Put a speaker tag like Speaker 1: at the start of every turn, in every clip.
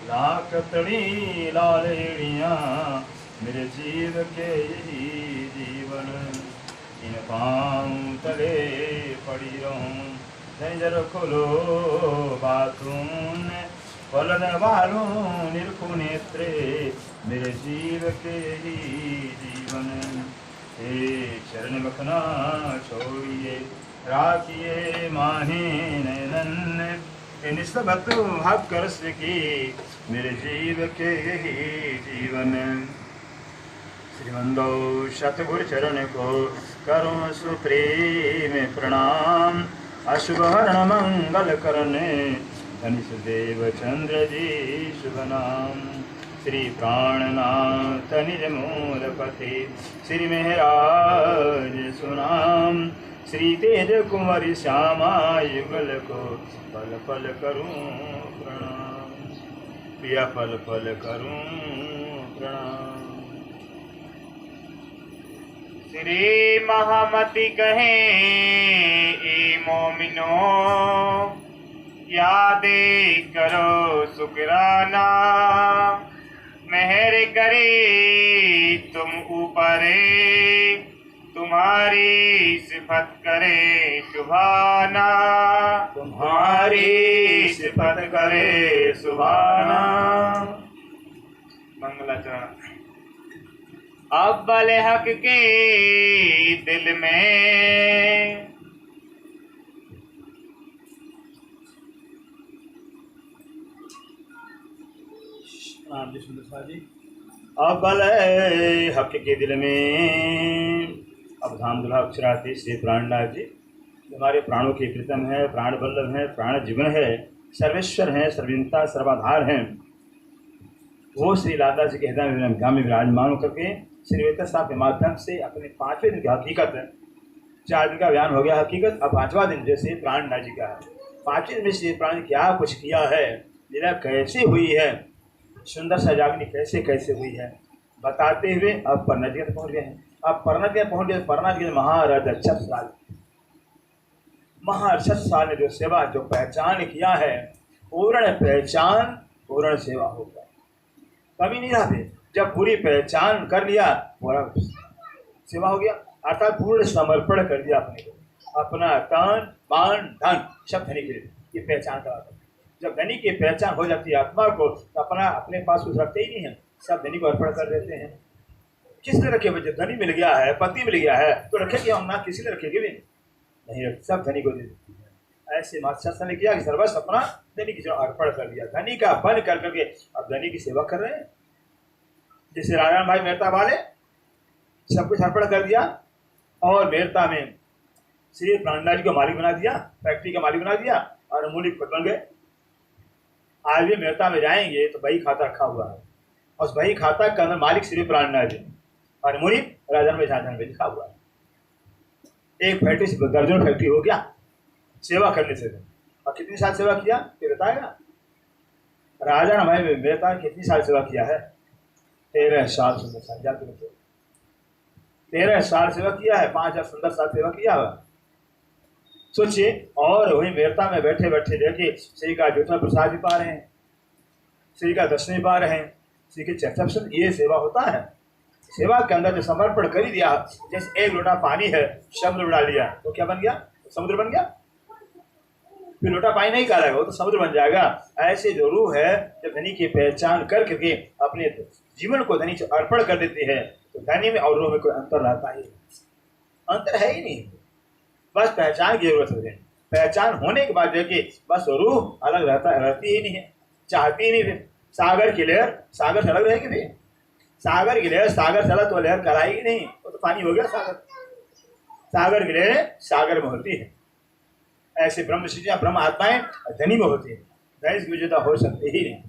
Speaker 1: लाकतड़ी लालेड़ियाँ मेरे जीव के यही जीवन, इन पाँव तले पड़ी रहूं। झंझर खोलो बातून पलन वालों निरखु नेत्रे मेरे जीव के यही जीवन। हे चरण मखना छोड़िए राखिए माहे नैनन, निस्बत हक रस की मेरे जीव के यही जीवन। श्रीमंदो शतगुरु चरण को करो सुप्रेम प्रणाम, अशुभ हरण मंगल करने धनिष देव चंद्र जी शुभ नाम। श्री प्राणनाथ निज मूलपति श्री मेहराज सुनाम, श्री तेज कुंवर श्यामा युगल को पल पल करूं प्रणाम, प्रिया पल पल करूं प्रणाम।
Speaker 2: श्री महामति कहे ए मोमिनो, यादे करो शुक्राना, मेहर करे तुम ऊपरे, तुम्हारी सिफत करे सुभाना,
Speaker 1: तुम्हारी सिफत करे सुभाना।
Speaker 2: मंगलाचरण। अव्वल हक के दिल में,
Speaker 1: अव्वल हक के दिल में। अब धाम दुल्हा अक्षरार्थी श्री प्राणनाथ जी हमारे प्राणों के प्रीतम है, प्राण वल्लभ है, प्राण जीवन है, सर्वेश्वर हैं, सर्वंता सर्वाधार हैं। वो श्री लादा जी के हृदय में विराजमान होकर के श्री वेद साहब के माध्यम से अपने 5वें दिन की हकीकत है। 4 दिन का बयान हो गया हकीकत, अब 5वां दिन जैसे प्राणनाथ जी का है। 5वें दिन में श्री प्राण क्या कुछ किया है, लीला कैसे हुई है, सुंदर सजावनी कैसे कैसे हुई है बताते हुए अब परनाथ जी पहुँच गए हैं। अब परनाथ जी पहुँच गए। परनाथ जी महाराज 6 साल ने जो सेवा जो पहचान किया है, पूर्ण पहचान पूर्ण सेवा होगा, कमी नहीं रहा। जब पूरी पहचान कर लिया पूरा सेवा हो गया, अर्थात पूर्ण समर्पण कर दिया अपने को, अपना तन मान धन सब धनी के लिए। ये पहचान का जब धनी की पहचान हो जाती है आत्मा को, तो अपना अपने पास कुछ रखते ही नहीं है, सब धनी को अर्पण कर देते हैं। किसने रखे? जब धनी मिल गया है, पति मिल गया है, तो रखेगी हम ना, किसी ने रखेगी भी नहीं, सब धनी को दे देती है। ऐसे मास्टर ने किया कि सर्वस्व अपना धनी की अर्पण कर दिया, धनी का बन कर करके अब धनी की सेवा कर रहे हैं। जैसे राजा भाई मेहता वाले सब कुछ अर्पण कर दिया और मेहता में श्री प्राणनाथ जी को मालिक बना दिया, फैक्ट्री का मालिक बना दिया और मूलिक खुद बन गए। आज भी मेहता में जाएंगे तो बही खाता रखा हुआ है, और उस बही खाता के अंदर मालिक श्री प्राणनाथ जी और मूलिक राजा में झांझन में लिखा हुआ है। एक फैक्ट्री से दर्जनों फैक्ट्री हो गया सेवा करने से। और कितनी साल सेवा किया ये बताएगा राजा भाई मेहता ने कितनी साल सेवा किया है? 13 साल सुंदर साल जाते बच्चे 13 साल सेवा किया है, 5 सुंदर साल सेवा किया हुआ। सोचिए, और वही मेहता में बैठे बैठे देखिए श्री का ज्योतिषा प्रसाद भी पा रहे हैं, श्री का दर्शन भी पा रहे हैं, श्री के चर्चा सुन, ये सेवा होता है। सेवा के अंदर जो समर्पण कर ही दिया, जैसे एक लोटा पानी है समुद्र उड़ा लिया तो क्या बन गया? समुद्र बन गया। फिर लोटा पानी नहीं करेगा वो तो समुद्र बन जाएगा। ऐसे जो रूह है जब धनी की पहचान करके अपने जीवन को धनी से अर्पण कर देते हैं, तो धनी में और रूह में कोई अंतर रहता ही, अंतर है ही नहीं। बस पहचान की जरूरत है। पहचान होने के बाद देखिए बस रूह अलग रहती ही नहीं है, चाहती ही नहीं। फिर सागर की लहर सागर से अलग रहेगी, भी सागर की लहर सागर से अलग तो लहर कराएगी नहीं, वो तो पानी हो गया सागर। सागर की लहर सागर में होती है। ऐसे ब्रह्म शिष्य ब्रह्म आत्माएं धनी में होती है, धनी की विजेता हो सकती ही नहीं।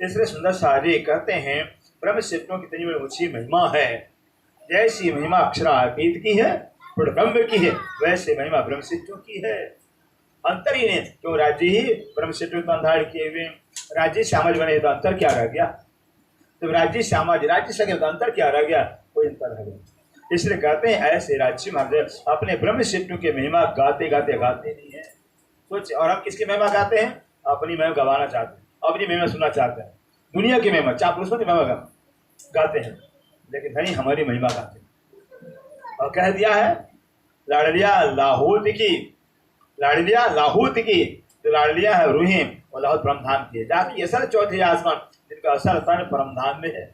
Speaker 1: इसलिए सुंदर साजी कहते हैं ब्रह्म शिष्यों की इतनी बड़ी ऊंची महिमा है, जैसी महिमा अक्षरातीत की है, ब्रह्म की है, वैसे महिमा ब्रह्म शिष्यों की है। अंतर ही नहीं, क्यों राज्य ही ब्रह्म शिष्यों को अंधार किए हुए, राज्य सामाज बने तो अंतर क्या रह गया? तो राज्य सामाज राज्य सके तो अंतर क्या रह गया? कोई अंतर रह गया। इसलिए कहते हैं ऐसे राज्य महाराज अपने ब्रह्म शिष्यों की महिमा गाते गाते गाते नहीं है। सोच, और हम किसकी महिमा गाते हैं? अपनी महिमा गवाना चाहते हैं। अपनी महिमा सुनना चाहते हैं, दुनिया की महिमा, चापलूसों की महिमा गाते हैं, लेकिन नहीं हमारी महिमा गाते हैं। और कह दिया है लाडलिया लाहौत की, लाडलिया लाहौत की, तो लाडलिया है रूहें और लाहौत परमधाम की है, जाकि असल चौथे आसमान जिनका असल स्थान परमधाम में है।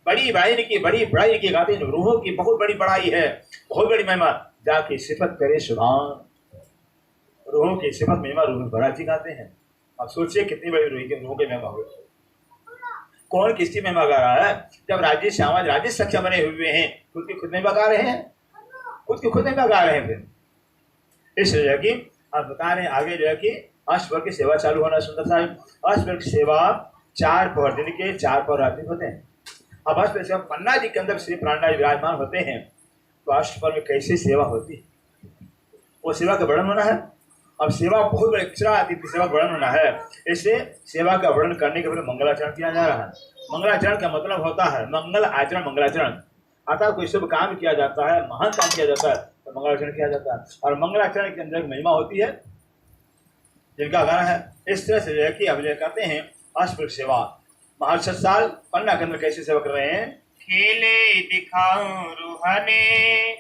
Speaker 1: बड़ी बड़ाई की, बड़ी बड़ाई की गाते हैं, रूहों की बहुत बड़ी बड़ाई है, बहुत बड़ी महिमा, जाके सिफत करे सुभान। रूहों की सिफत महिमा रूह बड़ा जी गाते हैं। अब सोचिए कितनी बड़ी रूहों की महिमा हो। कौन किसकी महिमा गा रहा है? जब राज्य समाज राज्य सक्षम बने हुए हैं, खुद की खुद महिमा गा रहे हैं, खुद की खुद महिमा गा रहे हैं। फिर इसलिए कि आप बता रहे हैं आगे जो है कि अष्टवर्ग की सेवा चालू होना। सुंदर साहब, अष्टवर्ग की सेवा 4 पहर दिन के 4 पहर रात होते हैं। अब अष्टवर्ग सेवा पन्ना जी के अंदर श्री प्राणनाथ विराजमान होते हैं, तो अष्टवर्ग में कैसी सेवा होती है, वो सेवा का वर्णन होना है। अब सेवा बहुत बड़ी अतिथि सेवा वर्णन होना है, इससे सेवा का वर्णन करने के बाद मंगलाचरण किया जा रहा है। मंगलाचरण का मतलब होता है मंगल आचरण, मंगलाचरण अर्थात कोई शुभ काम किया जाता है, महान काम किया जाता है तो मंगलाचरण किया जाता है। और मंगलाचरण के अंदर महिमा होती है जिनका गाना है। इस तरह से जो है कि अब जो कहते हैं अष्टवर्ग सेवा महर्षि साल पन्ना के अंदर कैसे सेवा कर रहे हैं,
Speaker 2: खेले दिखाऊं रूहाने,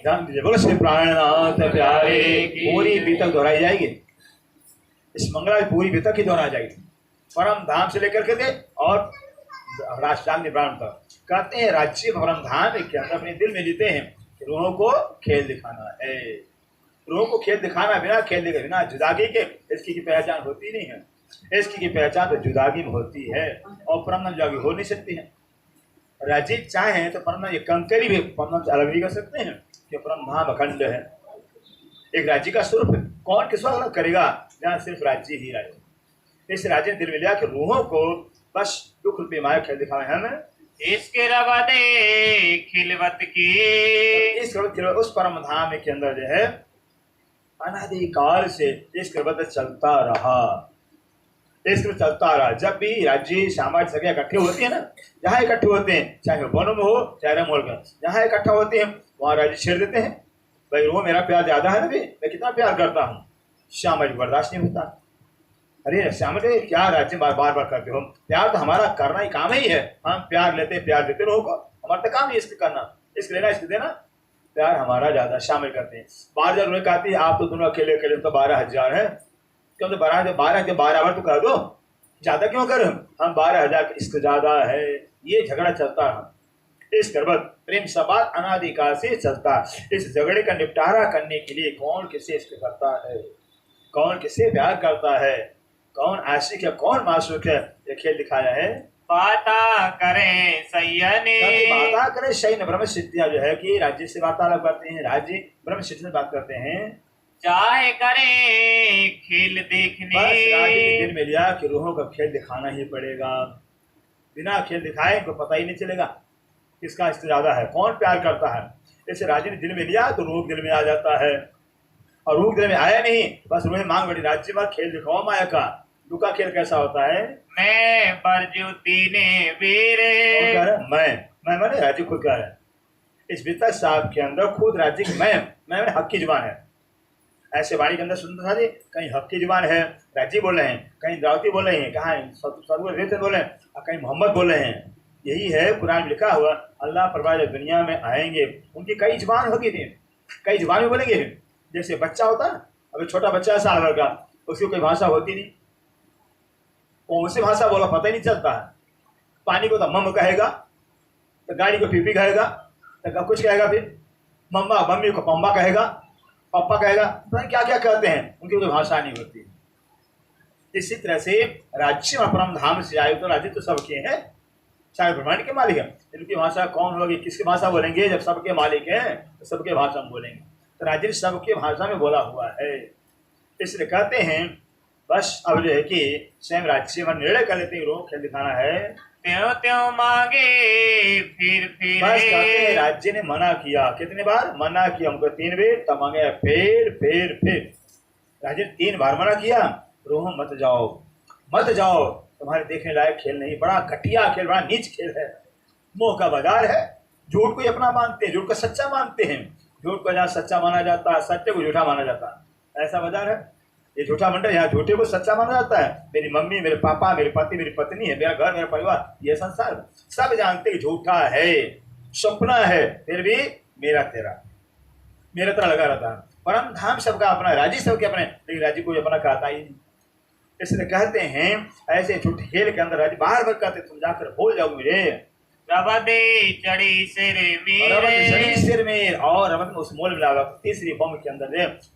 Speaker 1: ध्यान दीजिए, बोलो श्री प्राणनाथ प्यारे की पूरी बीतक दोहराई जाएगी। इस मंगला पूरी बीतक ही दोहराई जाएगी, परम धाम से लेकर के दे और राष्ट्रांग निब्राण तक। कहते हैं राज्य परम धाम के अंदर अपने दिल में लेते हैं कि रूहों को खेल दिखाना है, रूहों को खेल दिखाना, बिना खेल दिखाए बिना जुदागी के इसकी की पहचान होती नहीं है। इसकी की पहचान तो जुदागी में होती है और परम धाम जुदागी हो नहीं सकती है। राज्य चाहे तो परम धाम ये कंकरी भी परम धाम से अलग भी कर सकते हैं कि परम धाम अखंड है। एक राज्य का स्वरूप कौन किस अलग करेगा, जहाँ सिर्फ राज्य ही राज्य। इस राज्य ने दिल में लिया कि रूहों को बस दुख रूपी माया खेल दिखाए हैं ना,
Speaker 2: इसके रवा दे खिलवत की,
Speaker 1: इस उस परम धाम के अंदर जो है अनादिकाल से इस कर्बत चलता रहा, इस चलता रहा। जब भी राज्य समाज सगे इकट्ठे होते हैं ना, जहाँ इकट्ठे होते हैं चाहे वो वनों में हो चाहे रंग का, जहाँ इकट्ठा होते हैं वहाँ राज्य छेड़ देते हैं। भाई वो मेरा प्यार ज्यादा है ना, भी मैं कितना प्यार करता हूँ, समाज बर्दाश्त नहीं होता। अरे श्याम क्या राज्य बार बार करते हो, प्यार तो हमारा करना ही काम ही है, हम प्यार देते लोगों को, हमारा तो काम है इसके करना, इसके लेना इसके देना, प्यार हमारा ज्यादा शामिल करते हैं। 12,000 रुपये कहती है, आप तो दोनों अकेले अकेले तो 12,000 है, क्यों तो 12 के 12 बार तो कह दो, ज्यादा क्यों कर, हम 12,000 इससे ज्यादा है। ये झगड़ा चलता रहा, इस कर्बत प्रेम सवाल अनादिकाल से चलता। इस झगड़े का निपटारा करने के लिए कौन किसे इश्क करता है, कौन किसे प्यार करता है, कौन आशिक है कौन मासूक है, ये खेल दिखाया है।
Speaker 2: बाता करें सैयने,
Speaker 1: बाता करें शयन ब्रह्म सिद्धियां जो है कि राज्य से वार्तालाप करते हैं, राज्य ब्रह्म सिद्धि से बात करते हैं,
Speaker 2: चाहे करें खेल देखने,
Speaker 1: बस राज्य के दिल में लिया कि रूहों का खेल दिखाना ही पड़ेगा, बिना खेल दिखाए को पता ही नहीं चलेगा किसका इष्ट ज्यादा है, कौन प्यार करता है। इसे राज्य ने दिल में लिया तो रूह दिल में आ जाता है, और रूह दिल में आया नहीं बस रूह मांग बड़ी, राज्य पर खेल दिखाओ माया का। दुका खेल कैसा होता है,
Speaker 2: मैं बरजुती ने वीरे,
Speaker 1: मैं माने राज्य खुद कह रहा है। इस वित्त साहब के अंदर खुद राज्य की मैं मैंने हक की जुबान है। ऐसे वाणी के अंदर सुनता था जी, कहीं हक की जुबान है राज्य बोल रहे हैं, कहीं दावती बोल रहे हैं, कहाँ बोल रहे हैं, और कहीं मोहम्मद बोल रहे हैं। यही है कुरान में लिखा हुआ, अल्लाह परवार दुनिया में आएंगे उनकी कई जुबान होगी थी, कई जुबान में बोलेंगे। जैसे बच्चा होता है, अभी छोटा बच्चा है साल भर का, उसकी कोई भाषा होती नहीं, कौन सी भाषा बोला पता ही नहीं चलता है। पानी को तो मम कहेगा, तो गाड़ी को पीपी कहेगा, तो कुछ कहेगा, फिर मम्मा मम्मी को पम्बा कहेगा, पापा कहेगा, तो क्या क्या कहते हैं, उनकी कोई भाषा नहीं होती। इसी तरह से राज्य और परम धाम से आए तो राज्य तो सबके हैं, चाहे ब्रह्मांड के मालिक है, इनकी भाषा कौन होगी, किसकी भाषा बोलेंगे, जब सबके मालिक हैं तो सबके भाषा में बोलेंगे। तो राज्य सबके भाषा में बोला हुआ है, इसलिए कहते हैं बस अब जो है कि स्वयं राज्य में निर्णय कर लेते हैं, रोग खेल दिखाना है,
Speaker 2: त्यों त्यों मांगे फिर
Speaker 1: बस कहते हैं राज्य ने मना किया, कितने बार मना किया, हमको 3 बार, तब मांगे फिर राज्य ने 3 बार मना किया, रोह मत जाओ, तुम्हारे देखने लायक खेल नहीं, बड़ा घटिया खेल, बड़ा नीच खेल है, मोह का बाजार है। झूठ को अपना मानते हैं, झूठ को सच्चा मानते हैं, झूठ को जहाँ सच्चा माना जाता है, सत्य को झूठा माना जाता है, ऐसा बाजार है। ये झूठा मंडल, यहाँ झूठे को सच्चा माना जाता है। मेरी मम्मी, मेरे पापा, मेरे पति, मेरी पत्नी है, मेरा घर, मेरा परिवार, ये संसार सब जानते कि झूठा है, सपना है, फिर भी मेरा तेरा लगा रहता है। परम धाम सबका अपना, राजी सबके अपने, लेकिन राजी कोई अपना कहता ही नहीं। इसलिए कहते हैं ऐसे झूठे खेल के अंदर राजी बार बार कहते तुम जाकर भूल जाओ मुझे।
Speaker 2: रबदे चढ़ी सिर
Speaker 1: सिर में, और रबत में उस मोल मिला तीसरी बम के अंदर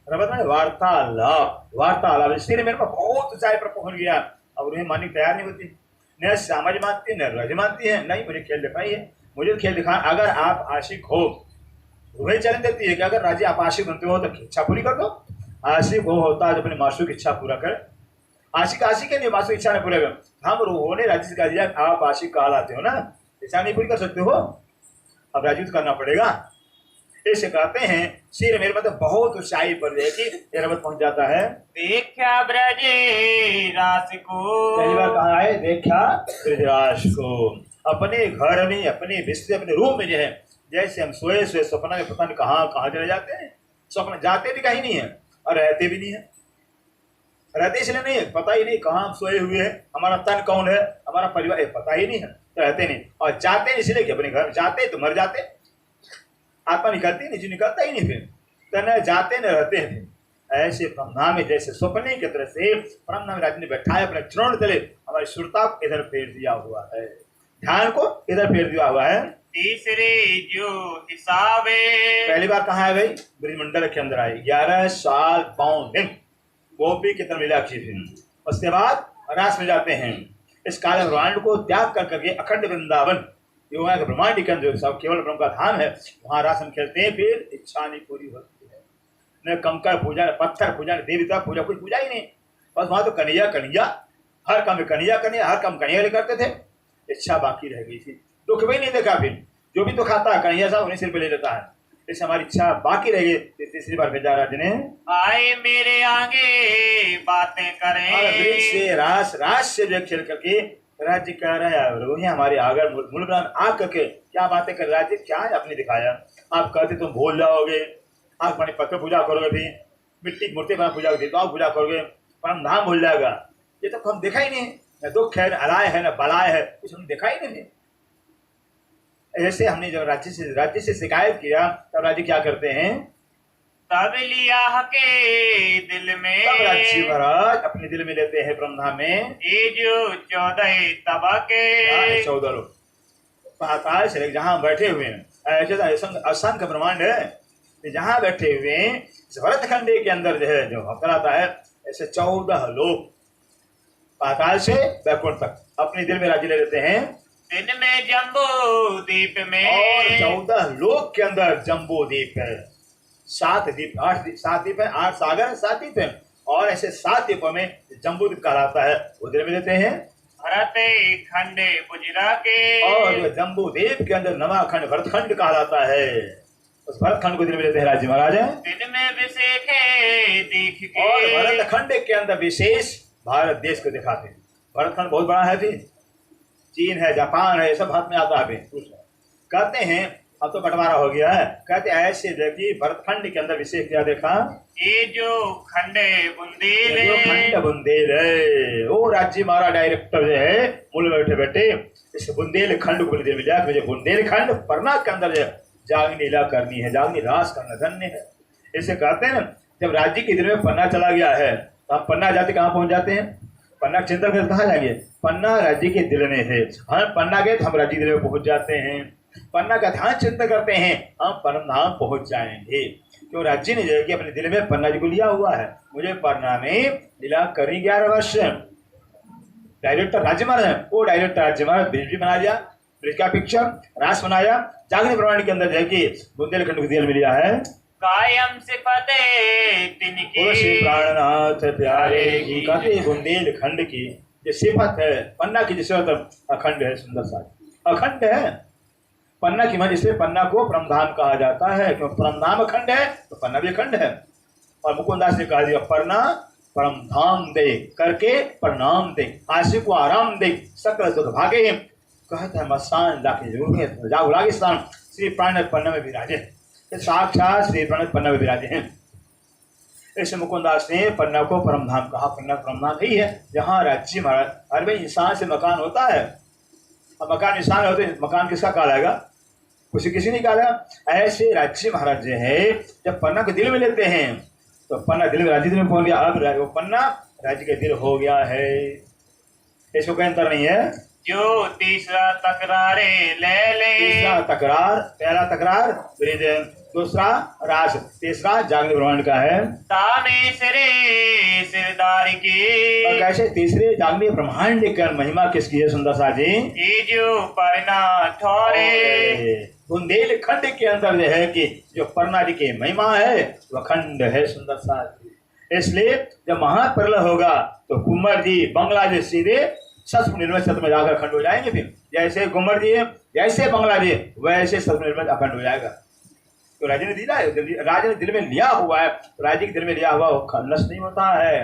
Speaker 1: रबत में वार्तालाप सिर मेरे पर बहुत ऊंचाई पर पहुंच गया। अब उन्हें मानने तैयार नहीं होती, न समझ मानती न रज मानती है, नहीं मुझे खेल दिखाई है, मुझे खेल दिखा। अगर आप आशिक हो वही चैलेंज देती है कि अगर राजी आप आशिक बनते हो तो इच्छा पूरी कर दो। आशिक वो होता है जो अपने मासूक की इच्छा पूरा करे। आशिक के लिए मासूक इच्छा नहीं पूरा कर, हम रोने राजी से कह दिया आप आशिक कहलाते हो ना, इच्छा नहीं पूरी कर सकते हो, अब राजी तो करना पड़ेगा। इसे कहते हैं सिर मेरे मतलब बहुत ऊंचाई पर जाएगी, ये रबत पहुंच जाता है।
Speaker 2: देखा ब्रजे रास को,
Speaker 1: पहली बार कहा है देखा ब्रजराज को, अपने घर में, अपने बिस्तर, अपने रूम में जो है, जैसे हम सोए सपना में पता नहीं कहाँ चले जाते हैं। सपना जाते भी कहीं नहीं है और रहते भी नहीं है। रहते इसलिए नहीं है, पता ही नहीं कहाँ हम सोए हुए हैं, हमारा तन कौन है, हमारा परिवार पता ही नहीं है, तो रहते नहीं। और जाते इसलिए कि अपने घर जाते तो मर जाते, आत्मा निकलती नहीं, जो निकलता ही नहीं फिर, तो न जाते न रहते हैं। ऐसे ब्रह्मा में जैसे स्वप्ने की तरह से ब्रह्मा में राज ने बैठाए अपने चरण तले, हमारी सुरता को इधर फेर दिया हुआ है, ध्यान को इधर फेर दिया हुआ है।
Speaker 2: तीसरे जो हिसाबे,
Speaker 1: पहली बार कहाँ है भाई, ब्रजमंडल के अंदर आए 11 साल 5 दिन गोपी की तरह लीला की थी। उसके बाद रास में जाते हैं। इस काल ब्रह्मांड को त्याग कर करके अखंड वृंदावन योगा के ब्रह्मांड के अंदर सब केवल ब्रह्म का धाम है, वहाँ रास हम खेलते हैं। फिर इच्छा नहीं पूरी होती है, न कंकर पूजा, न पत्थर पूजा, न देवता पूजा, कोई पूजा ही नहीं। बस वहाँ तो कन्हैया, हर काम में कन्हैया, हर काम कन्हैया करते थे। इच्छा बाकी रह गई थी, दुख भी नहीं देखा। फिर जो भी तो खाता है कन्हैया साहब उन्हीं सिर पे ले लेता है, इससे हमारी इच्छा बाकी रह गई। तीसरी बार भेजा राज ने, आए
Speaker 2: मेरे आगे बातें करें
Speaker 1: से रास से जो खेल करके राज्य कह रहा है हमारे आगे मूल आग करके क्या बातें कर राज्य क्या आपने दिखाया। आप कहते तुम भूल जाओगे, आप अपनी पत्थर पूजा करोगे, भी मिट्टी की मूर्ति बना पूजा करोगे, तो आप पूजा करोगे, परम धाम भूल जाएगा। ये तो हम देखा ही नहीं, न दुख है, न अलाय है, न बलाय है, कुछ हमने देखा ही नहीं। ऐसे हमने जब राज्य से शिकायत किया तब राज्य क्या करते हैं,
Speaker 2: तब लिया के दिल में,
Speaker 1: तब राज्य महाराज अपने दिल में लेते हैं ब्रह्मा में।
Speaker 2: ये जो 14 तबा के
Speaker 1: 14 लोग पाताल से जहाँ बैठे हुए हैं, ऐसे असंख्य ब्रह्मांड है जहाँ बैठे हुए हैं। भरत खंडे के अंदर जो है जो कहलाता है ऐसे 14 लोग पाताल से बैकुंठ तक अपने दिल में राज्य ले लेते हैं।
Speaker 2: दिन में जम्बू द्वीप में,
Speaker 1: और 14 लोक के अंदर जम्बू द्वीप है, 7 द्वीप, 7 द्वीप है, 8 सागर है, 7 द्वीप है, और ऐसे 7 द्वीपों में जम्बू द्वीप कहलाता है, वो दिल में लेते हैं।
Speaker 2: भरत खंडे बुजरा के,
Speaker 1: और जम्बू द्वीप के अंदर नवा खंड भरत खंड कहलाता है, उस भरत खंड को दिल में लेते हैं राज्य महाराज।
Speaker 2: दिन में विशेष देख के,
Speaker 1: और भरत खंड के अंदर विशेष भारत देश को दिखाते हैं। भरत खंड बहुत बड़ा है, फिर चीन है, जापान है, ये सब हाथ में आता है। कहते हैं अब तो बंटवारा हो गया है, कहते ऐसे देखिए भरतखंड के अंदर विशेष क्या देखा,
Speaker 2: ये जो खंडे बुंदेल,
Speaker 1: खंड बुंदेल है, वो राज्य हमारा डायरेक्टर जो है मूल बैठे बैठे इस बुंदेल खंड को मिला। मुझे बुंदेल खंड पन्ना के अंदर जागनी लीला करनी है, जागनी रास करना धन्य है। इसे कहते हैं जब राज्य के दिल में पन्ना चला गया है तो हम पन्ना जाते कहाँ पहुंच जाते हैं, पन्ना चिंतन करके कहाँ जाएंगे, पन्ना राज्य के दिल में है, हम पन्ना गए तो हम राज्य दिल में पहुंच जाते हैं। पन्ना का ध्यान चिंतन करते हैं, हम परम धाम पहुंच जाएंगे। क्यों राज्य ने जो कि अपने दिल में पन्ना जी को लिया हुआ है, मुझे पन्ना में लीला करी 11 वर्ष। डायरेक्टर राज्य महाराज है, वो डायरेक्टर राज्य महाराज ब्रिज भी बना दिया, ब्रिज का पिक्चर रास बनाया, जागने प्रमाण के अंदर जो कि बुंदेलखंड को दिल में लिया है।
Speaker 2: कायम सिफत तिनकी,
Speaker 1: प्राणनाथ प्यारे की, कहते बुंदेलखंड की जो सिफत है, पन्ना की जिसे अखंड है, सुंदर सा अखंड है पन्ना की मन, इसलिए पन्ना को परमधाम कहा जाता है, क्योंकि परमधाम अखंड है तो पन्ना भी अखंड है। और मुकुंदास ने कहा दिया पन्ना परमधाम दे करके प्रणाम दे, आशिक को आराम दे, सकल दुख भागे, कहते हैं मसान लाके जरूर जागो लागे स्थान श्री प्राणनाथ पन्ना में विराजे, साक्षात श्री प्राणनाथ पन्ना में विराजे हैं। इस मुकुंदास ने पन्ना को परम धाम कहा। पन्ना परम धाम ही है जहाँ राज्य महाराज। हर भाई इंसान से मकान होता है, अब मकान इंसान होते मकान किसका कहलाएगा? किसी नहीं कहलाएगा। ऐसे राज्य महाराज जो है जब पन्ना को दिल में लेते हैं तो पन्ना दिल में, राज्य दिल में पहुंच गया। अब वो पन्ना राज्य के दिल हो गया है। इसको कोई अंतर नहीं है।
Speaker 2: जो तीसरा तकरारे ले ले।
Speaker 1: तीसरा तकरार, पहला तकरार ब्रिज, दूसरा रास, तीसरा जागृत ब्रह्मांड का है।
Speaker 2: ताने सिरे सिरदार की।
Speaker 1: और कैसे तीसरे जागृत ब्रह्मांड की महिमा किसकी है सुंदर सा जी?
Speaker 2: जो परना ठोरे।
Speaker 1: बुंदेलखंड के अंदर जो है कि जो परना जी की महिमा है वह खंड है सुंदर सा जी। इसलिए जब महाप्रलय होगा तो कुंवर जी बंगला जी सीधे सत्व निर्मित सत्व में जाकर अखंड हो जाएंगे। फिर जैसे कुंवर जी जैसे बंगला जी वैसे सत्व निर्मित अखंड हो जाएगा। तो राजा ने दिला है, राजा ने दिल में लिया हुआ है, तो राजा के दिल में लिया हुआ वो नष्ट नहीं होता है।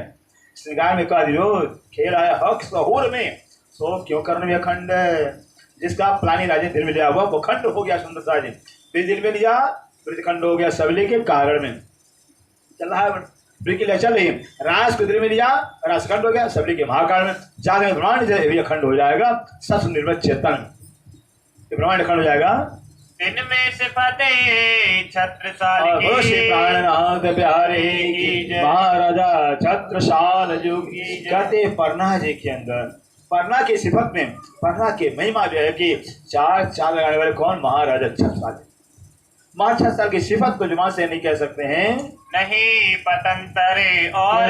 Speaker 1: श्रृंगार में कह दियो खेल आया हक सहूर में, सो क्यों करने में अखंड। जिसका प्लानी राजा दिल में लिया हुआ वो खंड हो गया सुंदर सा जी। फिर दिल में लिया फिर खंड हो गया सबले के कारण में चल रहा है। चल रही रास को दिल में लिया, रास खंड हो गया सबले के महाकाल में। जागरण ब्रह्मांड जो खंड हो जाएगा, सत्व निर्मित चेतन ब्रह्मांड खंड हो जाएगा।
Speaker 2: दिन में सिफते छत्रसाल की।
Speaker 1: प्राणनाथ प्यारे की महाराजा छत्रसाल जोगी। कहते परना जी के अंदर परना की सिफत में परना की महिमा जो है कि चार चार लगाने वाले कौन? महाराजा छत्रसाल। महाराज छत्रसाल की सिफत को जुबान से नहीं कह सकते हैं।
Speaker 2: नहीं पतंतरे और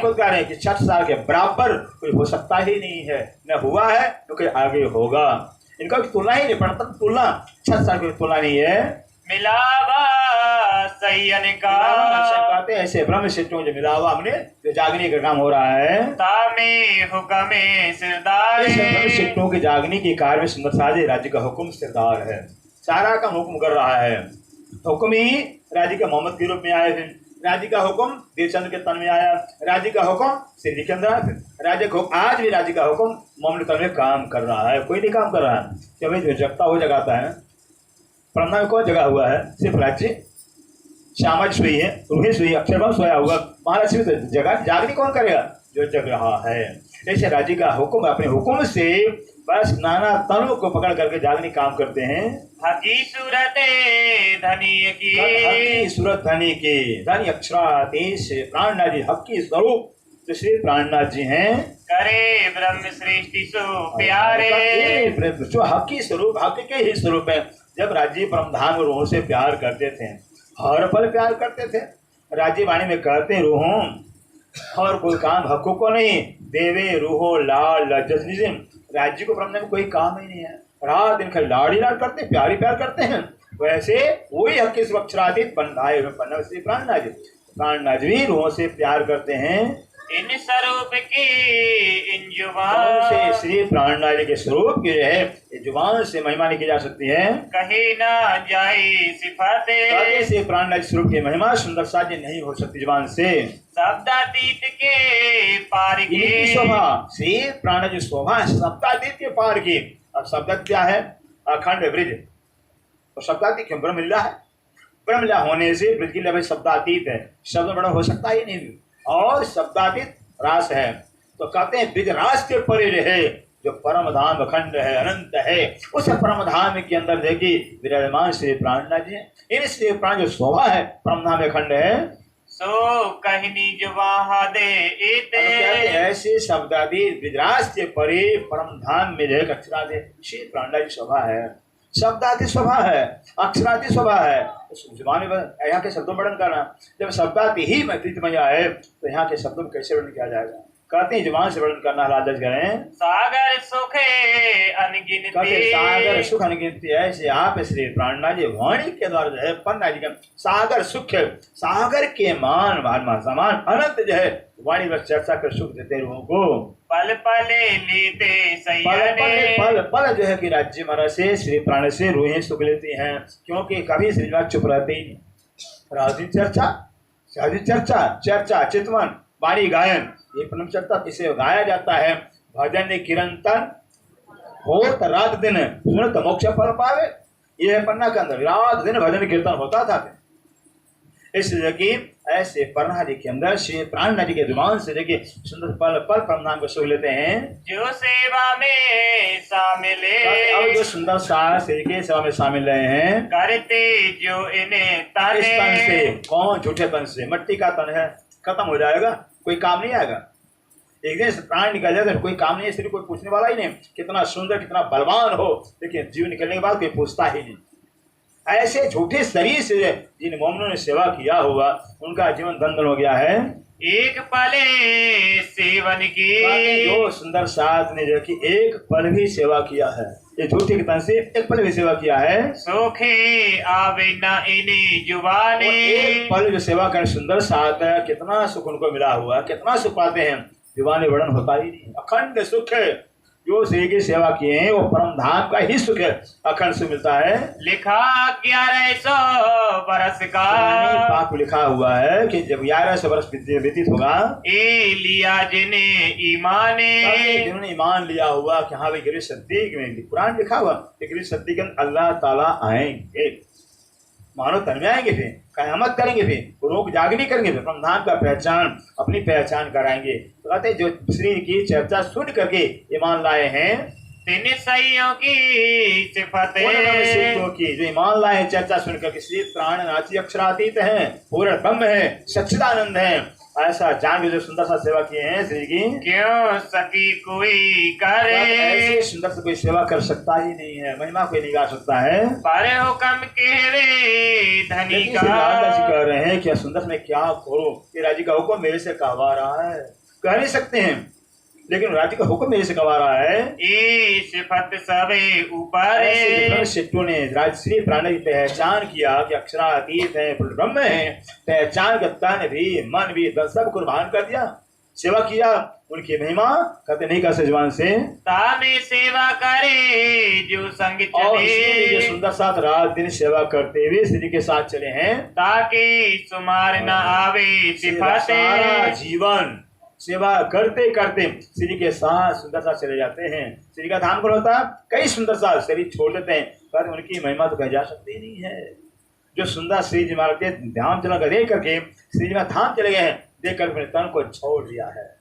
Speaker 1: को कह रहे हैं कि छत्रसाल के बराबर कोई हो सकता ही नहीं है, न हुआ है तो कोई आगे होगा। इनका तुलना ही नहीं पड़ता, तुलना 6 साल की तुलना नहीं है।
Speaker 2: मिलावा सैयन का
Speaker 1: कहते हैं ऐसे ब्रह्म सिद्धों जो मिलावा हमने जो जागने का काम हो रहा है।
Speaker 2: तामे हुक्मे सिरदार।
Speaker 1: ब्रह्म सिद्धों के जागने के कार्य में सुंदर साजे राज्य का हुक्म सिरदार है, सारा का हुक्म कर रहा है। हुक्म ही राज्य के मोहम्मद के रूप में आए थे। राज्य का हुक्म वीरचंद्र के तन में आया, राज्य का हुक्म सिद्धि के अंदर आया। राज्य का आज भी राज्य का हुक्म मोहम्मद तन में काम कर रहा है। कोई नहीं काम कर रहा है। जब जो जगता हो जगाता है। परंपरा में कौन जगा हुआ है? सिर्फ राज्य। श्यामा सोई है, रूही सोई, अक्षरभाव सोया हुआ। महाराज तो जगा जागनी कौन करेगा? जो जग रहा है। ऐसे राज्य का हुक्म अपने हुक्म से बस नाना तनों को पकड़ करके जागनी काम करते हैं।
Speaker 2: हकी सूरत धनी की,
Speaker 1: हकी सूरत धनी की, धनी अक्षराधीश प्राणनाथ जी हकी स्वरूप तो श्री प्राणनाथ जी हैं।
Speaker 2: करे ब्रह्म सृष्टि सो प्यारे।
Speaker 1: जो हकी स्वरूप हक के ही स्वरूप है। जब राज्य परमधाम रूहों से प्यार करते थे, हर पल प्यार करते थे। राज्य वाणी में कहते रूहों और कोई काम हकों को नहीं, देवे रूहो लाल लज्जत। राज्य को परमधाम में कोई काम ही नहीं है। रात दिन लाड़ ही लाड़ करते, प्यार ही प्यार करते हैं। वैसे वही हक के अक्षरातीत बनाए हुए श्री प्राणनाथ जी। प्राणनाथ जी रूहों से प्यार करते हैं।
Speaker 2: इन स्वरूप की इन जुबान
Speaker 1: से श्री प्राणनाथ जी के स्वरूप की जो है जुबान से महिमा नहीं की जा सकती है।
Speaker 2: कहीं ना जाए सिफाते
Speaker 1: से प्राणनाथ स्वरूप की महिमा सुंदर साध्य नहीं हो सकती जुबान से।
Speaker 2: शब्दातीत के पार की
Speaker 1: शोभा श्री प्राणनाथ जी शोभा शब्दातीत के पार की। अब शब्द क्या है? अखंड ब्रिज। तो शब्दातीत क्यों? ब्रह्मलीला है। ब्रह्मलीला होने से ब्रिज की लय शब्दातीत है। शब्द बड़ा हो सकता ही नहीं और शब्दातीत रास है। तो कहते हैं ब्रिज रास के परे रहे जो परम धाम अखंड है, अनंत है। उस परम धाम के अंदर देखिए विराजमान श्री प्राणनाथ जी हैं। इन श्री प्राण जो शोभा है परम धाम अखंड है।
Speaker 2: सो कहनी जुबाहा दे इते
Speaker 1: ऐसे शब्दातीत ब्रिजराज के परे परम धाम में रहे अक्षरादि श्री प्राणनाथ जी शोभा है। शब्दाती शोभा है, अक्षराती शोभा है। जुबान में यहाँ के शब्दों वर्णन करना, जब शब्दाती ही मैया है तो यहाँ के शब्दों में कैसे वर्णन किया जाएगा? कहते हैं जुबान से वर्णन करना आदेश करें।
Speaker 2: सागर सुख अनगिनती,
Speaker 1: सागर सुख अनगिनती है। ऐसे आप श्री प्राणनाथ जी वाणी के द्वारा जो है पन्ना जी का सागर सुख है। सागर के मान समान अनंत जो है वाणी बस चर्चा कर सुख देते लोगों को।
Speaker 2: पल पल लेते
Speaker 1: पल पल जो है कि राज्य महाराज से श्री प्राण से रूहें सुख लेती हैं। क्योंकि कभी श्रीनाथ चुप रहते ही नहीं। राजी चर्चा चर्चा चितवन वाणी गायन ये परम चर्चा किसे गाया जाता है? भजन कीर्तन हो रात दिन सुनो तो मोक्ष फल पावे। ये है पन्ना के अंदर रात दिन भजन कीर्तन होता था। इसलिए कि ऐसे प्रणाली के अंदर श्री प्राण नदी के जुबान से देखिए सुंदर पल पल प्रणाम को सुख लेते हैं।
Speaker 2: जो सेवा में शामिल
Speaker 1: अब जो सुंदर सा श्री के सेवा में शामिल रहे हैं,
Speaker 2: करते जो इन्हें
Speaker 1: इस तन से,
Speaker 2: ताने
Speaker 1: कौन झूठे तन से, मट्टी का तन है, खत्म हो जाएगा, कोई काम नहीं आएगा। एक दिन से प्राण निकल जाएगा कोई काम नहीं है, इसलिए कोई पूछने वाला ही नहीं कितना सुंदर कितना बलवान हो, लेकिन जीव निकलने के बाद कोई पूछता ही नहीं। ऐसे झूठे शरीर से जिन मोमनों ने सेवा किया होगा उनका जीवन धन्य हो गया है।
Speaker 2: एक पले सेवन की
Speaker 1: जो सुंदर साथ ने जो कि एक पल भी सेवा किया है, ये झूठे के तन से एक पल भी सेवा किया है,
Speaker 2: सोखे आवे न इन्हें जुबाने।
Speaker 1: एक पल जो सेवा करने सुंदर साथ है, कितना सुख उनको मिला हुआ है, कितना सुख पाते हैं, जुबानी वर्णन होता ही नहीं। अखंड सुख है जो श्री की सेवा किए हैं, वो परम धाम का ही सुख है, अखंड सुख मिलता है।
Speaker 2: लिखा 1100 बरस का
Speaker 1: पाप लिखा हुआ है कि जब 1100 वर्ष व्यतीत होगा,
Speaker 2: ए लिया जिन्हें ईमाने
Speaker 1: जिन्होंने ईमान लिया हुआ कि हाँ भाई गिरी सद्दीक में कुरान लिखा हुआ कि गिरी सद्दीक अल्लाह ताला आएंगे, मानो तन में आएंगे, फिर कयामत करेंगे, फिर रोग जागनी करेंगे, फिर प्रधान का पहचान अपनी पहचान कराएंगे। तो कहते जो श्री की चर्चा सुन करके ईमान लाए हैं,
Speaker 2: तीन सैयों की सिफतें
Speaker 1: की जो ईमान लाए हैं चर्चा सुन करके, श्री प्राणनाथ अक्षरातीत है, पूर्ण ब्रह्म है, सच्चिदानंद है, ऐसा जान के जो सुंदर सा सेवा किए हैं श्री की,
Speaker 2: क्यों सकी कोई करे,
Speaker 1: ऐसे सुंदर से कोई सेवा कर सकता ही नहीं है, महिमा कोई नहीं गा सकता है।
Speaker 2: पर हुक्म के रे धनी का
Speaker 1: कह रहे हैं क्या सुंदर में क्या करो, ये राज्य का हुक्म मेरे से कहवा रहा है, कह नहीं सकते हैं, लेकिन राज्य का हुक्म मेरे से कहवा रहा है।
Speaker 2: ए सिफत सबे ऊपर
Speaker 1: शिट्टू ने राजश्री प्राण की पहचान किया कि अक्षरातीत है, ब्रह्म है, पहचान का तन भी मन भी सब कुर्बान कर दिया, सेवा किया, उनकी महिमा कहते नहीं कर जुबान से,
Speaker 2: तामे सेवा करे जो संग चले,
Speaker 1: सुंदर साथ रात दिन सेवा करते हुए श्री के साथ चले हैं,
Speaker 2: ताकि सुमार न आवे सिफाते,
Speaker 1: जीवन सेवा करते करते श्री के साथ सुंदर साथ चले जाते हैं। श्री का धाम कौन होता है, कई सुंदर साथ शरीर छोड़ देते हैं, पर उनकी महिमा तो कह जा सकती नहीं है। जो सुंदर श्री जी महाराज के धाम चला कर देख करके श्री जी महाराज धाम चले गए हैं, देख कर अपने तन को छोड़ दिया है,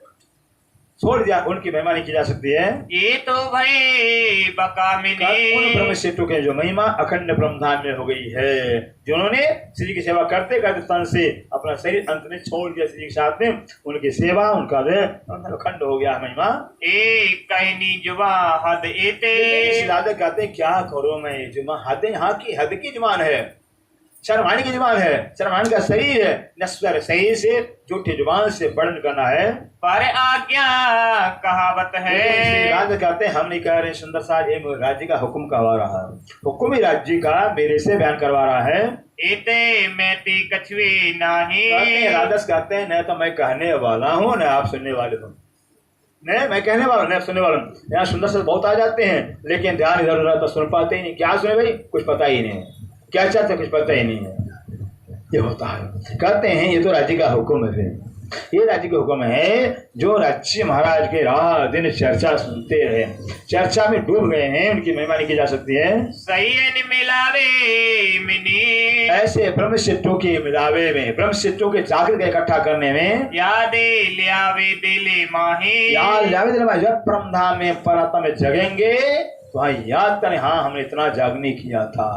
Speaker 1: छोड़ दिया, उनकी महिमा नहीं की जा सकती है।
Speaker 2: ये तो भाई बकामिनी
Speaker 1: ब्रह्म सेतु के जो महिमा अखंड ब्रह्मधाम में हो गई है, जिन्होंने श्री की सेवा करते करते तन से अपना शरीर अंत में छोड़ दिया श्री के साथ में, उनकी सेवा उनका अखंड हो गया महिमा।
Speaker 2: एक कहनी जुबा हद एते
Speaker 1: कहते क्या करो मैं, ये जुबान हद यहाँ की हद की जुबान है, शर्मानी की जुबान है, शर्मानी का शरीर है, नश्वर शरीर से झूठी जुबान से वर्णन करना है,
Speaker 2: पर आज्ञा कहावत है।
Speaker 1: राज्य कहते हैं हम नहीं कह रहे, सुंदर सा ये राज्य का हुक्म करवा रहा है, हुक्म ही राज्य का मेरे से बयान करवा रहा है।
Speaker 2: एते मैती कछुए नाही,
Speaker 1: राजस कहते हैं न तो मैं कहने वाला हूँ न आप सुनने वाले हो, नहीं मैं कहने वाला नहीं सुनने वाला हूँ। यहाँ सुंदर से बहुत आ जाते हैं, लेकिन ध्यान इधर उधर तो सुन पाते ही नहीं, क्या सुने भाई कुछ पता ही नहीं, क्या चाहते कुछ पता ही नहीं है, ये होता है। कहते हैं ये तो राज्य का हुक्म है, ये राज्य का हुक्म है, जो राज्य महाराज के रात दिन चर्चा सुनते रहे, चर्चा में डूब गए हैं, उनकी महिमा नहीं की जा सकती है।
Speaker 2: सही मिलावे मिनी
Speaker 1: ऐसे ब्रह्म सिद्धों के मिलावे में, ब्रह्म सिद्धों के जागृत इकट्ठा करने में,
Speaker 2: यादे लियावे दिले माही,
Speaker 1: याद लियावे दिले माही, जब ब्रह्म धाम में परात्मा में जगेंगे तो हाँ याद करें, हाँ हमने इतना जागने किया था,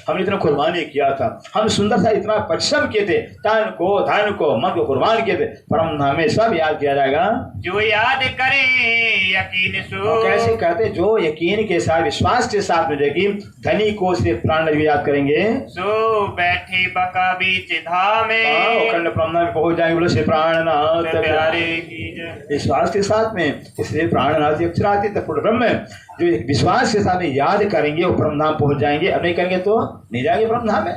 Speaker 1: हमने इतना कुर्बानी किया था, हम सुंदर सा इतना परिश्रम किए थे, तन को धन को मन को कुर्बान किए थे, परम धाम में सब याद किया जाएगा।
Speaker 2: जो याद करे यकीन सो,
Speaker 1: कैसे कहते जो यकीन के साथ विश्वास के साथ में जाएगी, धनी को सिर्फ प्राण भी याद करेंगे,
Speaker 2: सो बैठे बका बीच धाम में,
Speaker 1: अखंड ब्रह्म में पहुंच जाएंगे, बोलो श्री प्राणनाथ
Speaker 2: प्यारे की
Speaker 1: विश्वास के साथ में, इसलिए प्राणनाथ अक्षरातीत पूर्ण ब्रह्म जो विश्वास के साथ में याद करेंगे वो ब्रह्मधाम पहुंच जाएंगे, अब नहीं करेंगे तो नहीं जाएंगे ब्रह्मधाम में।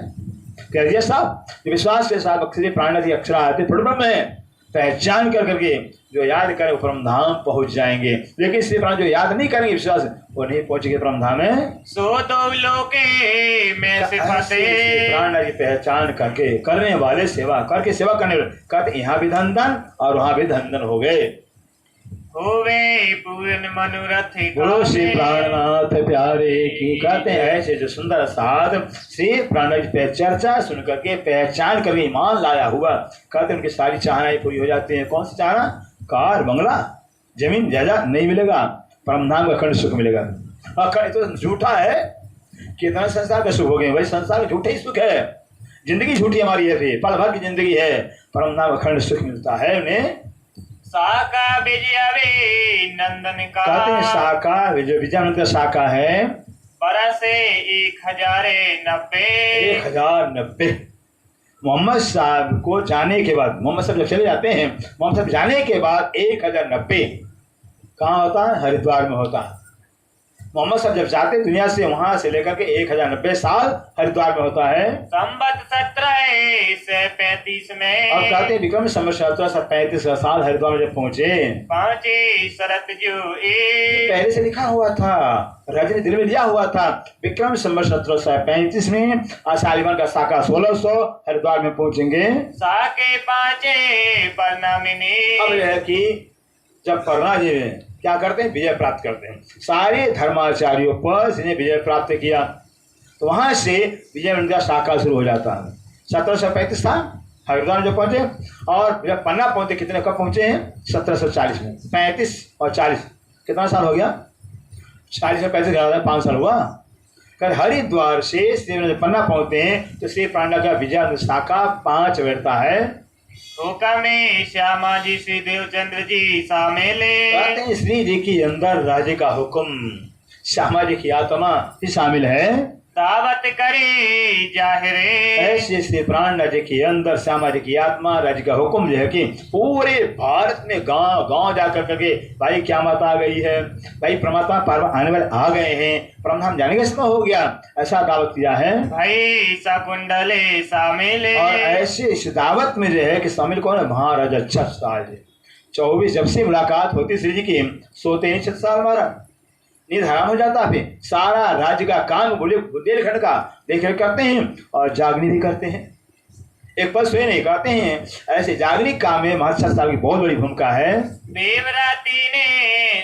Speaker 1: कह दिया साहब, जो विश्वास के साथ अक्षर प्राणनाथ अक्षरातीत पूर्ण ब्रह्म है, पहचान कर करके जो याद करे वो ब्रह्मधाम पहुंच जाएंगे, लेकिन इसलिए प्राण जो याद नहीं करेंगे विश्वास वो नहीं पहुंचेंगे ब्रह्मधाम में।
Speaker 2: सो दो लोके में सिफते,
Speaker 1: प्राण की पहचान करके करने वाले सेवा करके सेवा करने वाले कहते यहाँ भी धन धन और वहां भी धन धन हो गए।
Speaker 2: होवे पूर्ण मनोरथ
Speaker 1: बोलो श्री
Speaker 2: कामे।
Speaker 1: प्राणनाथ प्यारे की। कहते हैं ऐसे जो सुंदर साध श्री प्राणनाथ पे चर्चा सुन करके पहचान कर ईमान लाया हुआ, कहते हैं उनकी सारी चाहनाएं पूरी हो जाती हैं। कौन सी चाहना? कार बंगला जमीन जायदाद नहीं मिलेगा, परमधाम का अखंड सुख मिलेगा। अखंड तो झूठा है, कितना संसार का सुख हो गए, वही संसार का झूठा ही सुख है। जिंदगी झूठी हमारी है, फिर पल भर की जिंदगी है, परमधाम अखंड सुख मिलता है उन्हें।
Speaker 2: साका विजयवे नंदन का।
Speaker 1: कहते हैं शाखा विजयानंद का शाखा है
Speaker 2: बरसे 1090।
Speaker 1: 1090। मोहम्मद साहब को जाने के बाद, मोहम्मद साहब जब चले जाते हैं, मोहम्मद साहब जाने के बाद 1090 कहाँ होता है? हरिद्वार में होता है। मोहम्मद साहब जब जाते दुनिया से, वहां से लेकर के 1090 साल हरिद्वार में होता है।
Speaker 2: संवत 1735 में।
Speaker 1: और कहते हैं विक्रम संवत 1735 साल हरिद्वार में जब पहुंचे,
Speaker 2: पहुंचे शरत जो
Speaker 1: पहले से लिखा हुआ था, राजा ने दिल में दिया हुआ था, विक्रम संवत 1735 में शालिवान का शाखा 1600 हरिद्वार में पहुंचेंगे।
Speaker 2: साके पांचे परनामिनी।
Speaker 1: अब यह है कि जब परना जी ने क्या करते हैं? विजय प्राप्त करते हैं सारे धर्माचार्यों पर, जिन्हें विजय प्राप्त किया, तो वहां से विजय का शाखा शुरू हो जाता है। 1735 था हरिद्वार जो पहुंचे, और जब पन्ना पहुंचे, कितने कब पहुंचे हैं? 1740 में। 35 और 40 कितना साल हो गया? 40 में 35 5 साल हुआ। कर हरिद्वार से श्री पन्ना पहुंचते हैं तो श्री प्राणा का विजय शाखा 5 बैठता है।
Speaker 2: हुक्म श्यामा जी श्री देवचंद्र जी शामिले।
Speaker 1: कहते हैं श्री जी के अंदर राज्य का हुक्म, श्यामा जी की आत्मा भी शामिल है।
Speaker 2: दावत करे जाहिरे।
Speaker 1: ऐसे श्री प्राणनाथ जी के अंदर श्यामा जी की आत्मा, राज्य का हुक्म जो है कि पूरे भारत में गांव गांव जाकर करके भाई क्या मत आ गई है, भाई परमात्मा पार्वती आने वाले आ गए हैं, परमधाम जाने का समय हो गया, ऐसा दावत किया है।
Speaker 2: भाई सकुंडले शामिले।
Speaker 1: और ऐसे इस दावत में जो है कि शामिल कौन है? महाराजा छत्रसाल। 24 जब से मुलाकात होती श्री जी की, सोते नहीं छत्रसाल हमारा, नींद हराम हो जाता, फिर सारा राज्य का काम बुंदेलखंड का देख रेख करते हैं और जागनी भी करते हैं। एक पल सोए नहीं, कहते हैं ऐसे जागनी काम में महाराज साहब की बहुत बड़ी भूमिका है।
Speaker 2: देवराती ने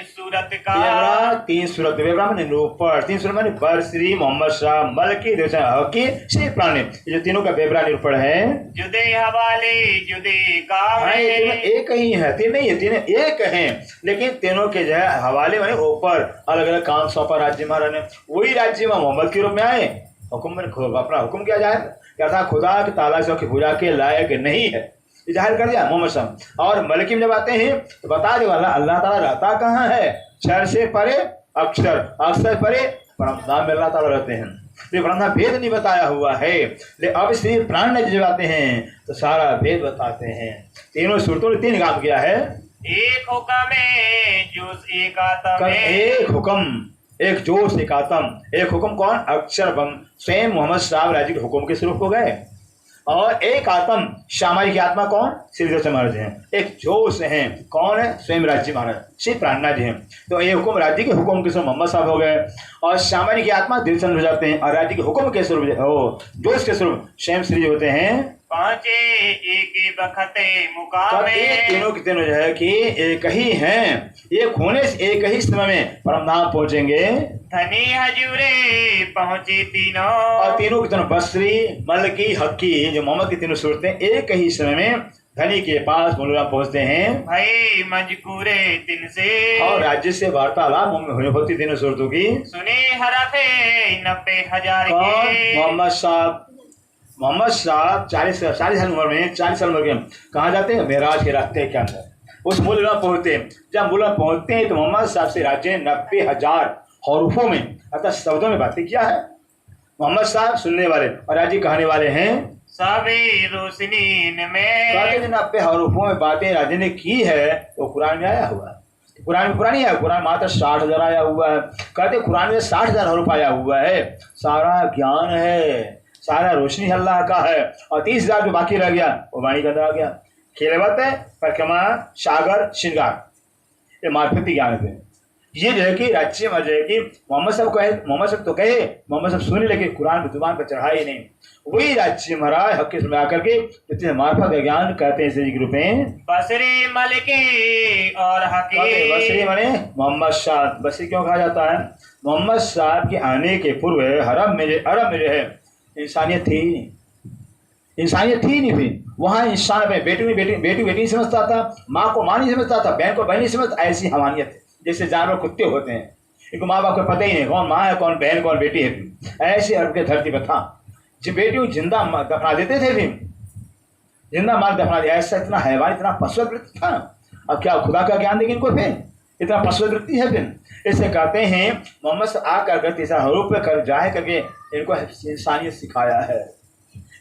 Speaker 2: सूरत का।
Speaker 1: बेवरा 3 सूरत, बेवरा माने निरूपण, 3 सूरत माने बरश्री, मोहम्मद शाह, मलकी, हकी, श्री प्राण, ये जो तीनों का बेवरा निरूपण है।
Speaker 2: जुदे हवाले जुदे काम।
Speaker 1: हाँ, ये तीनों एक ही है, तीन नहीं है, तीनों एक हैं, लेकिन तीनों के जो है हवाले माने ऊपर अलग अलग काम सौंपा राज्य महाराज ने। वही राज्य में मोहम्मद के रूप में आए, हुक्म में अपना हुक्म किया जाए, क्या था? खुदा के ताला से की पूजा के लायक नहीं है, जाहिर कर दिया मोहम्मद साहब। और मलकी में जब आते हैं तो बता दे वाला अल्लाह ताला रहता कहाँ है? क्षर से परे अक्षर, अक्षर परे परमधाम में अल्लाह ताला रहते हैं। तो परमधाम भेद नहीं बताया हुआ है, लेकिन अब श्री प्राणनाथ जब आते हैं तो सारा भेद बताते हैं। तीनों सूरतों ने 3 काम किया है।
Speaker 2: एक हुक्म जोश एक आत्म।
Speaker 1: एक हुक्म, एक जोश, एक आत्म। एक हुक्म कौन? अक्षर बम स्वयं मोहम्मद साहब राजी के हुक्म के स्वरूप हो गए। और एक आत्म श्यामा जी की आत्मा कौन? श्री देव महाराज हैं। एक जोश हैं, कौन है? स्वयं राज्य महाराज श्री प्राणनाथ जी हैं। तो ये हुक्म राज्य के हुक्म के स्वरूप मोहम्मद साहब हो गए, और श्यामा जी की आत्मा दिलचंद हो जाते हैं, और राज्य के हुक्म के स्वरूप जोश के स्वरूप स्वयं श्री जी होते हैं।
Speaker 2: पांचे एक बखते मुकामे।
Speaker 1: तीनों के तीनों जो है कि एक ही हैं, एक होने से एक ही समय में परमधाम पहुंचेंगे।
Speaker 2: धनी हजूरे पहुंचे तीनों।
Speaker 1: और तीनों के तीनों बसरी, मलकी, हक्की, जो मोहम्मद की तीनों सूरतें एक ही समय में धनी के पास मुल्ला पहुंचते हैं।
Speaker 2: भाई मजकूरे दिन से।
Speaker 1: और राज्य से वार्तालाप होती तीनों सूरतों की।
Speaker 2: सुने हरफे 90,000 के।
Speaker 1: मोहम्मद साहब, मोहम्मद साहब 40 साल उम्र में, 40 साल उम्र के कहाँ जाते हैं? मेराज के रास्ते के अंदर उस मुल्ला पहुंचते हैं। जब मुल्ला पहुंचते हैं तो मोहम्मद साहब से राज्य 90,000 हरूफों में अर्थात शब्दों में बातें किया है। मोहम्मद साहब सुनने वाले और राज्य कहने वाले हैं।
Speaker 2: सभी रोशनी में।
Speaker 1: कहते हैं 90 हरूफों में बातें राज्य ने की है, वो कुरान में आया हुआ है। कुरान में पुरानी है, कुरान मात्र 60,000 आया हुआ है। कहते कुरान में 60,000 हरूफ आया हुआ है। सारा ज्ञान है, सारा रोशनी अल्लाह का है, और 30,000 जो बाकी रह गया वो वाणी के अंदर आ गया। खिलवत है, परिक्रमा, सागर, श्रृंगार, ये मार्फती ज्ञान थे। ये जो है कि राज्य में जो है कि मोहम्मद साहब तो कहे मोहम्मद साहब सुने, लेकिन कुरान की जुबान पर चढ़ा ही नहीं। वही राज्य महाराज हक में आकर के इतने मार्फत का ज्ञान कहते हैं इसी ग्रुप में
Speaker 2: बसरी मलिके और हकी।
Speaker 1: बसरी माने मोहम्मद साहब। बसरी क्यों कहा जाता है? मोहम्मद साहब के आने के पूर्व अरब में जो है इंसानियत थी नहीं फिर वहाँ इंसान अपने बेटी नहीं समझता था, माँ को माँ नहीं समझता था, बहन को बहन नहीं समझता। ऐसी हवानियत है जैसे जानवर कुत्ते होते हैं, इनको माँ बाप को पता ही नहीं कौन माँ है कौन बहन कौन बेटी है। ऐसे अरब के धरती पर था जो बेटियों जिंदा दफना देते थे, फिर जिंदा मार दफना दिया। ऐसा इतना हैवान इतना पशुवृत्ति था। अब क्या खुदा का ज्ञान देंगे इनको? फिर इतना पशुवृत्ति है। फिर इससे कहते हैं मोहम्मद से आकर तीसरा हरूप पे कर जाए करके इनको इंसानियत सिखाया है।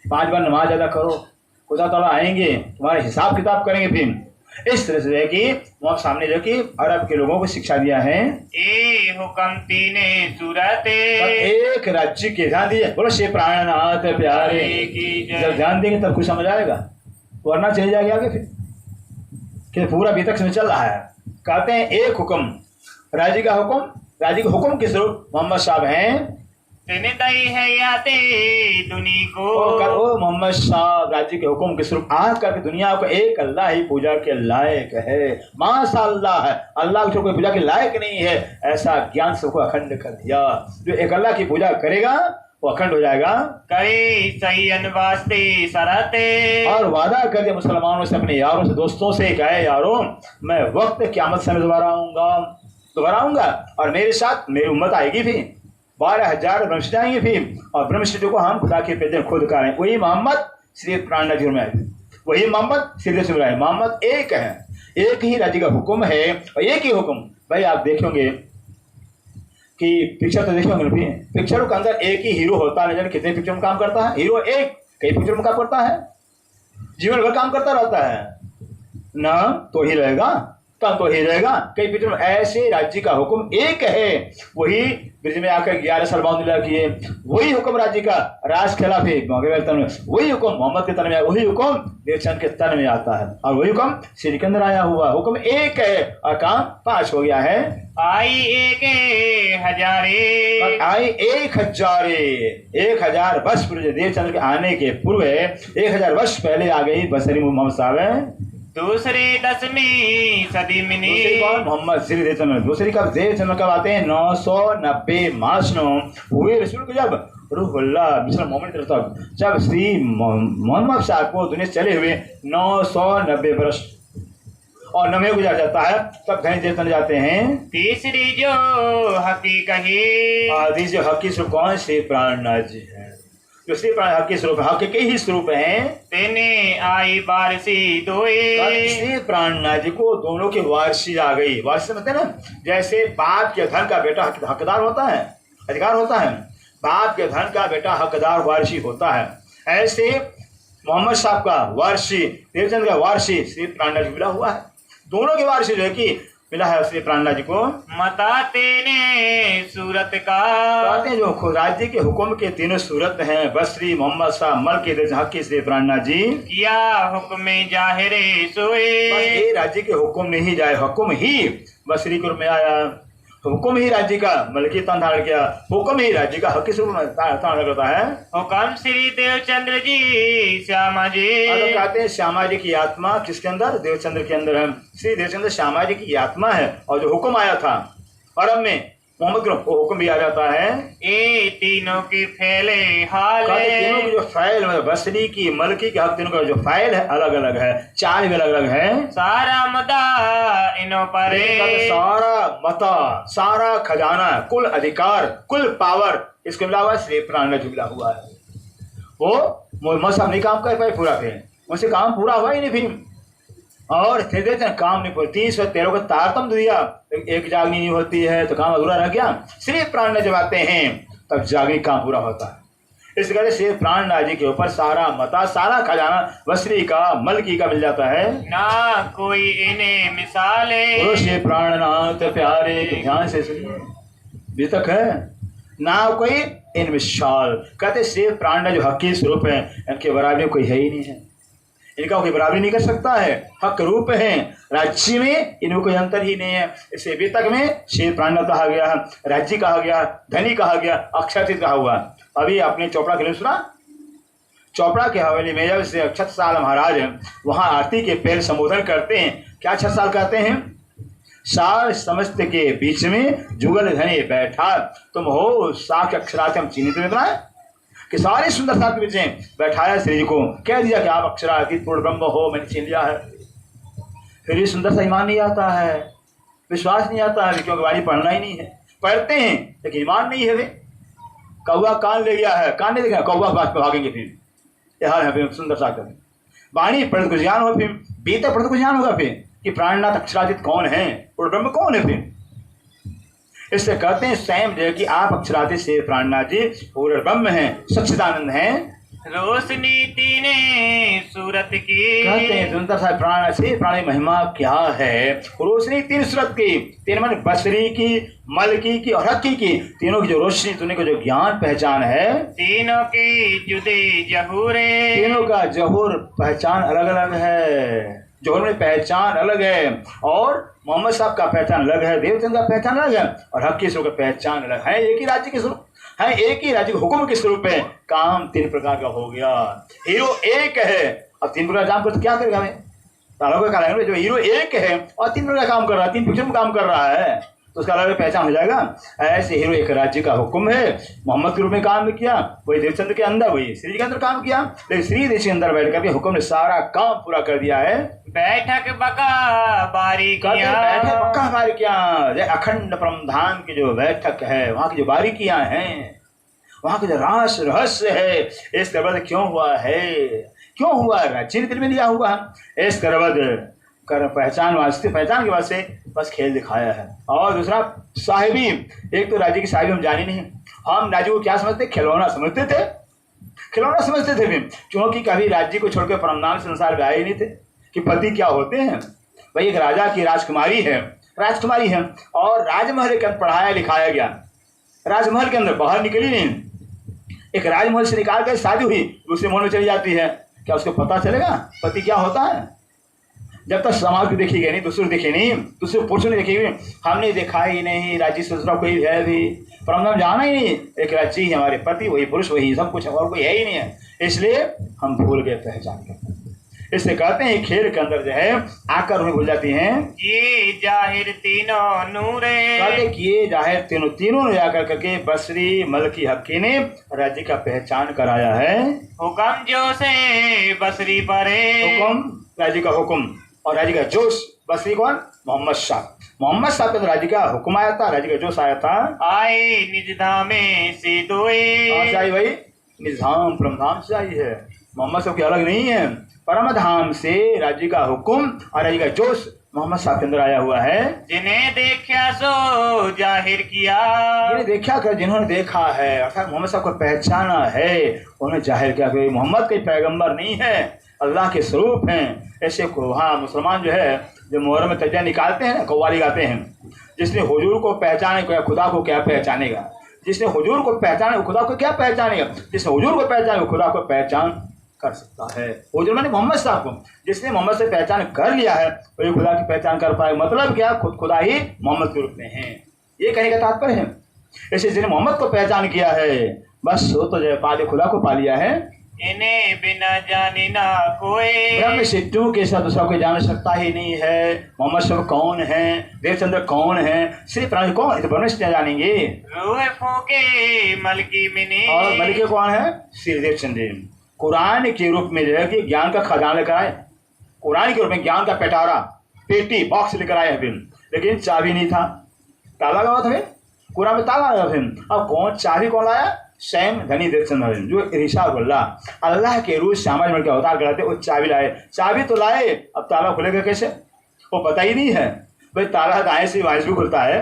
Speaker 1: 5 बार नमाज अदा करो, खुदा ताला आएंगे तुम्हारे हिसाब किताब करेंगे। फिर इस तरह से है कि वहाँ सामने जो कि अरब के लोगों को शिक्षा दिया है।
Speaker 2: ए हुक्म तीने सूरत
Speaker 1: एक राज्य के ध्यान दीजिए, बोलो श्री प्राणनाथ प्यारे। जब ध्यान देंगे तब कुछ समझ आएगा, वरना चले जाएगा आगे फिर कि पूरा अभी तक समझ चल रहा है। कहते हैं एक हुक्म, राज्य का हुक्म के स्वरूप मोहम्मद साहब हैं।
Speaker 2: है याते दुनी को
Speaker 1: ओ मोहम्मद साहब राज्य के हुक्म के स्वरूप आज करके दुनिया को एक अल्लाह ही पूजा के लायक है। माशाअल्लाह है, अल्लाह को कोई पूजा के लायक नहीं है, ऐसा ज्ञान सबको अखंड कर दिया। जो एक अल्लाह की पूजा करेगा वो अखंड हो जाएगा।
Speaker 2: कई सही अनवास्ते सरते
Speaker 1: और वादा कर दिया मुसलमानों से, अपने यारों से, दोस्तों से, कहे यारों मैं वक्त क़यामत से दोबारा आऊंगा और मेरे साथ मेरी उम्मत आएगी। फिर 12,000 ब्रह्मश जाएंगे फिर, और ब्रह्मश को हम खुदा के पेज खुद करें। वही मोहम्मद श्री प्राणनाथ में आए, वही मोहम्मद सीधे से आए। मोहम्मद एक है, एक ही राज्य का हुक्म है और एक ही हुक्म। भाई आप देखेंगे कि पिक्चर तो देखेंगे, पिक्चरों के अंदर एक ही हीरो होता है। जाने कितने पिक्चर में काम करता है हीरो, एक कई पिक्चर में काम करता है, जीवन भर काम करता रहता है ना, तो ही रहेगा तब तो ही रहेगा। कई पिक्चर में ऐसे राज्य का हुक्म एक है। वही ब्रिज में आकर 11 साल बाउंड किए, वही हुक्म राज्य का राज खेला। फिर वही हुक्म मोहम्मद के तन में, वही हुक्म देवचंद के तन में आता है, और वही हुक्म श्री के अंदर आया हुआ। हुक्म एक है और काम 5 हो गया है।
Speaker 2: आई एक हजारे,
Speaker 1: आई 1,000 वर्ष पूर्व, देवचंद्र के आने के पूर्व 1,000 वर्ष पहले आ गई बसरी मोहम्मद साहब।
Speaker 2: दूसरे 10वीं सदी में
Speaker 1: मोहम्मद श्री देवचंद्र। दूसरी कब देवचंद्र कब आते हैं? 990 मासनो हुए रसूल को, जब रूहुल्लाह मिस्र मोहम्मद तक जब श्री मोहम्मद साहब को दुनिया चले हुए 990 वर्ष और 90 गुजर जाता है, तब कहीं देवचंद्र जाते हैं।
Speaker 2: तीसरी जो हकी कही
Speaker 1: आदि जो हकी स्वरूप कौन? श्री प्राणनाथ जी है, जो श्री प्राण हक के स्वरूप, हक के ही स्वरूप हैं।
Speaker 2: तेने आई वारसी दोए,
Speaker 1: श्री प्राणनाथ जी को दोनों की वारसी आ गई। वारसी मतलब ना, जैसे बाप के धन का बेटा हकदार होता है, अधिकार होता है, बाप के धन का बेटा हकदार वारसी होता है, ऐसे मोहम्मद साहब का वारसी, देवचंद्र का वारसी श्री प्राणनाथ जी मिला हुआ है। दोनों की वारसी जो है कि मिला है श्री प्राणनाथ जी को।
Speaker 2: मताते ने सूरत का,
Speaker 1: कहते हैं जो राज्य के हुक्म के तीनों सूरत हैं, बसरी मोहम्मद साहब मल के हक श्री प्राणनाथ जी।
Speaker 2: किया हुक्म जाहिरे सोए,
Speaker 1: बस ये राज्य के हुक्म नहीं जाए, हुक्म ही बसरी के रूप में आया, हुक्म ही राज्य का मलकी तन धारण किया, हुक्म ही राज्य का हक स्वरूप धारण करता है।
Speaker 2: हुक्म श्री देवचंद्र जी श्यामा जी।
Speaker 1: कहते हैं श्यामा जी की आत्मा किसके अंदर? देवचंद्र के अंदर है। श्री देवचंद्र श्यामा जी की आत्मा है, और जो हुक्म आया था अरब में मोहम्मद को, वो हुक्म भी आ जाता है।
Speaker 2: ए तीनों की फैले हाल,
Speaker 1: तीनों की जो फैल बसरी की मलकी के हक, तीनों का जो फैल है अलग अलग है, चाल भी अलग अलग है।
Speaker 2: सारा मदा इनो पर,
Speaker 1: सारा मता, सारा खजाना, कुल अधिकार, कुल पावर इसको मिला हुआ है, श्री प्राणनाथ मिला हुआ है। वो मोहम्मद साहब नहीं काम कर पाए पूरा, फिर उनसे काम पूरा हुआ ही नहीं। फिर और फिर काम नहीं पूरा, 313 को तारतम दिया, एक जागनी नहीं होती है तो काम अधूरा रह गया। श्री प्राणनाथ जब आते हैं तब जागनी काम पूरा होता है। इस तरह से प्राणनाथ जी के ऊपर सारा मता, सारा खजाना बसरी का मलकी का मिल जाता है।
Speaker 2: ना कोई इन्हें मिसाले,
Speaker 1: श्री प्राणनाथ प्यारे, ध्यान से सुनिए, भी तक है ना कोई इन मिसाल। कहते श्री प्राणनाथ जो हकी स्वरूप है, इनके बराबर कोई है ही नहीं है। इनका कोई बराबरी नहीं कर सकता है, हक रूप है। राज्य में इनको कोई अंतर ही नहीं है। इसे वेतक में शेर प्राणनाथ कहा गया, राज्य कहा गया, धनी कहा गया, अक्षरातीत कहा हुआ। अभी आपने चोपड़ा के लिए सुना, चोपड़ा के हवेली में जब से छत्रसाल महाराज वहां आरती के पैर संबोधन करते हैं, क्या छत्रसाल कहते हैं? सार समस्त के बीच में जुगल धनी बैठा, तुम हो साक्ष अक्षरात्यम चिन्हित में बनाए कि सारे सुंदरता के बीच में बैठाया श्री जी को, कह दिया कि आप अक्षरातीत पूर्ण ब्रह्म हो, मैंने छीन लिया है। फिर ये सुंदरता ईमान नहीं आता है, विश्वास नहीं आता है, क्योंकि वाणी पढ़ना ही नहीं है। पढ़ते हैं लेकिन ईमान नहीं है। वे कौवा कान ले गया है, कान नहीं देखा, कौवा बात पर भागेंगे। फिर यह है फिर सुंदरता का वाणी पढ़ को ज्ञान हो, फिर बीते पढ़ को ज्ञान होगा फिर कि प्राणनाथ अक्षरातीत कौन है, पूर्ण ब्रह्म कौन है। फिर इससे कहते हैं स्वयं जो कि आप अक्षरातीत से प्राणनाथ जी पूर्ण ब्रह्म हैं, सच्चिदानंद हैं।
Speaker 2: रोशनी तीने सूरत की,
Speaker 1: कहते हैं सुंदर सा प्राण से प्राण की महिमा क्या है। रोशनी तीन सूरत की, तीन मन बसरी की, मलकी की और हक्की की, तीनों की जो रोशनी, तीनों को जो ज्ञान पहचान है,
Speaker 2: तीनों की जुदे जहूरे,
Speaker 1: तीनों का जहूर पहचान अलग अलग है। जहूर में पहचान अलग है और मोहम्मद साहब का पहचान अलग है, देवचंद का पहचान अलग है और हक्की स्वरूप का पहचान अलग है। एक ही राज्य के स्वरूप है, एक ही राज्य हुक्म के स्वरूप है। काम तीन प्रकार का हो गया, हीरो एक है। अब तीन प्रकार काम कर तो क्या करेगा? हमें तालों का कारण जो हीरो एक है और तीन प्रकार काम कर रहा है, तीन पिक्चर में काम कर रहा है, तो उसका अलग पहचान हो जाएगा। ऐसे हीरो एक राज्य का हुक्म है, मोहम्मद के रूप में काम किया, वही देवचंद्र के अंदर, वही श्री के अंदर काम किया, लेकिन श्री देश के अंदर बैठ करके हुक्म ने सारा काम पूरा कर दिया है।
Speaker 2: बैठक बका बारीकियां,
Speaker 1: बैठक बका बारीकियां, अखंड परमधाम की जो बैठक है, वहाँ की जो बारीकियां हैं, वहाँ का जो रहस्य है, इस करबद क्यों हुआ है, क्यों हुआ, राज्य ने दिल में लिया हुआ है। इस करबद कर पहचान वास्ते, पहचान के वास्ते बस खेल दिखाया है। और दूसरा साहिबी, एक तो राज्य की साहिबी हम जाने नहीं, हम राज्य को क्या समझते, खिलौना समझते थे, खिलौना समझते थे भी, क्योंकि कभी राज्य को छोड़कर परमधाम से संसार में आए ही नहीं थे कि पति क्या होते हैं। भाई एक राजा की राजकुमारी है, राजकुमारी है और राजमहल के अंदर पढ़ाया लिखाया गया, राजमहल के अंदर बाहर निकली नहीं, एक राजमहल से निकाल कर शादी हुई, दूसरे महल में चली जाती है, क्या उसको पता चलेगा पति क्या होता है? जब तक समाज को देखी गई नहीं, दूसरे देखे नहीं, दूसरे पुरुषों ने देखी हुई, हमने देखा ही नहीं, राज्य से दूसरा कोई है भी, पर हम जाना ही नहीं, एक राज्य ही हमारे पति, वही पुरुष, वही सब कुछ, और कोई है ही नहीं है, इसलिए हम भूल गए पहचान कर। इसलिए कहते हैं खेल के अंदर जो है आकर उन्हें भूल जाती हैं।
Speaker 2: ये जाहिर तीनों नूरे,
Speaker 1: कहते किए जाहिर तीनों, तीनों ने जाकर करके बसरी मलकी हक्की ने राज्य का पहचान कराया है।
Speaker 2: हुक्म जो से बसरी परे,
Speaker 1: हुक्म राज्य का हुक्म और राज्य का जोश। बसरी कौन? मोहम्मद साहब, मोहम्मद साहब का तो राज्य का हुक्म आया था, राज्य का जोश आया था।
Speaker 2: आए निज धामे से दोए,
Speaker 1: कहाँ से आई भाई? निजाम परमधाम से आई है, मोहम्मद साहब की अलग नहीं है, परमधाम से राज्य का हुक्म और राज्य का जोश मोहम्मद साहब के अंदर आया हुआ है।
Speaker 2: जिन्हें देखा सो जाहिर किया,
Speaker 1: जिन्हें देखा कर, जिन्होंने देखा है अर्थात मोहम्मद साहब को पहचाना है, उन्हें जाहिर किया कि मोहम्मद कोई पैगंबर नहीं है, अल्लाह के स्वरूप हैं। ऐसे को वहाँ मुसलमान जो है जो मुहर्रम में तजिया निकालते हैं, कव्वाली गाते हैं, जिसने हुजूर को पहचाने खुदा को क्या पहचानेगा, जिसने हुजूर को पहचाने खुदा को क्या पहचानेगा, जिसने हुजूर को पहचाने खुदा को पहचान कर सकता है। हुजूर माने मोहम्मद साहब को, जिसने मोहम्मद से पहचान कर लिया है वही खुदा की पहचान कर पाए। मतलब क्या, खुद खुदा ही मोहम्मद के रूप में है, ये कहने का तात्पर्य है। ऐसे जिसने मोहम्मद को पहचान किया है बस वो तो जो पाले खुदा को पा लिया है।
Speaker 2: इन्हें बिना जाने ना कोई,
Speaker 1: ब्रह्म सिद्धू के साथ दूसरा कोई जान सकता ही नहीं है। मोहम्मद साहब कौन है, देवचंद्र कौन है, श्री प्राण कौन, तो ब्रह्म सिद्ध जानेंगे।
Speaker 2: रूह फूके मलकी मिनी,
Speaker 1: और मलिके कौन है? श्री देवचंद्र। कुरान के रूप में जो है कि ज्ञान का खजाना लेकर आए, कुरान के रूप में ज्ञान का पेटारा, पेटी, बॉक्स लेकर आए हैं, लेकिन चाबी नहीं था, ताला लगा था, कुरान में ताला लगा था। अब कौन चाबी कौन लाया? स्वयं धनी देवचंद्र जो ईर्षा अल्लाह के रूह समाज में अवतार कराते, वो चाबी लाए। चाबी तो लाए, अब ताला खुलेगा कैसे, वो पता ही नहीं है। भाई ताला दाएं से बाएं से भी खुलता है,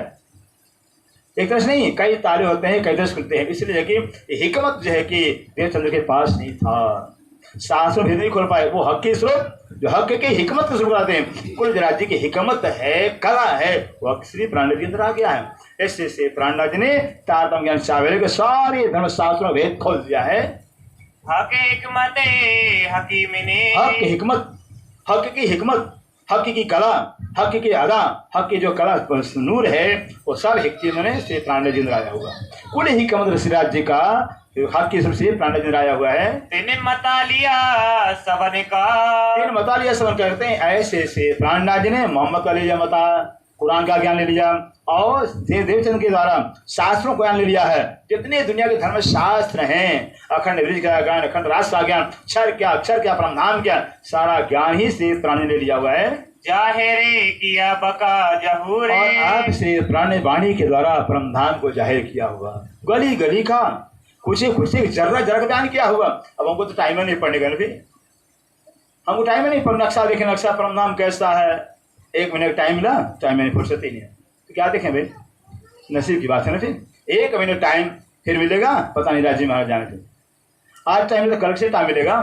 Speaker 1: एक तरह से नहीं, कई ताले होते हैं, कई तरह से खुलते हैं। इसलिए कि हिकमत जो है कि देवचंद्र के पास नहीं था, शास्त्रों भी नहीं खोल पाए। वो हक के स्रोत जो हक के हिकमत को शुरू कराते हैं, कुल राज्य की हिकमत है, कला है, वो श्री प्राणनाथ के अंदर आ गया है। ऐसे से प्राणनाथ ने तारतम्य ज्ञान चावेले के सारे धर्मशास्त्रों भेद खोल दिया है।
Speaker 2: हक हिकमत हकीमिने
Speaker 1: हक हिकमत, हक की हिकमत, हक की कला, हक की अदा, हक की जो कला नूर है वो सब हिकमत ने से प्राण जिंद आया हुआ। कुल हिकमत ऋषिराज जी का हक की सबसे प्राण जिंद आया हुआ है।
Speaker 2: तिन मता लिया सबन का
Speaker 1: तीन मता लिया सबन कहते हैं ऐसे से प्राणनाथ जी ने मोहम्मद का ले लिया मता, कुरान का ज्ञान ले लिया और देवचंद के द्वारा शास्त्रों का ज्ञान ले लिया है। जितने दुनिया के धर्म शास्त्र हैं, अखंड वृक्ष का ज्ञान, अखंड राष्ट्र का ज्ञान, अक्षर क्या परमधाम ज्ञान, सारा ज्ञान ही श्री प्राणी ने ले लिया हुआ है।
Speaker 2: जाहिरे किया बका जहूरे
Speaker 1: और आप श्री प्राणी वाणी के द्वारा परमधाम को जाहिर किया हुआ, गली गली का खुशी खुशी जर्रा जर्रा का बयान किया हुआ। अब हमको तो टाइम नहीं पढ़ने का, हमको टाइम नहीं पर नक्शा देखे, नक्शा परमधाम कैसा है, 1 मिनट टाइम मिला, टाइम में फुर्सत ही नहीं है तो क्या देखें भाई, नसीब की बात है ना। फिर 1 मिनट टाइम फिर मिलेगा, पता नहीं राज्य महाराज जाने थे, आज टाइम मिला कल से टाइम मिलेगा।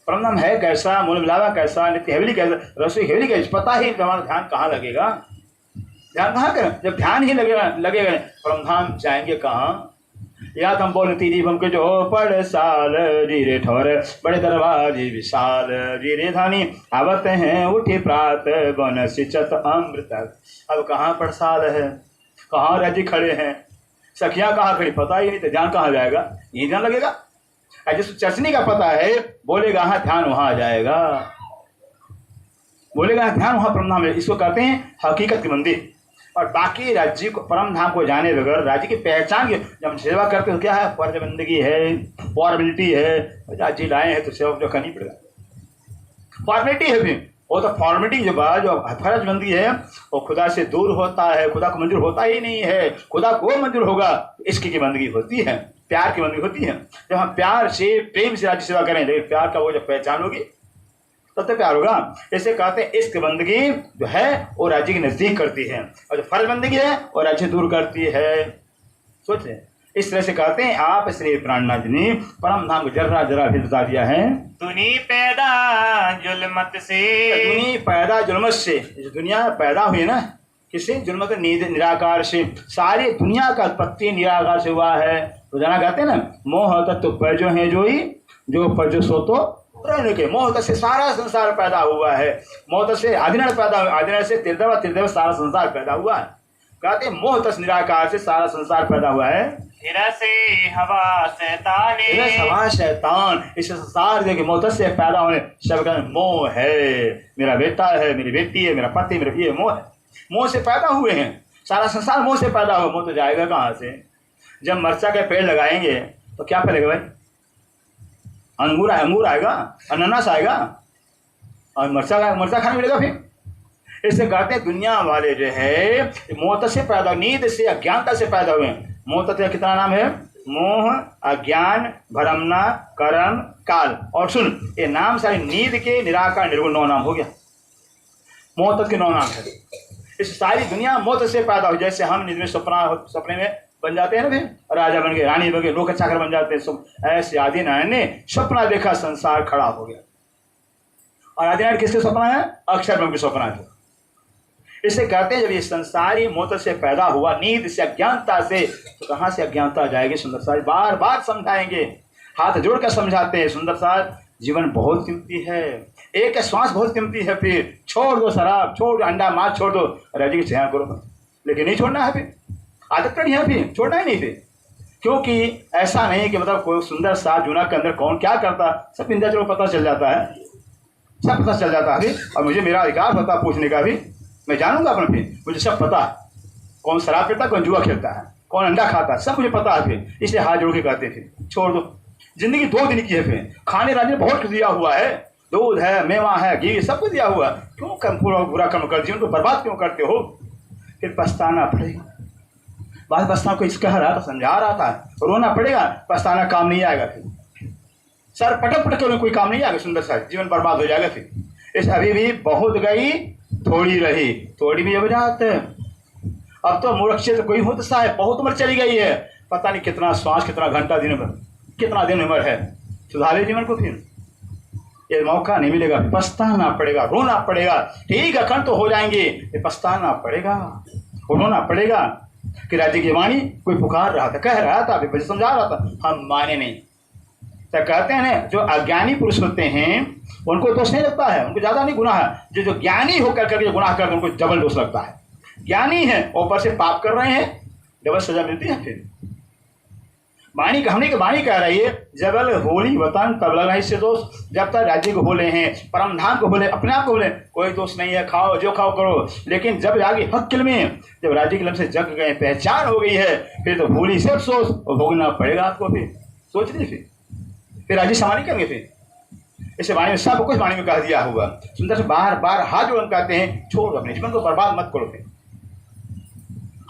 Speaker 1: परमधाम है कैसा, मूल मिलावा कैसा, नित्य हेवली कैसा, रसोई हेवली कैसा, पता ही हमारा ध्यान कहाँ लगेगा, ध्यान कहाँ करें जब ध्यान ही लगेगा परमधाम जाएंगे कहाँ। या हम बोल तीरी बम के जो पड़ साल री रे ठोर बड़े दरवाजे विशाल री रे धानी आवत हैं उठे प्रात बन सिचत अमृत। अब कहाँ पड़ साल है, कहाँ राजी खड़े हैं, सखियाँ कहाँ खड़ी, पता ही नहीं तो ध्यान कहाँ जाएगा, यही ध्यान लगेगा। जिस चर्चनी का पता है बोलेगा हाँ ध्यान वहाँ जाएगा, बोलेगा ध्यान वहाँ परमधाम है। इसको कहते हैं हकीकत की मंदिर। और बाकी राज्य को परम धाम को जाने बगैर राज्य की पहचान की जब सेवा करते हो क्या है, फर्ज बंदगी है, फॉर्मेलिटी है, राज्य लाए हैं तो सेवा जो करनी पड़ेगा, फॉर्मेलिटी है। भी वो तो फॉर्मेलिटी जो बात जो फर्ज बंदगी है वो खुदा से दूर होता है, खुदा को मंजूर होता ही नहीं है। खुदा को मंजूर होगा इसकी की बंदगी होती है, प्यार की बंदगी होती है। जब हम प्यार से प्रेम से राज्य सेवा करें, लेकिन प्यार का वो जब पहचान होगी तब तो प्यार होगा। ऐसे कहते हैं इश्क बंदगी जो है वो राज्य के नजदीक करती है, और जो फर्ज बंदगी है वो राज्य दूर करती है। सोचे इस तरह से कहते हैं आप श्री प्राणनाथ ने परम धाम को जरा जरा भी बता दिया है।
Speaker 2: दुनी पैदा जुल्मत से,
Speaker 1: दुनी पैदा जुल्मत से, जो दुनिया पैदा हुई ना किसी जुल्मत निराकार से, सारी दुनिया का उत्पत्ति निराकार से हुआ है। रोजाना कहते हैं ना मोह तत्व पर जो है जो पर जो सो तो रहने के, मोह से सारा संसार पैदा हुआ है, मोह से आदिनाथ पैदा हुआ, आदिनाथ से तिरदेव, तिरदेव सारा संसार पैदा हुआ है। कहते हैं मोह तस निराकार से सारा संसार पैदा हुआ है।
Speaker 2: हिरा से हवा शैतान,
Speaker 1: हवा शैतान, इस संसार जो मोह से पैदा होने सब का मोह है। मेरा बेटा है, मेरी बेटी है, मेरा पति, मेरा ये मोह है, मोह से पैदा हुए हैं। सारा संसार मोह से पैदा हुआ, मोह तो जाएगा कहाँ से। जब मिर्चा के पेड़ लगाएंगे तो क्या फलेगा भाई, अंगूर आएगा, अनानास आएगा, और मरचा खाने मिलेगा। फिर इससे कहते हैं दुनिया वाले जो है मोह से पैदा, नींद से अज्ञानता से पैदा हुए। मोह तत्व कितना नाम है, मोह, अज्ञान, भ्रमना, कर्म, काल और सुन, ये नाम सारे नींद के निराकार निर्गुण 9 नाम हो गया। मोह तत्व के 9 नाम है। इस सारी दुनिया मोह से पैदा हुई। जैसे हम नींद में सपने में बन जाते हैं ना, फिर राजा बन गए, रानी बन गए, लोग चाकर बन जाते हैं। सब ऐसे आदिनारायण ने सपना देखा, संसार खड़ा हो गया। और आदिनारायण किसके सपना है, अक्षर ब्रह्म के सपना है। इसे कहते हैं जब ये संसारी मोह से पैदा हुआ, नींद से अज्ञानता से, तो कहाँ से अज्ञानता जाएगी। सुंदर सार बार बार समझाएंगे, हाथ जोड़ कर समझाते हैं। सुंदर सार जीवन बहुत कीमती है, एक श्वास बहुत कीमती है। फिर छोड़ दो शराब, छोड़ दो अंडा मांस, छोड़ दो राज्य की सेवा करो, लेकिन नहीं छोड़ना है। फिर आदत नहीं है, फिर छोड़ना ही नहीं। फिर क्योंकि ऐसा नहीं कि मतलब कोई सुंदर सा जूना के अंदर कौन क्या करता, सब इंद्रियों को पता चल जाता है, सब पता चल जाता है। और मुझे मेरा अधिकार पता पूछने का भी, मैं जानूंगा अपने, फिर मुझे सब पता, कौन शराब पीता है, कौन जुआ खेलता है, कौन अंडा खाता है, सब मुझे पता है। फिर इसलिए हाथ जोड़ के कहते हैं फिर छोड़ दो। जिंदगी 2 दिन की है, फिर खाने राज्य ने बहुत दिया हुआ है, दूध है, मेवा है, घी, सब कुछ दिया हुआ। क्यों बुरा कर्म कर, जीवन को बर्बाद क्यों करते हो। फिर पछताना पड़ेगा। बात पछताना को कह रहा था, समझा रहा था, रोना पड़ेगा, पछताना काम नहीं आएगा। फिर सर पटक पटक कोई काम नहीं आएगा। सुंदर सा जीवन बर्बाद हो जाएगा। फिर इस अभी भी बहुत गई थोड़ी रही, थोड़ी भी अब जात। अब तो मूर्ख से तो कोई होता सा है, बहुत उम्र चली गई है, पता नहीं कितना श्वास, कितना घंटा दिन भर, कितना दिन उम्र है। सुधारे जीवन को, फिर ये मौका नहीं मिलेगा। पछताना पड़ेगा, रोना पड़ेगा। ठीक अखंड तो हो जाएंगे, ये पछताना पड़ेगा, रोना पड़ेगा। कि राज्य की वाणी कोई पुकार रहा था, कह रहा था, अभी समझा रहा था, हम माने नहीं। तो कहते हैं ना, जो अज्ञानी पुरुष होते हैं उनको दोष नहीं लगता है, उनको ज्यादा नहीं गुनाह है। जो ज्ञानी होकर करके गुनाह करके उनको डबल दोष लगता है। ज्ञानी है ऊपर से पाप कर रहे हैं, डबल सजा मिलती है। फिर वाणी हमने की वाणी कह रही है, जबल होली वतन तब लगा इससे दोष। जब तक राज्य को बोले हैं, परम धाम को बोले, अपने आप को बोले, कोई दोष नहीं है, खाओ जो खाओ करो। लेकिन जब आगे हक किल में जब राज्य के लम से जग गए, पहचान हो गई है, फिर तो होली से अफसोस और भोगना पड़ेगा आपको। फिर सोच लीजिए, फिर राज्य समानी करेंगे। फिर इसे वाणी में सब कुछ वाणी में कह दिया हुआ। सुंदर से बार बार हाथ जोड़ कहते हैं, छोड़ अपने जीवन को बर्बाद मत करो। फिर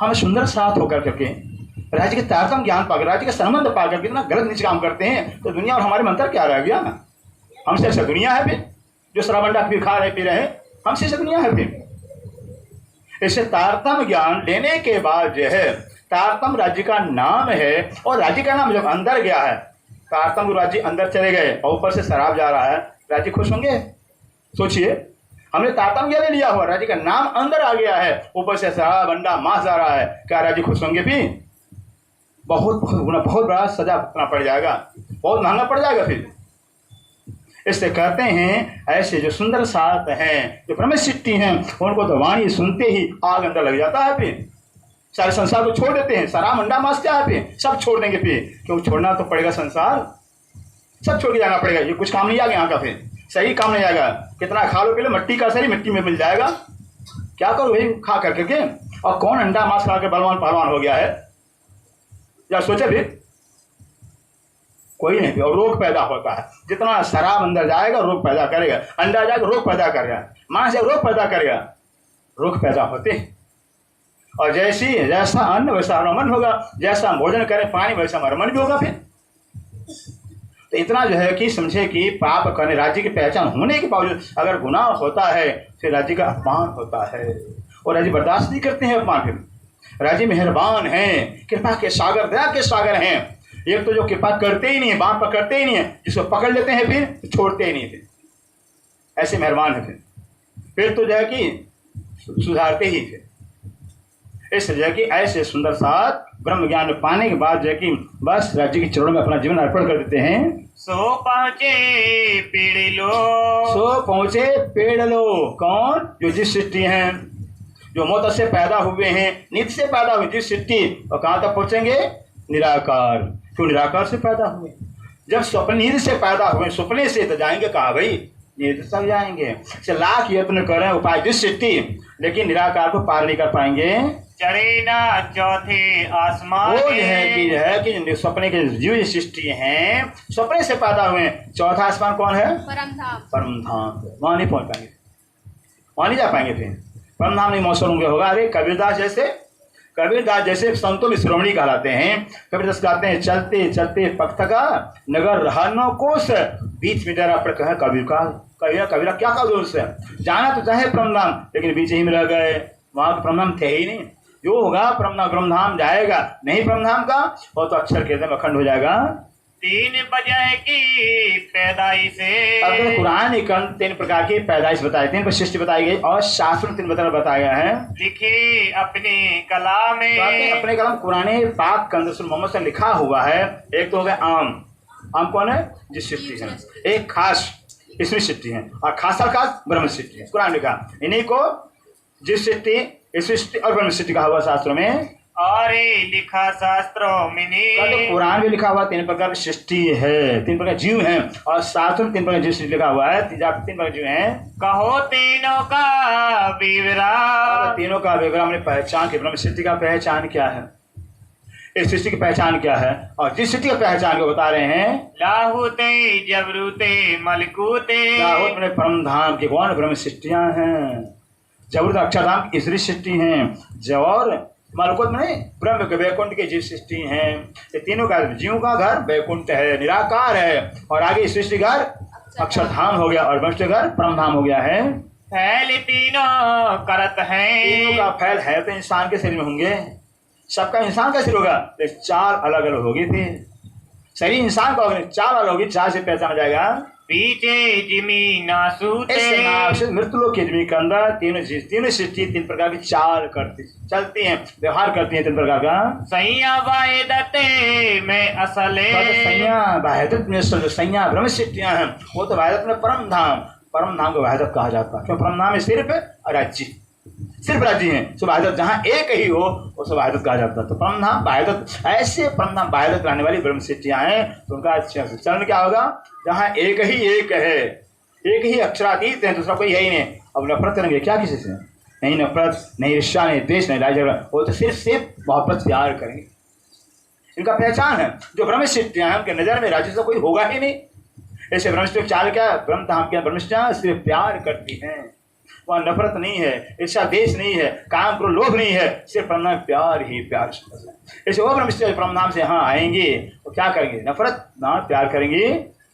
Speaker 1: हम सुंदर साथ होकर करके राज्य के तारतम ज्ञान पाकर, राज्य का संबंध पाकर कितना गलत नीच काम करते हैं, तो दुनिया और हमारे में अंतर क्या रह गया ना। हमसे ऐसा दुनिया है फिर, जो शराबंडा फिर खा रहे पी रहे हैं, हमसे ऐसा दुनिया है फिर। इसे तारतम ज्ञान लेने के बाद जो है, तारतम राज्य का नाम है, और राज्य का नाम जब अंदर गया है, तारतम राज्य अंदर चले गए और ऊपर से शराब जा रहा है, राज्य खुश होंगे? सोचिए, हमने तारतम ज्ञान लिया हुआ, राज्य का नाम अंदर आ गया है, ऊपर से शराब अंडा मांस जा रहा है, क्या राज्य खुश होंगे? फिर बहुत बहुत बड़ा सजा भुगतना पड़ जाएगा, बहुत महंगा पड़ जाएगा। फिर इससे कहते हैं, ऐसे जो सुंदर साथ हैं, जो ब्रह्म सिद्धि हैं, उनको तो वाणी सुनते ही आग अंदर लग जाता है। फिर सारे संसार को छोड़ देते हैं, सारा मंडा मास क्या है, फिर सब छोड़ देंगे। फिर क्यों छोड़ना तो पड़ेगा, संसार सब छोड़ के जाना पड़ेगा। ये कुछ काम नहीं आएगा यहाँ का, फिर सही काम नहीं आएगा। कितना खा लो, पहले मिट्टी का शरीर मिट्टी में मिल जाएगा, क्या करो भाई खा करके। और कौन अंडा मांस खा के बलवान पहलवान हो गया है, या सोचे भी कोई नहीं। और रोग पैदा होता है, जितना शराब अंदर जाएगा रोग पैदा करेगा, अंडा जाएगा रोग पैदा करेगा, मांस जाएगा रोग पैदा करेगा, रोग पैदा होते हैं। और जैसा अन्न वैसा मन होगा, जैसा भोजन करें पानी वैसा हमारा मन भी होगा। फिर तो इतना जो है कि समझे कि पाप करने, राज्य की पहचान होने के बावजूद अगर गुनाह होता है, फिर राज्य का अपमान होता है, और राज्य बर्दाश्त नहीं करते हैं अपमान। फिर राज्य मेहरबान हैं, कृपा के सागर, दया के सागर हैं। एक तो जो कृपा करते ही नहीं है, बाप पकड़ते ही नहीं है, जिसको पकड़ लेते हैं फिर छोड़ते ही नहीं, फिर ऐसे मेहरबान है। फिर तो जो है कि सुधारते ही थे। इस जो है कि ऐसे सुंदर साथ ब्रह्म ज्ञान पाने के बाद जो है कि बस राज्य के चरणों में अपना जीवन अर्पण कर देते हैं।
Speaker 2: सो पहुँचे पेड़ लो,
Speaker 1: सो पहुँचे पेड़ लो। कौन? जो जिस सृष्टि हैं, जो मोत से पैदा हुए हैं, नित्य से पैदा हुए जिस सृष्टि, और कहाँ तक पहुँचेंगे? निराकार। क्यों? निराकार से पैदा हुए। जब स्वप्न नींद से पैदा हुए, सपने से तो जाएंगे कहाँ भाई? नींद तक जाएंगे। लाख यत्न करें उपाय जिस सृष्टि, लेकिन निराकार को पार नहीं कर पाएंगे।
Speaker 2: चढ़े ना चौथे आसमान,
Speaker 1: वो कि सपने के जीव सृष्टि हैं, सपने से पैदा हुए। चौथा आसमान कौन है?
Speaker 3: परम धाम।
Speaker 1: परम धाम। वहां नहीं पहुंच पाएंगे, वहां नहीं जा पाएंगे। फिर परम धाम नहीं मौसम होंगे होगा। अरे कबीरदास जैसे संतों में श्रोमणी कहलाते हैं। कबीरदास कहते हैं, चलते चलते पथ का नगर रहनो कोस, बीच में डरा पर कहा कबीरा क्या कहा उससे, जाना तो चाहे परम धाम, लेकिन बीच ही में रह गए, वहां के परम धाम थे ही नहीं। जो होगा परम धाम जाएगा, नहीं परम धाम का वो तो अक्षर के एकदम अखंड हो जाएगा।
Speaker 2: 3 बजे की पैदाइश से,
Speaker 1: अब कुरान तीन प्रकार की पैदाइश बताई, 3 पर सृष्टि बताई गई, और शास्त्र 3 बताया गया है।
Speaker 2: लिखे अपने कलाम में,
Speaker 1: अपने कलाम कुरान पाक के अंदर मोहम्मद से लिखा हुआ है। एक तो हो गया आम कौन है? जिस सृष्टि है। एक खास इसमें सृष्टि है, और खासा खास ब्रह्म सृष्टि है। कुरान लिखा इन्हीं को जिस सृष्टि, इस सृष्टि और ब्रह्म सृष्टि कहा हुआ शास्त्रों में।
Speaker 2: और लिखा शास्त्रों में,
Speaker 1: कुरान भी लिखा हुआ 3 प्रकार की सृष्टि है, 3 प्रकार जीव हैं, और शास्त्र में 3 प्रकार जीव सृष्टि लिखा हुआ है। 3 प्रकार जीव हैं।
Speaker 2: कहो तीनों का विवरण,
Speaker 1: तीनों का विवरण हमने पहचान की। ब्रह्म सृष्टि का पहचान क्या है, इस सृष्टि की पहचान क्या है, और जिस सृष्टि की पहचान को बता रहे हैं।
Speaker 2: लाहुते जबरूते मलकूते,
Speaker 1: लाहौत में परम धाम के कौन? ब्रह्म सृष्टियां हैं। जबरूत अक्षरधाम की तीसरी सृष्टि हैं। जौर मलकुत में ब्रह्म के वैकुंठ की जीव सृष्टि हैं। ये तीनों का जीव का घर वैकुंठ है, निराकार है, और आगे सृष्टि घर अक्षरधाम हो गया, और वंश घर परम धाम हो गया है।
Speaker 2: फैल तीनों करत हैं,
Speaker 1: तीनों का फैल है तो इंसान के शरीर में होंगे। सबका इंसान का शरीर होगा, तो 4 अलग अलग होगी। फिर शरीर इंसान का होगा, 4 अलग होगी, 4 से पहचाना जाएगा।
Speaker 2: पीछे जिमी नासूते
Speaker 1: इस नाव से मृत्यु लोक के जमीन के अंदर तीनों सृष्टि तीन प्रकार की चाल चलती हैं, व्यवहार करती हैं तीन प्रकार का।
Speaker 2: सैया वाहिदते में असले
Speaker 1: सैया वाहिदत में सैया ब्रह्म सृष्टियां हैं, वो तो वाहिदत में परम धाम को वाहिदत कहा जाता है। क्यों? परम धाम में सिर्फ राज्य, सिर्फ राज्य हैं, सो वाहिदत जहाँ एक ही हो वो सब वाहिदत कहा जाता है। तो परम धाम वाहिदत, ऐसे परम धाम वाहिदत रहने वाली ब्रह्म सृष्टियां हैं, तो उनका चरण क्या होगा? जहाँ एक है, एक ही अक्षरातीत है, दूसरा कोई है ही नहीं। अब नफरत करेंगे क्या किसी से? नहीं नफरत, नहीं ईर्ष्या, नहीं द्वेष, नहीं राज, वो तो सिर्फ मोहब्बत प्यार करेंगे। इनका पहचान है। जो ब्रह्म सृष्टियां हैं उनके नजर में राज्य से कोई होगा ही नहीं। ऐसे ब्रह्मष्ट चाल क्या? ब्रह्म धाम के ब्रह्मष्टियां सिर्फ प्यार करती हैं, वहाँ नफरत नहीं है, ईर्ष्या देश नहीं है, काम क्रोध लोभ नहीं है, सिर्फ परम प्यार ही प्यार। ऐसे वो ब्रह्मष्ट परम धाम से यहाँ आएंगे तो क्या करेंगे? नफरत ना प्यार करेंगे।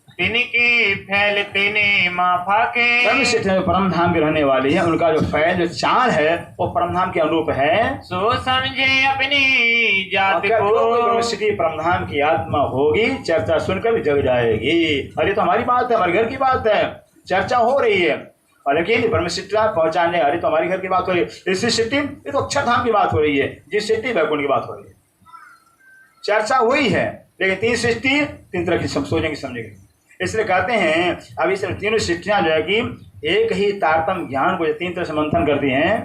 Speaker 2: तिनके फैलते ने माफा के
Speaker 1: ब्रह्मष्ट परम धाम के रहने वाले हैं, उनका जो फैल जो चाल है वो परम धाम के अनुरूप है।
Speaker 2: सो समझे अपनी जाति को।
Speaker 1: ब्रह्मष्ट परम धाम की आत्मा होगी, चर्चा सुनकर भी जग जाएगी। अरे तो हमारी बात है, हमारे घर की बात है, चर्चा हो रही है। और लेकिन ब्रह्म सिद्धि पहुंचाने, अरे तो हमारी घर की बात हो रही है, इसी सिद्धि ये तो अक्षरधाम की बात हो रही है, जिस सिद्धि वैकुंठ की बात हो रही है। चर्चा हुई है, लेकिन तीन सृष्टि तीन तरह की सोचेंगे समझेंगे। इसलिए कहते हैं अब इस तीनों सृष्टियां जो है कि एक ही तारतम ज्ञान को तीन तरह से मंथन करती हैं।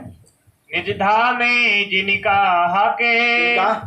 Speaker 2: निजधाम में जिनका हके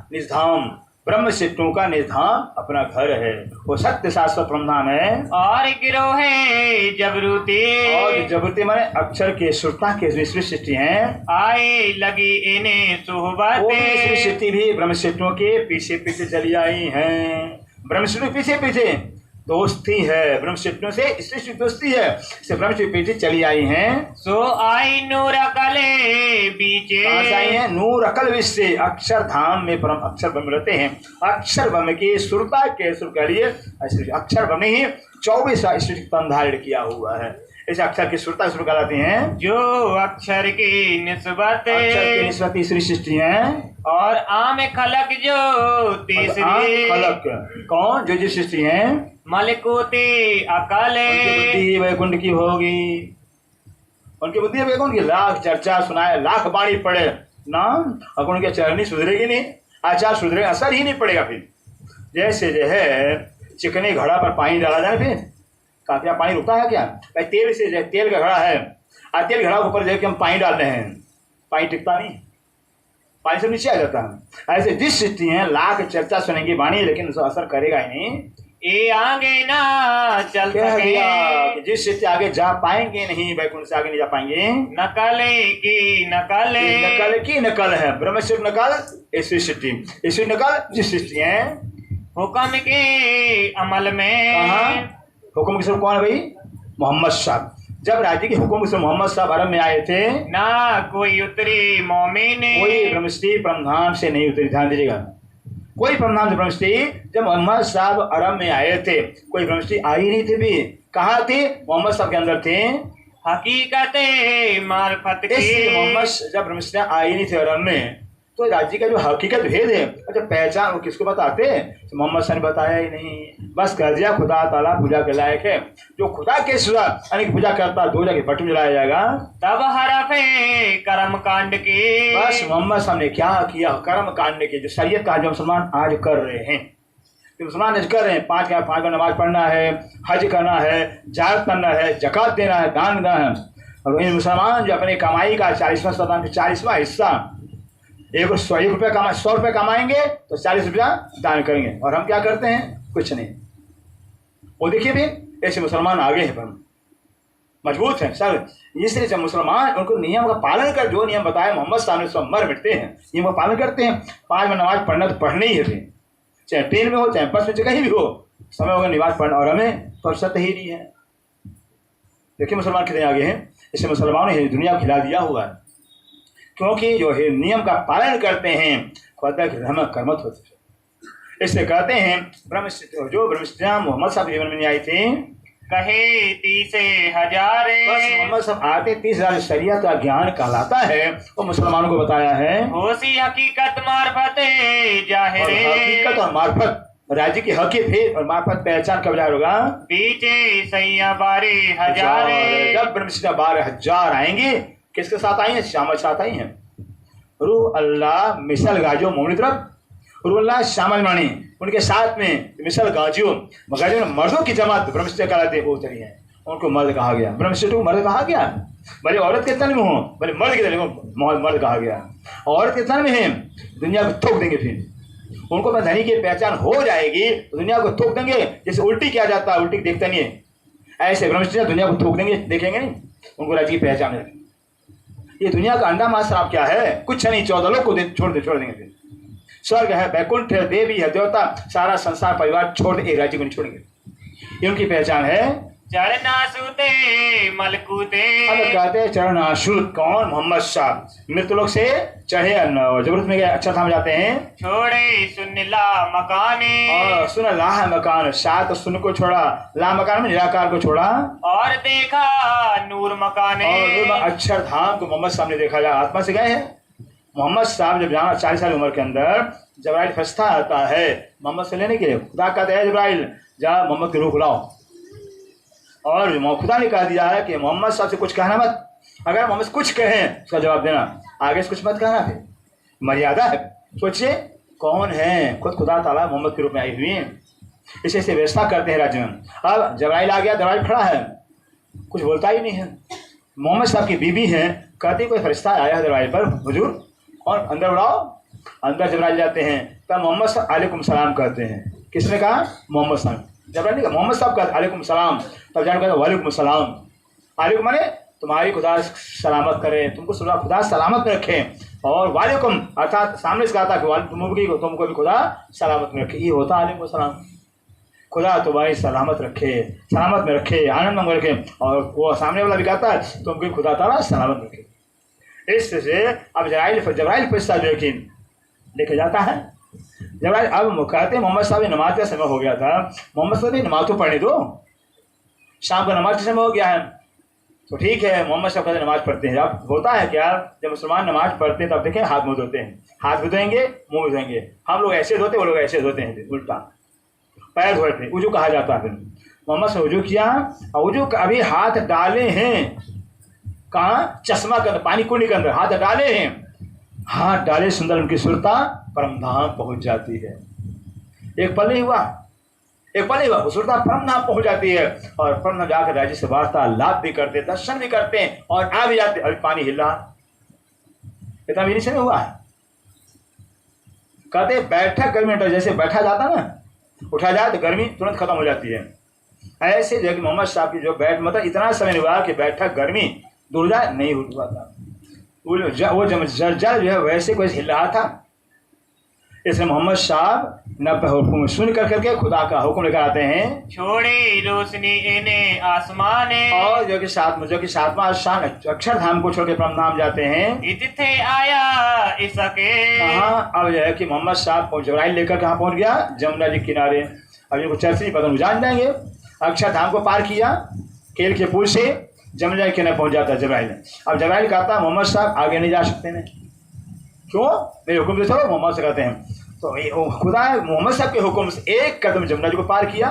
Speaker 1: निजधाम, ब्रह्म सिद्धों का निजधाम अपना घर है, वो सत्य शाश्वत ब्रह्मधाम है। और
Speaker 2: गिरोह है जबरूती,
Speaker 1: और जबरूती माने अक्षर के सुरता के सृष्टि हैं।
Speaker 2: आए लगी इन्हें सुहबतें,
Speaker 1: सृष्टि भी ब्रह्म सिद्धों के पीछे पीछे चली आई हैं। ब्रह्म सिद्धों पीछे पीछे दोस्ती है, ब्रह्म सिद्धों से सृष्टि दोस्ती है, इसे ब्रह्म सिद्धि पीछे चली आई हैं।
Speaker 2: सो आई नूर अकले बीचे,
Speaker 1: आई है नूर अकल विश्व, अक्षर धाम में परम अक्षर ब्रह्म रहते हैं। अक्षर ब्रह्म की सुरता के सुर के लिए अक्षर ब्रह्म ही 24 सृष्टि धारण किया हुआ है। इस अक्षर की सुरता सुर कहलाती हैं।
Speaker 2: जो अक्षर की निस्बत,
Speaker 1: अक्षर की निस्बत तीसरी सृष्टि है।
Speaker 2: और आम खलक जो तीसरी,
Speaker 1: खलक कौन? जो सृष्टि है।
Speaker 2: मलकूती अकाले,
Speaker 1: बुद्धि वैकुंठ की होगी, उनकी बुद्धि वैकुंठ की। लाख चर्चा सुनाए, लाख बाणी पड़े ना, अब उनके चरणी सुधरेगी नहीं, आचार सुधरेगा, असर ही नहीं पड़ेगा। फिर जैसे जो है चिकने घड़ा पर पानी डाला जाए, फिर काफी पानी रुकता है क्या? भाई तेल से, तेल का घड़ा है, तेल घड़ा के ऊपर जो हम पानी डालते हैं, पानी टिकता नहीं, पानी से नीचे आ जाता है। ऐसे जिस सृष्टि है लाख चर्चा सुनेंगी वाणी, लेकिन उसका असर करेगा ही नहीं।
Speaker 2: ये आगे ना चल सके,
Speaker 1: जिस सृष्टि आगे जा पाएंगे नहीं, वैकुंठ से आगे नहीं जा पाएंगे।
Speaker 2: नकले की नकल,
Speaker 1: नकल की नकल है, ब्रह्म सिद्ध नकल ऐसी सृष्टि, ऐसी नकल जिस सृष्टि है।
Speaker 2: हुक्म के अमल में,
Speaker 1: हुक्म के कौन है भाई? मोहम्मद साहब। जब राज्य के हुक्म से मोहम्मद साहब अरब में आए थे
Speaker 2: ना, कोई उतरी मोमिन,
Speaker 1: कोई ब्रह्मष्टि परमधाम से नहीं उतरी। ध्यान दीजिएगा, कोई परमधाम से ब्रह्मष्टि, जब मोहम्मद साहब अरब में आए थे कोई ब्रह्मष्टि आई नहीं थी। भी कहाँ थी? मोहम्मद साहब के अंदर थे।
Speaker 2: हकीकत मार्फत की,
Speaker 1: मोहम्मद जब ब्रह्मष्टियाँ आई नहीं थी अरब में, तो राज्य का जो हकीकत भेद है, अच्छा पहचान वो किसको बताते? तो मोहम्मद साहब ने बताया ही नहीं, बस कर दिया खुदा ताला पूजा के लायक है। जो खुदा के सिवा यानी पूजा करता दो जगह भट्ट में जलाया जाएगा।
Speaker 2: तब हरफे कर्म कांड की,
Speaker 1: बस मोहम्मद साहब ने क्या किया? कर्म कांड के, जो शरीयत का जो मुसलमान आज कर रहे हैं, जो मुसलमान आज कर रहे हैं, 5 का नमाज पढ़ना है, हज करना है, जायत करना है, जकात देना है, दान देना है। और इन मुसलमान जो अपनी कमाई का 40वां हिस्सा, 100 रुपये कमाए, 100 रुपये कमाएंगे तो 40 रुपया दान करेंगे। और हम क्या करते हैं? कुछ नहीं। वो देखिए भी ऐसे मुसलमान आगे हैं, पर मजबूत हैं सर। इसलिए जब मुसलमान उनको नियम का पालन कर, जो नियम बताए मोहम्मद साहब ने, सब मर मिटते हैं, नियम का पालन करते हैं। 5 में नमाज पढ़ना तो पढ़ना ही है, फिर चाहे ट्रेन में हो, चाहे बस में, कहीं भी हो, समय होगा नमाज पढ़ना। और हमें फुर्सत ही नहीं है। देखिए मुसलमान कितने आगे हैं। इससे मुसलमानों ने दुनिया को खिला दिया हुआ है, क्योंकि जो है नियम का पालन करते हैं, खुदा की रहमत करमत होती है। इसलिए कहते हैं जो ब्रह्मष्टियाँ मोहम्मद साहब जीवन में नहीं आई थी,
Speaker 2: कहे 30,000,
Speaker 1: बस मोहम्मद साहब आते 30,000 शरीयत का ज्ञान कहलाता है, वो मुसलमानों को बताया है।
Speaker 2: होसी हकीकत मार्फत जाहिर,
Speaker 1: हकीकत और मार्फत राज्य की हक फिर और मार्फत पहचान कब जाहिर होगा?
Speaker 2: बीचे सैया बारे हजारे।
Speaker 1: जब ब्रह्मशिला 12,000 आएंगे, किसके साथ आई हैं? श्यामल साथ आई हैं। रूह अल्लाह मिसल गाजियो मोमनी तरफ, रूह अल्लाह श्यामल मानी उनके साथ में मिसल गाजियो मर्दों की जमात ब्रह्मशिला कहलाते वो उतरी है, उनको मर्द कहा गया। ब्रह्मशिला को मर्द कहा गया, भले औरत के तन में हो, भले मर्द के तन में मर्द कहा गया। औरत के तन में है, दुनिया को थोक देंगे, फिर उनको अपना धनी की पहचान हो जाएगी तो दुनिया को थोक देंगे। जैसे उल्टी किया जाता है, उल्टी देखता नहीं है, ऐसे ब्रह्मचर्य दुनिया को थोक देंगे, देखेंगे नहीं, उनको राज्य की पहचान है। ये दुनिया का अंडा मास आप क्या है? कुछ नहीं, 14 लोग को छोड़ देंगे। फिर स्वर्ग है, बैकुंठ है, देवी है, देवता, सारा संसार परिवार छोड़ दे, एक राज्य को नहीं छोड़ेंगे। ये उनकी पहचान है।
Speaker 2: चरणासुते मलकूते।
Speaker 1: अब कहते हैं चरणासुत कौन? मोहम्मद शाह मृत्यु लोक से चढ़े जबरदस्त में गए, अच्छा थाम जाते हैं।
Speaker 2: छोड़े सुनला मकाने।
Speaker 1: और सुन लाह मकान, शाह तो सुन को छोड़ा, ला मकान में निराकार को छोड़ा,
Speaker 2: और देखा नूर मकाने।
Speaker 1: और अक्षर धाम को मोहम्मद साहब ने देखा। जा आत्मा से गए हैं मोहम्मद साहब। जब जाना 40 साल उम्र के अंदर जबराइल फरिश्ता आता है मोहम्मद से लेने के लिए, खुदा कहते हैं जबराइल जा मोहम्मद की रूह बुलाओ। और खुदा ने कह दिया है कि मोहम्मद साहब से कुछ कहना मत, अगर मोहम्मद कुछ कहें उसका जवाब देना, आगे से कुछ मत कहना। फिर मर्यादा है। सोचिए कौन है? खुद खुदा ताला मोहम्मद के रूप में आई हुई है। इसे से व्यवस्था करते हैं राज्य में। अब जबराइल आ गया, जबराइल खड़ा है, कुछ बोलता ही नहीं है। मोहम्मद साहब की बीबी है, कहती कोई फरिश्ता आया है दरवाजे पर हुजूर, और अंदर बुलाओ। अंदर जबराइल जाते हैं, तब मोहम्मद साहब अलैकुम सलाम कहते हैं। किसने कहा? मोहम्मद साहब। जबराइल ने कहा मोहम्मद साहब कहते अलैकुम सलाम, तब जान कहते वालेकुम सलाम। अलैकुम माने तुम्हारी खुदा सलामत करे, तुमको खुदा सलामत में रखे, और वालेकुम अर्थात सामने से कहा था कि तुमको भी खुदा सलामत में रखे। ये होता अलैकुम सलाम, खुदा तुम्हारी सलामत रखे, सलामत में रखे, आनंद में रखे। और वो सामने वाला भी कहता है तुमको भी खुदा ताला सलामत रखे। इससे अब जबराइल फरिश्ता जो है लेके जाता है। जबराइल अब कहते मोहम्मद साहब नमाज का समय हो गया था, मोहम्मद साहब नमाज तो पढ़ने दो, शाम का नमाज का समय हो गया है। तो ठीक है, मोहम्मद साहब कहते नमाज पढ़ते हैं। अब होता है क्या, जब मुसलमान नमाज पढ़ते हैं तब देखें हाथ मुँह धोते हैं, हाथ भी धोएंगे, मुँह भी धोएंगे। हम लोग ऐसे धोते, वो लोग ऐसे धोते हैं, उल्टा पैर धोए थे। वजू कहा जाता है। फिर मोहम्मद से वजू किया, और वजू अभी हाथ डाले हैं कहाँ? चश्मा के अंदर, पानी कुंडी के अंदर हाथ डाले हैं। हाथ डाले सुंदर उनकी सुरता परमधाम पहुंच जाती है। एक पल नहीं हुआ, सुरता परमधाम पहुंच जाती है। और परमधाम जाकर राज्य से वार्तालाप भी करते, दर्शन भी करते हैं, और आ भी जाते। अभी पानी हिल रहा, इतना भी नहीं हुआ। कहते बैठक गर्मी, जैसे बैठा जाता ना, उठा जाए तो गर्मी तुरंत खत्म हो जाती है। ऐसे जगह मोहम्मद साहब की जो मतलब इतना समय हुआ कि बैठक गर्मी दूर जाए नहीं हुआ था। वो जल जो है वैसे कोई हिल रहा था। इसलिए मोहम्मद साहब नब्बे हुक्म सुन करके खुदा का हुक्म लेकर आते हैं।
Speaker 2: छोड़े रोशनी इन्हें आसमाने।
Speaker 1: और जो कि सातवां आसमान अक्षर धाम को छोड़ के परम धाम जाते हैं।
Speaker 2: इतने आया इसके
Speaker 1: कहाँ? अब जो है कि मोहम्मद साहब जबराइल लेकर कहाँ पहुंच गया? जमुना जी किनारे। अब इनको चर्च नहीं पता, जान जाएंगे। अक्षर धाम को पार किया, केल के पुल से जमुना के किनारे पहुंच जाता है जबराइल। अब जबराइल कहता मोहम्मद साहब आगे नहीं जा सकते हैं। क्यों? मेरे हुक्म से चलो, मोहम्मद से कहते हैं। तो खुदा मोहम्मद साहब के हुक्म से एक कदम जमुना जी को पार किया,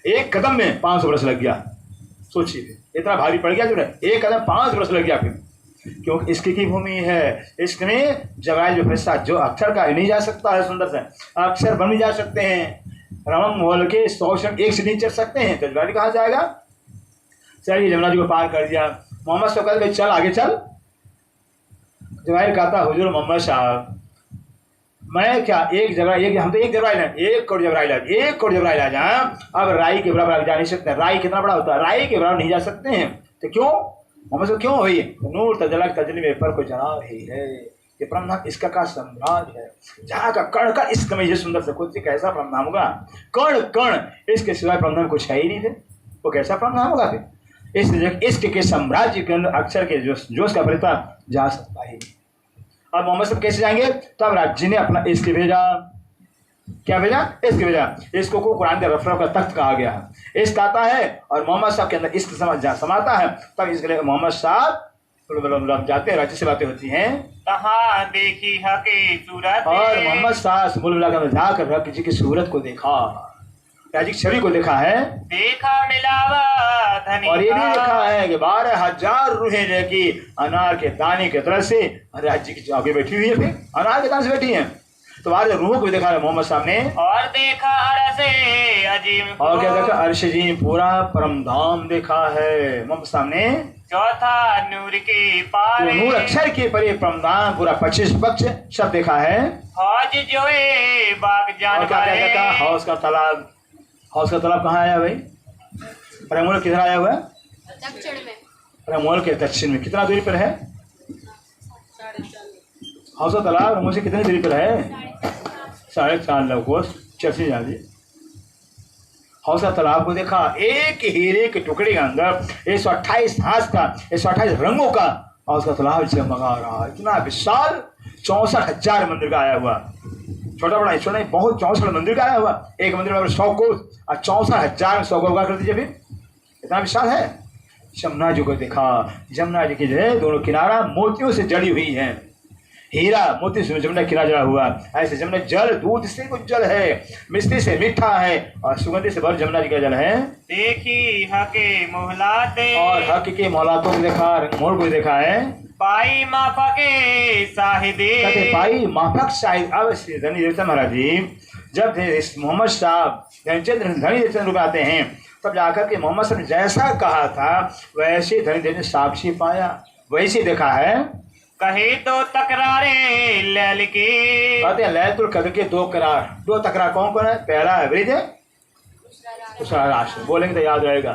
Speaker 1: एक कदम में 500 बरस लग गया। सोचिए इतना भारी पड़ गया जो एक कदम 500 बरस लग गया। फिर क्योंकि इसकी की भूमि है, इसमें जबराइल जो फरिश्ता जो अक्षर का नहीं जा सकता है, सुंदर से अक्षर बन भी जा सकते हैं, रमम मोहल के 100 एक से नहीं चढ़ सकते हैं, तो जबराइल कहाँ जाएगा? चलिए जमुना जी को पार कर दिया। मोहम्मद साहब कहते चल आगे चल। जबराइल कहता हुजूर मोहम्मद साहब मैं क्या एक जबराइल, हम तो एक जबराइल है, एक करोड़ जबराइल आ जाए। अब राई के बराबर जा नहीं सकते। राई कितना बड़ा होता है? राई के बराबर नहीं जा सकते हैं। तो क्यों? मोहम्मद साहब क्यों हुई? नूर तजलक तजली में पर को जला रही है। ये परमधाम इसका का साम्राज्य है, जहाँ का कण का इस समय सुंदर से खुद से कैसा परमधाम होगा? कण कण इसके सिवाय परमधाम कुछ है ही नहीं थे, वो कैसा परमधाम होगा? फिर इसके के साम्राज्य के अंदर अक्षर के जोश का फरिश्ता जा सकता है। अब मोहम्मद साहब कैसे जाएंगे? तब राज्य ने अपना इसके भेजा। क्या भेजा? इसके भेजा। इसको को कुरान के रफरफ का तख्त कहा गया है। इश्क आता है और मोहम्मद साहब के अंदर इश्क समाता है। तब इसके लिए मोहम्मद साहब तो जाते हैं, राज्य से बातें होती हैं।
Speaker 2: तहाँ देखी हकी सूरत,
Speaker 1: और मोहम्मद सास मुल्ला में जाकर रब जी की सूरत को देखा, राजी की छवि को देखा है।
Speaker 2: देखा मिलावा धनी,
Speaker 1: और ये भी देखा है कि 12,000 रूहें जो कि अनार के दाने की तरह से राज्य की आगे बैठी हुई है, फिर अनार के दाने से बैठी हैं। तो बाहर रूहों को भी देखा है मोहम्मद साहब ने।
Speaker 2: और देखा अरसे अजीम को,
Speaker 1: और क्या देखा? अर्श जी पूरा परम धाम देखा है मोहम्मद साहब ने।
Speaker 2: चौथा नूर के पारे,
Speaker 1: नूर अक्षर के परे परम धाम पूरा 25 पक्ष सब देखा है।
Speaker 2: हौज जोए बाग जान
Speaker 1: और क्या क्या देखा? हौज का तालाब। हौज का तालाब कहाँ आया भाई? परमोल किधर आया हुआ है?
Speaker 3: दक्षिण में।
Speaker 1: परमोल के दक्षिण में कितना दूरी पर है? हौज का तालाब रमोल से कितनी दूरी पर है? 4.5 लव कोस चर्ची जाती। हौज का तालाब को देखा, एक हीरे के टुकड़े के अंदर 128 हाथ का 128 रंगों का हौज का तालाब जगमगा रहा है। इतना विशाल 64,000 मंदिर का आया हुआ, छोटा बड़ा छोटा नहीं, बहुत 64 मंदिर का आया हुआ। एक मंदिर में 100 कोस और 64,000 में 100 को कर दीजिए, फिर इतना विशाल है। जमुना जी को देखा, जमुना जी की जो है दोनों किनारा मोतियों से जड़ी हुई है, हीरा मोती से जमुना किनारा जड़ा हुआ। ऐसे जमुना जल दूध से कुछ जल है, मिष्टी से मीठा है और सुगंधी से भर जमुना जी का जल है।
Speaker 2: देखी हके मोहलाते,
Speaker 1: और हक के मौलातों को देखा, मोर को देखा है।
Speaker 2: पाई माफा के साहिदे,
Speaker 1: कहते पाई माफक शाहिद। अब श्री धनी देवता महाराज जी जब मोहम्मद साहब धनीचंद्र धनी देवता रूप आते हैं, तब जाकर के मोहम्मद साहब ने जैसा कहा था वैसे धनी देव ने साक्षी पाया, वैसे देखा है।
Speaker 2: कहे तो तकरारे लैल के,
Speaker 1: कहते हैं लैलतुल कद्र के 2 करार, 2 तकरार कौन कौन है? पहला है वृद्ध, दूसरा राष्ट्र। बोलेंगे तो याद रहेगा,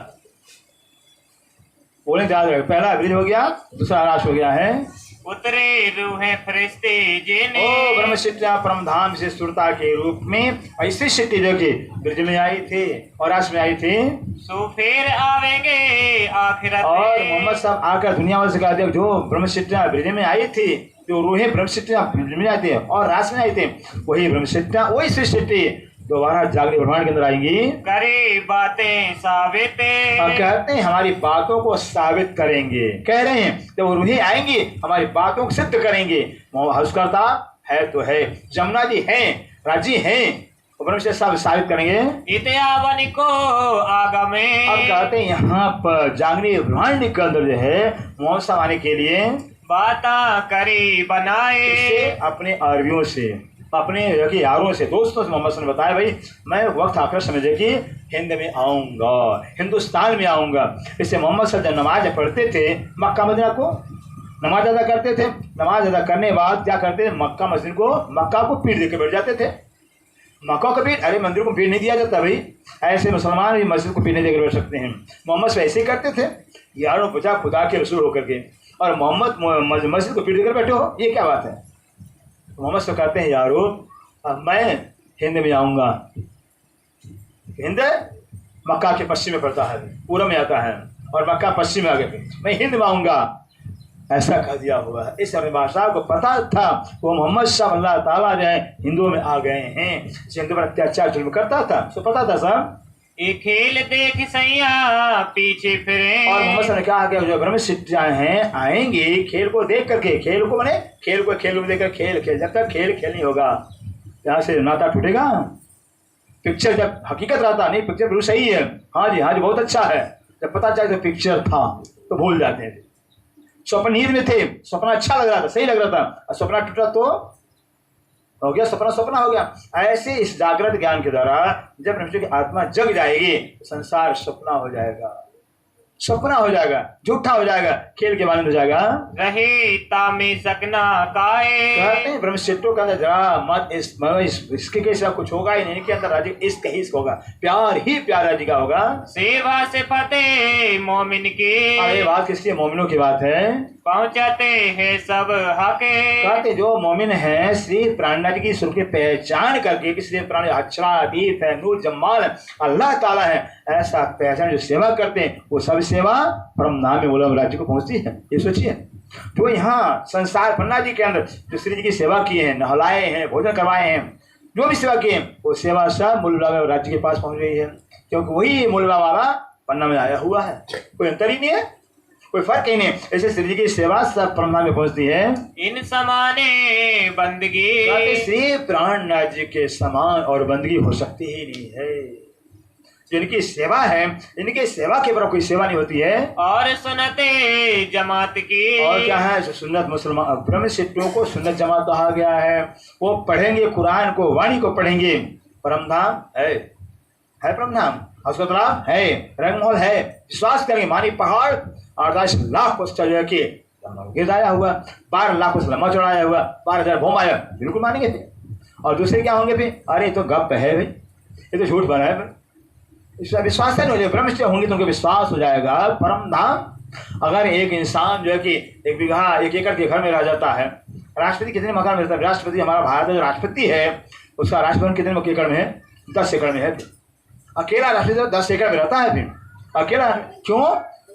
Speaker 1: बोलेंगे तो याद रहेगा। पहला वृद्ध हो गया, दूसरा राष्ट्र हो गया है।
Speaker 2: उतरे रूहे फरिश्ते जिने,
Speaker 1: ओ ब्रह्म सिद्धिया परम धाम से सुरता के रूप में ऐसी सिद्धि जो कि ब्रज में आई थी और राष्ट्र में आई थी।
Speaker 2: सो फिर आवेंगे आखिरत,
Speaker 1: और मोहम्मद साहब आकर दुनिया वाले से कहते हैं जो ब्रह्म सिद्धिया ब्रज में आई थी, जो रूहें ब्रह्म सिद्धिया ब्रज में आई थी और राष्ट्र में आई थी, वही ब्रह्म सिद्धिया वही सृष्टि दोबारा जागृत ब्रह्मांड के अंदर आएंगी। करे
Speaker 2: बातें साबित,
Speaker 1: और कहते हैं हमारी बातों को साबित करेंगे। कह रहे हैं जब वो रूहें आएंगी हमारी बातों को सिद्ध करेंगे। हर्ष करता है तो है, जमुना जी हैं, राजी हैं, ब्रह्मचर्य सब साबित करेंगे।
Speaker 2: इत्यावन को आगमे,
Speaker 1: अब कहते हैं यहाँ पर जागृत ब्रह्मांड के अंदर जो है मोहम्मद साहब आने के लिए
Speaker 2: बाता करी बनाए,
Speaker 1: अपने अरबियों से, अपने यारों से, दोस्तों से मोहम्मद ने बताया भाई मैं वक्त आकर समझे कि हिंद में आऊँगा, हिंदुस्तान में आऊँगा। इससे मोहम्मद जब नमाज पढ़ते थे मक्का मदीना को नमाज अदा करते थे, नमाज अदा करने के बाद क्या करते थे? मक्का को पीठ देकर बैठ जाते थे। मक्का को पीठ, अरे मंदिर को पीठ नहीं दिया जाता भाई, ऐसे मुसलमान भी मस्जिद को पीठ नहीं देकर बैठ सकते हैं। मोहम्मद से ऐसे ही करते थे, यारों पूछा खुदा के रसूल होकर के, और मोहम्मद मस्जिद को पीठ देकर बैठे हो, ये क्या बात है? मोहम्मद से कहते हैं यारो अब मैं हिंद में आऊँगा। हिंद मक्का के पश्चिम में पड़ता है, पूर्व में आता है, और मक्का पश्चिम में आ गए, मैं हिंद में आऊँगा, ऐसा कह दिया हुआ है। इस अरबी बादशाह को पता था वो मोहम्मद साहब अल्लाह ताला जो है हिंदुओं में आ गए हैं, हिंदू पर अत्याचार जुल्म करता था, तो पता था साहब।
Speaker 2: ये खेल देख सैया पीछे फिरे,
Speaker 1: और मोहम्मद साहब ने कहा कि जो ब्रह्म सिद्धियाँ हैं आएंगे खेल को देख करके, खेल को बने खेल को देख कर खेल जब तक खेल नहीं होगा यहाँ से नाता टूटेगा। पिक्चर जब हकीकत रहता नहीं, पिक्चर बिल्कुल सही है, हाँ जी बहुत अच्छा है, जब पता चले तो पिक्चर था तो भूल जाते हैं। स्वप्न नींद में थे, सपना अच्छा लग रहा था, सही लग रहा था, और सपना टूटा तो हो गया सपना हो गया। ऐसे इस जागृत ज्ञान के द्वारा जब मनुष्य की आत्मा जग जाएगी तो संसार सपना हो जाएगा, झूठा हो जाएगा, खेल के मानंद हो जाएगा।
Speaker 2: रहे तामे सकना काए,
Speaker 1: कहते हैं ब्रह्मचित्रों के अंदर जरा मत इसके कैसा कुछ होगा ही नहीं, इनके अंदर राजी इश्क ही इश्क होगा, प्यार ही प्यार राजी का होगा।
Speaker 2: सेवा से फतेह मोमिन के,
Speaker 1: ये बात किसकी? मोमिनों की बात है।
Speaker 2: पहुंचाते हैं सब हके,
Speaker 1: कहते जो मोमिन है श्री प्राणनाथ की स्वरूप की पहचान करके कि श्री प्राण अक्षरातीत है, नूर जमाल अल्लाह ताला है, ऐसा पहचान जो सेवा करते हैं वो सब सेवा परम नाम में मूलम राज्य को पहुंचती है। ये सोचिए जो यहाँ संसार पन्ना जी के अंदर जो श्री जी की सेवा किए हैं, नहलाए हैं, भोजन करवाए हैं, जो भी सेवा किए वो सेवा सब मूलवा राज्य के पास पहुंच गई है, क्योंकि वही मूलवा वाला पन्ना में आया हुआ है, कोई अंतर ही नहीं है। कोई फर्क ही नहीं। ऐसे श्री जी की सेवा सब परमधाम में पहुंचती है।
Speaker 2: इन समाने बंदगी
Speaker 1: श्री प्राणनाथ जी के समान और बंदगी हो सकती ही नहीं है। जिनकी सेवा है, इनकी सेवा के बराबर कोई सेवा नहीं होती है।
Speaker 2: और सुनते जमात की,
Speaker 1: और क्या है, जो सुन्नत मुसलमान ब्रह्मशिष्टों को सुन्नत जमात कहा गया है। वो पढ़ेंगे कुरान को, वाणी को पढ़ेंगे। परमधाम है परमधाम, अस्पताल है, रंगमहल है, विश्वास करेंगे। मानी पहाड़ 48 लाख को चढ़ के गिराया हुआ, 12 लाख को लम्बा चढ़ाया हुआ, 12,000 घुमाया, बिल्कुल मानेंगे फिर। और दूसरे क्या होंगे फिर, अरे तो गप है भाई, ये तो झूठ बना है। इसका विश्वास नहीं हो जाएगा, ब्रह्मचर्य होंगे तो उनको विश्वास हो जाएगा। परम धाम। अगर एक इंसान जो है कि 1 बीघा 1 एकड़ के घर में रह जाता है, राष्ट्रपति कितने मकान में रहता है? राष्ट्रपति हमारा भारत में जो राष्ट्रपति है उसका राजभवन कितने एकड़ में है? 10 एकड़ में है। अकेला राष्ट्रपति 10 एकड़ में रहता है। फिर अकेला क्यों?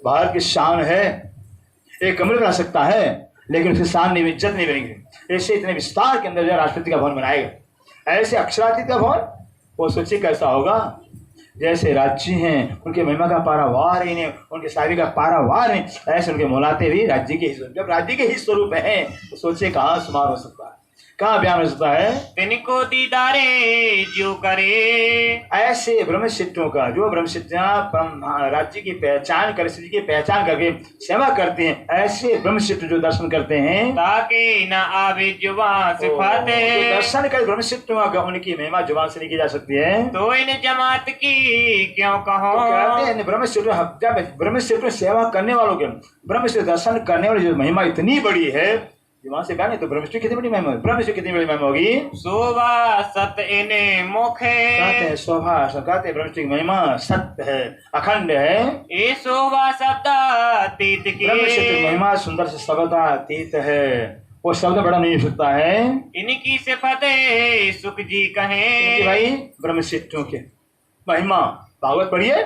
Speaker 1: भारत की शान है। एक कमरे में रह सकता है लेकिन उसकी शान नहीं, इज्जत नहीं बनेगी। ऐसे इतने विस्तार के अंदर जो राष्ट्रपति का भवन बनाएगा, ऐसे अक्षरातीत का भवन, वो सोचिए कैसा होगा। जैसे राज्य हैं उनके महिमा का पारावार ही नहीं, उनके साहिब का पारावार नहीं, ऐसे उनके मुलाते भी राज्य के ही स्वरूप। जब राज्य के ही स्वरूप है तो सोचिए कहाँ सुमार हो सकता है, कहाँ बयान हो सकता है।
Speaker 2: तिनको दीदारे जो करे,
Speaker 1: ऐसे ब्रह्मशिष्टों का जो ब्रह्मशिष्टियाँ राज्य की पहचान कर, श्री की पहचान करके सेवा करते हैं, ऐसे ब्रह्मशिष्ट जो दर्शन करते हैं
Speaker 2: ताकि न आवे जुबान से फाते,
Speaker 1: दर्शन कर ब्रह्मशिष्टों का उनकी महिमा जुबान से नहीं की जा सकती है।
Speaker 2: तो इन जमात की क्यों कहो,
Speaker 1: तो कहते हैं ब्रह्मशिष्ट, जब ब्रह्मशिष्ट सेवा करने वालों के, ब्रह्मशिष्ट दर्शन करने वाली जो महिमा इतनी बड़ी है, वहां से कहा नहीं तो ब्रह्मशिष्ट कितनी बड़ी महिमा, ब्रह्मशिष्ट कितनी बड़ी महिमा होगी।
Speaker 2: शोभा सत इने मुखे,
Speaker 1: कहते हैं शोभा, कहते हैं ब्रह्मशिष्ट की महिमा सत्य है, अखंड है।
Speaker 2: ये शोभा शब्दातीत की,
Speaker 1: ब्रह्मशिष्ट की महिमा सुंदर से शब्दातीत है, वो शब्द बड़ा नहीं सकता है।
Speaker 2: इनकी सिफते सुख जी कहें,
Speaker 1: भाई ब्रह्मशिष्टों के महिमा भागवत पढ़िए,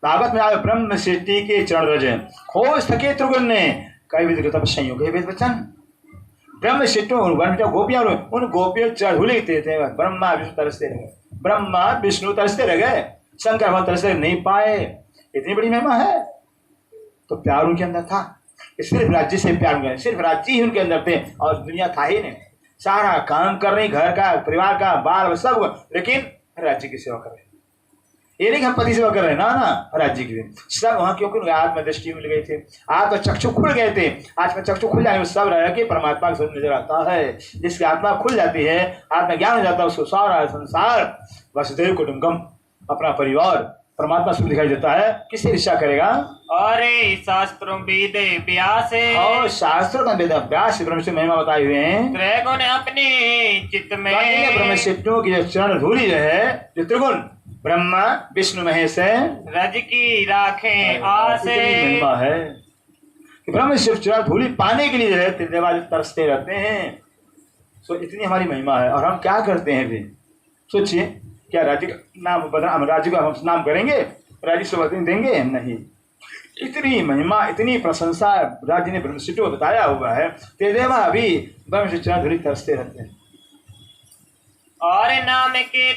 Speaker 1: भागवत में आए ब्रह्मशिष्टि के चरण रजे खोज थके त्रिगुण ने कई विधि तपस्या कई वेद वचन। ब्रह्मशिष्टों गोपियां, उन गोपियों चढ़ लेते थे। ब्रह्मा विष्णु तरसते रह गए, ब्रह्मा विष्णु तरसते रह गए, शंकर भगवान तरसते नहीं पाए। इतनी बड़ी महिमा है। तो प्यार उनके अंदर था, सिर्फ राज्य से प्यार उनके, सिर्फ राज्य ही उनके अंदर थे और दुनिया था ही नहीं। सारा काम कर रही, घर का, परिवार का, बाल सब, लेकिन राज्य की सेवा कर रहे। ये नहीं हम पति सेवा कर रहे हैं ना, राज्य की सब वहाँ, क्योंकि आत्म दृष्टि मिल गए थे, आत्म चक्षु खुल गए थे। आत्म चक्षु खुल जाने में सब रह के परमात्मा का स्वरूप नजर आता है। जिसकी आत्मा खुल जाती है, आत्मा ज्ञान हो जाता है, उसको सारा संसार वसुदेव कुटुंबकम, अपना परिवार, परमात्मा स्वरूप दिखाई देता है। किससे इच्छा करेगा?
Speaker 2: और शास्त्रों वेद व्यास,
Speaker 1: और शास्त्रों का वेद व्यास ब्रह्मशिष्ट महिमा बताए हुए हैं।
Speaker 2: त्रिगुण अपने चित्त में,
Speaker 1: ब्रह्मशिष्टों की जो चरण धूलि है, जो त्रिगुण ब्रह्मा विष्णु महेश है,
Speaker 2: रज की राखें आस
Speaker 1: महिमा है कि ब्रह्मशिष्ट चरण धूलि पाने के लिए जो है देवाल तरसते रहते हैं। सो इतनी हमारी महिमा है। और हम क्या करते हैं भी सोचिए, क्या राज्य का नाम बदनाम, राज्य का हम नाम करेंगे, राज्य से बदल देंगे? नहीं। इतनी महिमा, इतनी प्रशंसा राज्य ने ब्रह्मशिष्ट को बताया हुआ है, ते देवा अभी ब्रह्मशिष्ट चरण धूलि तरसते रहते हैं।
Speaker 2: और नाम के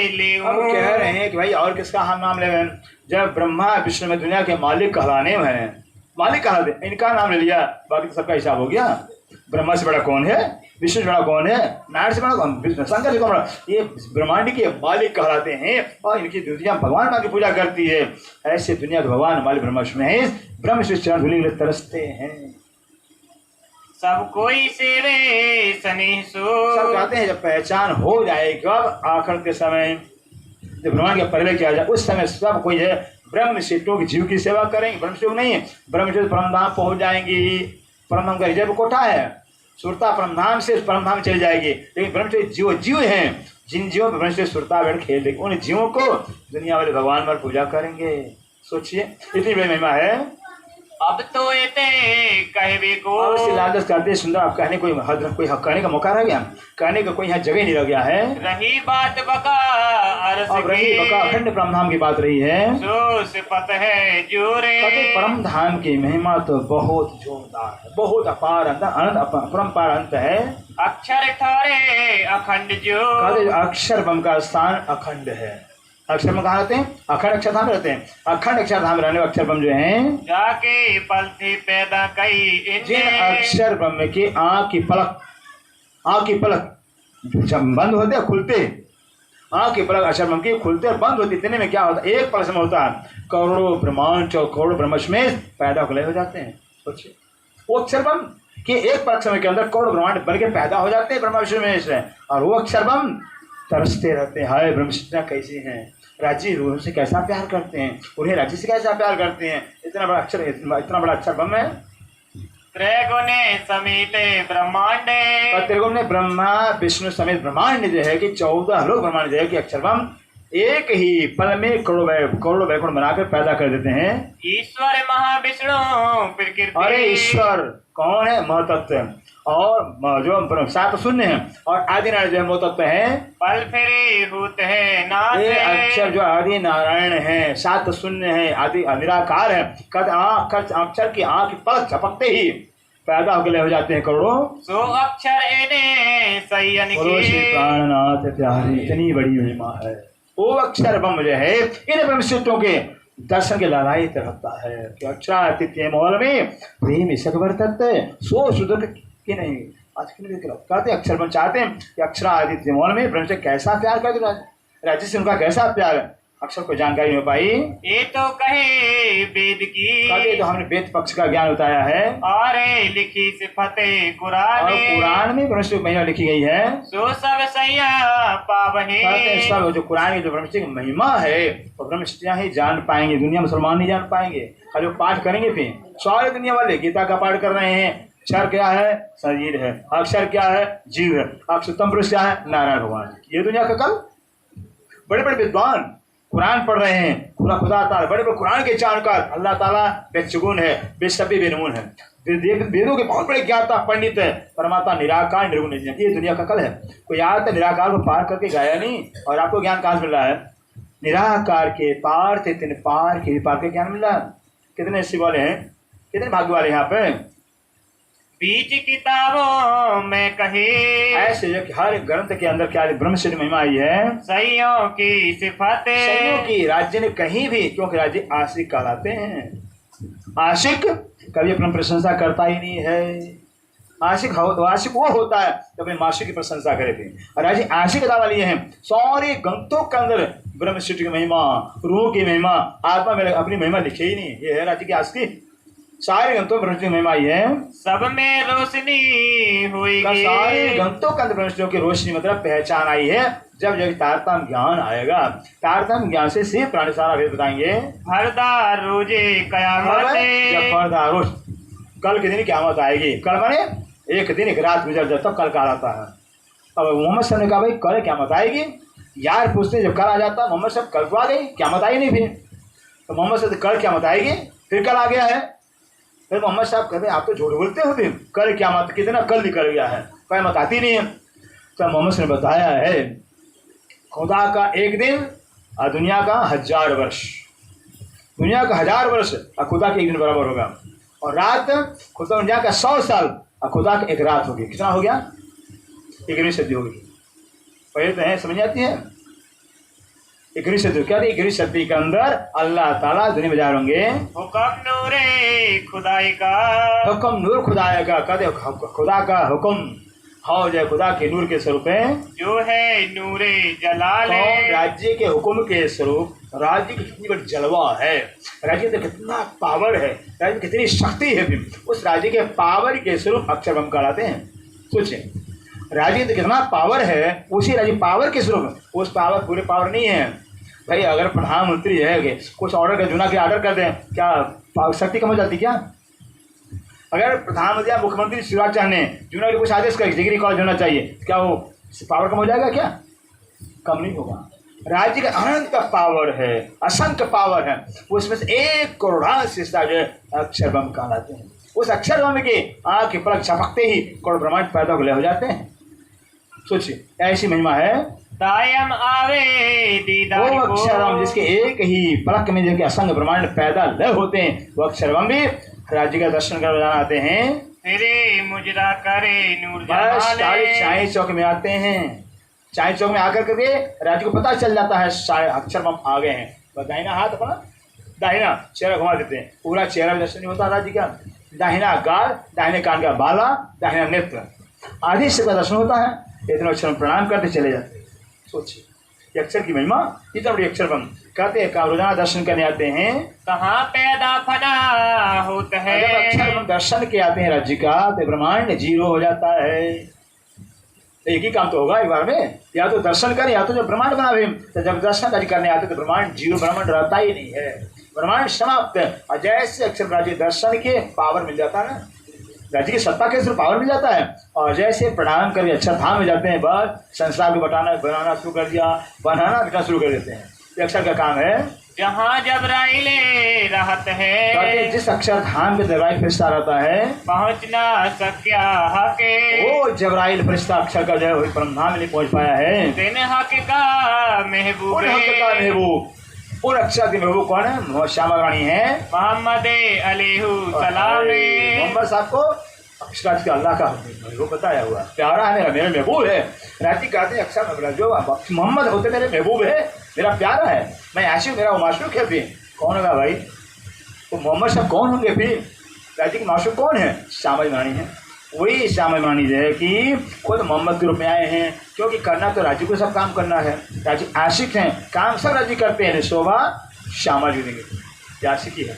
Speaker 2: ले
Speaker 1: हम कह रहे हैं कि भाई और किसका हम नाम ले? जब ब्रह्मा विष्णु में दुनिया के मालिक कहलाने हैं, मालिक कहलाते, इनका नाम ले लिया, बाकी सबका हिसाब हो गया। ब्रह्मा से बड़ा कौन है? विष्णु से बड़ा कौन है? नारायण से बड़ा कौन? विष्णु, शंकर से कौन बड़ा? ये ब्रह्मांड के मालिक कहलाते हैं और इनकी दुनिया भगवान माँ की पूजा करती है। ऐसे दुनिया के भगवान मालिक ब्रह्मा महेश ब्रह्मशिष्ट चरण धूलि के लिए तरसते हैं।
Speaker 2: सब कोई सेवे सनी सो,
Speaker 1: सब कहते हैं जब पहचान हो जाए, कब? आखिर के समय जब ब्रह्मांड का परिलय किया जाए, उस समय सब कोई है ब्रह्मशिष्टों की जीव की सेवा करेंगे। ब्रह्मशिष्ट नहीं, ब्रह्मशिष्ट परमधाम पहुंच जाएंगी। परमधाम का रिजर्व कोठा है, सुरता परमधाम से परमधाम चली जाएगी। लेकिन ब्रह्मशिष्ट जीव हैं, जिन जीवों पर ब्रह्मशिष्ट सुरता बैठ खेल देंगे, उन जीवों को दुनिया वाले भगवान पर पूजा करेंगे। सोचिए इतनी बड़ी महिमा है।
Speaker 2: अब तो एते कहवे को,
Speaker 1: लालच करते सुंदर, आप कहने कोई हद, कोई कहने का मौका रह गया, कहने का कोई यहाँ जगह नहीं रह गया है।
Speaker 2: रही बात बका अरस
Speaker 1: अब रही बका अखंड परमधाम की बात रही है,
Speaker 2: जो सिपत है जोरे।
Speaker 1: परमधाम की महिमा तो बहुत जोरदार है, बहुत अपार अनंत परम्पार अंत है।
Speaker 2: अक्षर ठहरे अखंड जो,
Speaker 1: अक्षर ब्रह्म का स्थान अखंड है। अक्षर ब्रह्म कहाँ रहते हैं? अखंड अक्षरधाम में रहते हैं। अखंड अक्षरधाम में रहने वाले अक्षर ब्रह्म जो हैं,
Speaker 2: जाके पल थे पैदा कई
Speaker 1: जिन अक्षर ब्रह्म की आँख की पलक जब बंद होते हैं खुलते, आँख की पलक अक्षर ब्रह्म की खुलते और बंद होती, इतने में क्या होता है? एक पल समय होता है करोड़ों ब्रह्मांड और करोड़ों ब्रह्मस्मेश पैदा हो जाते हैं। सोचिए, वो अक्षर ब्रह्म कि एक पल समय के अंदर करोड़ ब्रह्मांड बन के पैदा हो जाते हैं ब्रह्मा विष्णु महेश में, और वो अक्षर ब्रह्म तरसते रहते हैं, हाय ब्रह्मशिष्टा कैसी हैं, राज्य रूह से कैसा प्यार करते हैं, उन्हें राज्य से कैसा प्यार करते हैं। इतना बड़ा अक्षर ब्रह्म है।
Speaker 2: त्रैगुणे समेत ब्रह्मांडे,
Speaker 1: त्रिगुण ने ब्रह्मा विष्णु समेत ब्रह्मांड जो है कि 14 लोग ब्रह्मांड जो है कि अक्षर ब्रह्म एक ही पल में करोड़ों वैकुंठ बनाकर पैदा कर देते हैं।
Speaker 2: ईश्वर महाविष्णु प्रकृति,
Speaker 1: अरे ईश्वर कौन है? महतत्व, और जो सात शून्य है, और आदि नारायण जो है महतत्व है।
Speaker 2: पल फिरे होते हैं नाथ,
Speaker 1: ये अक्षर जो आदि नारायण है, सात शून्य है, आदि निराकार है। अक्षर की आँख की पलक झपकते ही पैदा होकर हो जाते हैं करोड़ों।
Speaker 2: सो अक्षर एने सयन
Speaker 1: श्री प्राणनाथ प्यारी, इतनी बड़ी महिमा है वो अक्षर ब्रह्म जो है। इन ब्रह्मशिष्टों के दर्शन के लालायित रहता है कि अक्षरातिथ्य मोल में प्रेम सकवर्तत सो सुदक कि नहीं। आज के लिए कहते अक्षर ब्रह्म चाहते हैं कि अक्षरादित्य मोल में ब्रह्म से कैसा प्यार कर दो, राज्य से उनका कैसा प्यार है। अक्षर को जानकारी हो पाई,
Speaker 2: ये तो कहे वेद की,
Speaker 1: कभी तो हमने वेद पक्ष का ज्ञान बताया है,
Speaker 2: और लिखी सिफते कुरान,
Speaker 1: और कुरान में ब्रह्मशिष्ट महिमा लिखी गई है।
Speaker 2: सो सब सैया पावहे,
Speaker 1: सब जो कुरान की जो ब्रह्मशिष्ट की महिमा है वो ब्रह्मशिष्टियाँ ही जान पाएंगे, दुनिया मुसलमान नहीं जान पाएंगे। और जो पाठ करेंगे फिर सारी दुनिया वाले गीता का पाठ कर रहे हैं। अक्षर क्या है? शरीर है। अक्षर क्या है? जीव है। अक्षरतम पुरुष क्या है? नारायण भगवान। ये दुनिया का कल बड़े बड़े विद्वान कुरान पढ़ रहे हैं, पूरा खुदा ताला बड़े बड़े कुरान के जानकार, अल्लाह ताला बेशगुन है, बेशबी बेनमून है, वेदों के बहुत बड़े ज्ञाता पंडित है, परमात्मा निराकार निर्गुण है। ये दुनिया का कल है। कोई आज तक निराकार को पार करके गाया नहीं, और आपको ज्ञान कहाँ से मिल रहा है? निराकार के पार थे तीन पार के भी पार के ज्ञान मिल रहा है। कितने ऐसे वाले हैं, कितने भाग्य वाले यहाँ पे।
Speaker 2: बीच किताबों में कहे,
Speaker 1: ऐसे जो कि हर ग्रंथ के अंदर क्या ब्रह्मशिष्ट महिमा आई है।
Speaker 2: सैयों की सिफाते,
Speaker 1: सैयों की राज्य ने कहीं भी, क्योंकि राज्य आशिक कहलाते हैं। आशिक कभी अपनी प्रशंसा करता ही नहीं है। आशिक वो होता है जो अपने माशिक की प्रशंसा करे थे, और राज्य आशिक अदा वाली है। सारे ग्रंथों के अंदर ब्रह्मशिष्ट की महिमा, रूह की महिमा, आत्मा में अपनी महिमा लिखे ही नहीं। ये है राज्य की आशिक। सारे ग्रंथों में की महिमा आई है।
Speaker 2: सब में रोशनी होगी,
Speaker 1: सारे ग्रंथों के अंदर ब्रह्मशिष्टों की रोशनी मतलब पहचान आई है। जब जब तारतम ज्ञान आएगा, तारतम ज्ञान से सिर्फ प्राणी सारा वेद बताएंगे।
Speaker 2: हरदार रोजे कयामत,
Speaker 1: जब हरदार रोज कल के दिन क़यामत आएगी। कल माने एक दिन एक रात गुजर जाए तब कल का आता है। अब मोहम्मद साहब ने कहा भाई कल क़यामत आएगी। यार पूछते जब कल आ जाता, मोहम्मद साहब कल को आ गई, क़यामत आई नहीं। फिर तो मोहम्मद साहब कल क़यामत आएगी, फिर कल आ गया है। फिर मोहम्मद साहब कहते आप तो झूठ बोलते हो, फिर कल क़यामत कितना कल निकल गया है, क़यामत आती नहीं है। तो मोहम्मद साहब ने बताया है खुदा का एक दिन और दुनिया का 1000 वर्ष। दुनिया का 1000 वर्ष और खुदा के एक दिन बराबर होगा, और रात खुदा दुनिया का 100 साल और खुदा का एक रात होगी। कितना हो गया? 11वीं सदी होगी। पहले तो है, समझ आती है। 11वीं सदी क्या थी? 11वीं सदी के अंदर अल्लाह ताला दुनिया में जा होंगे।
Speaker 2: हुक्म नूरे खुदाई का,
Speaker 1: हुक्म नूर खुदाई का, कहते खुदा का हुक्म हाँ जय खुदा के नूर के स्वरूप है, जो
Speaker 2: है नूरे जलाल।
Speaker 1: राज्य के हुक्म के स्वरूप। राज्य की कितनी बड़ी जलवा है, राज्य में कितना पावर है, राज्य में कितनी शक्ति है। भी उस राज्य के पावर के स्वरूप अक्षर ब्रह्म कहलाते हैं। सोचिए राज्य में कितना पावर है, उसी राज्य पावर के स्वरूप। उस पावर पूरे पावर नहीं है भाई। अगर प्रधानमंत्री है कि कुछ ऑर्डर कर चुना के ऑर्डर कर दें, क्या शक्ति कम हो जाती क्या? अगर प्रधानमंत्री या मुख्यमंत्री शिवराज चाहने चुनाव के कुछ आदेश करें डिग्री कॉलेज होना चाहिए, क्या वो पावर कम हो जाएगा? क्या कम नहीं होगा। राज्य का अनंत का पावर है, असंख्य पावर है। उसमें से 1 करोड़ांश हिस्सा जो अक्षर ब्रह्म कहलाते हैं। उस अक्षर ब्रह्म के आँख की पलक झपकते ही करोड़ ब्रह्मांड पैदा हो जाते हैं। सोचिए ऐसी महिमा है।
Speaker 2: दायम आवे दीदार
Speaker 1: वो अक्षर ब्रह्म जिसके एक ही पलक में जिनके असंख्य ब्रह्मांड पैदा लय होते हैं, वो अक्षर ब्रह्म भी राज्य का दर्शन कर आते हैं।
Speaker 2: तेरे मुजरा करे नूर
Speaker 1: चाय चौक में आते हैं, चाय चौक में आकर के राज्य को पता चल जाता है सारे अक्षरपम आ गए हैं। बस दाहिना हाथ अपना दाहिना चेहरा घुमा देते हैं, पूरा चेहरा दर्शन नहीं होता राज्य का। दाहिना गाल, दाहिने कान का बाला, दाहिना नेत्र आदि से का दर्शन होता है। इतना अक्षर प्रणाम करते चले जाते हैं। सोचिए ये अक्षर की महिमा इतना बड़ी अक्षरपम कहते हैं। रोजाना दर्शन करने आते हैं,
Speaker 2: कहाँ पैदा फना होता है।
Speaker 1: जब अक्षरपम दर्शन के आते हैं राज्य का तो ब्रह्मांड जीरो हो जाता है। एक ही काम तो होगा एक बार में, या तो दर्शन करें या तो जब ब्रह्मांड बनावे। तो जब दर्शन करने आते तो ब्रह्मांड जीरो, ब्रह्मांड रहता ही नहीं है, ब्रह्मांड समाप्त। और जैसे अक्षर राज्य दर्शन के पावर मिल जाता है ना, राज्य की सत्ता के सिर्फ पावर मिल जाता है। और जैसे प्रणाम करके अक्षरधाम में जाते हैं, बस संसार को बनाना शुरू कर दिया, बनाना बिकना शुरू कर देते हैं। ये अक्षर का काम है।
Speaker 2: जहाँ जबराइले रहत है,
Speaker 1: जिस अक्षरधाम के जबराइल फरिश्ता रहता है,
Speaker 2: पहुँचना सक्या हके।
Speaker 1: वो जबराइल फरिश्ता अक्षर का जो है परमधाम में नहीं पहुँच पाया है।
Speaker 2: दिन हक का महबूब,
Speaker 1: महबूब, उन अक्षर के महबूब कौन है? श्यामा रानी है,
Speaker 2: मोहम्मद अलैहि सलाम।
Speaker 1: मोहम्मद साहब को अक्षराज के अल्लाह का महबूब बताया हुआ, प्यारा है मेरा महबूब है। राजी कहते हैं अक्षर जो मोहम्मद होते मेरे महबूब है, मेरा प्यारा है, मैं आशिक, मेरा वो माशूक है। फिर कौन होगा भाई? तो मोहम्मद साहब कौन होंगे फिर? राजी की माशूक कौन है? श्यामा रानी है। वही श्यामा रानी जो है कि खुद मोहम्मद के रूप में आए हैं, क्योंकि करना तो राज्य को सब काम करना है। राज्य आशिक हैं, काम सब राज्य करते हैं। शोभा श्यामा जी देंगे, आशिकी है,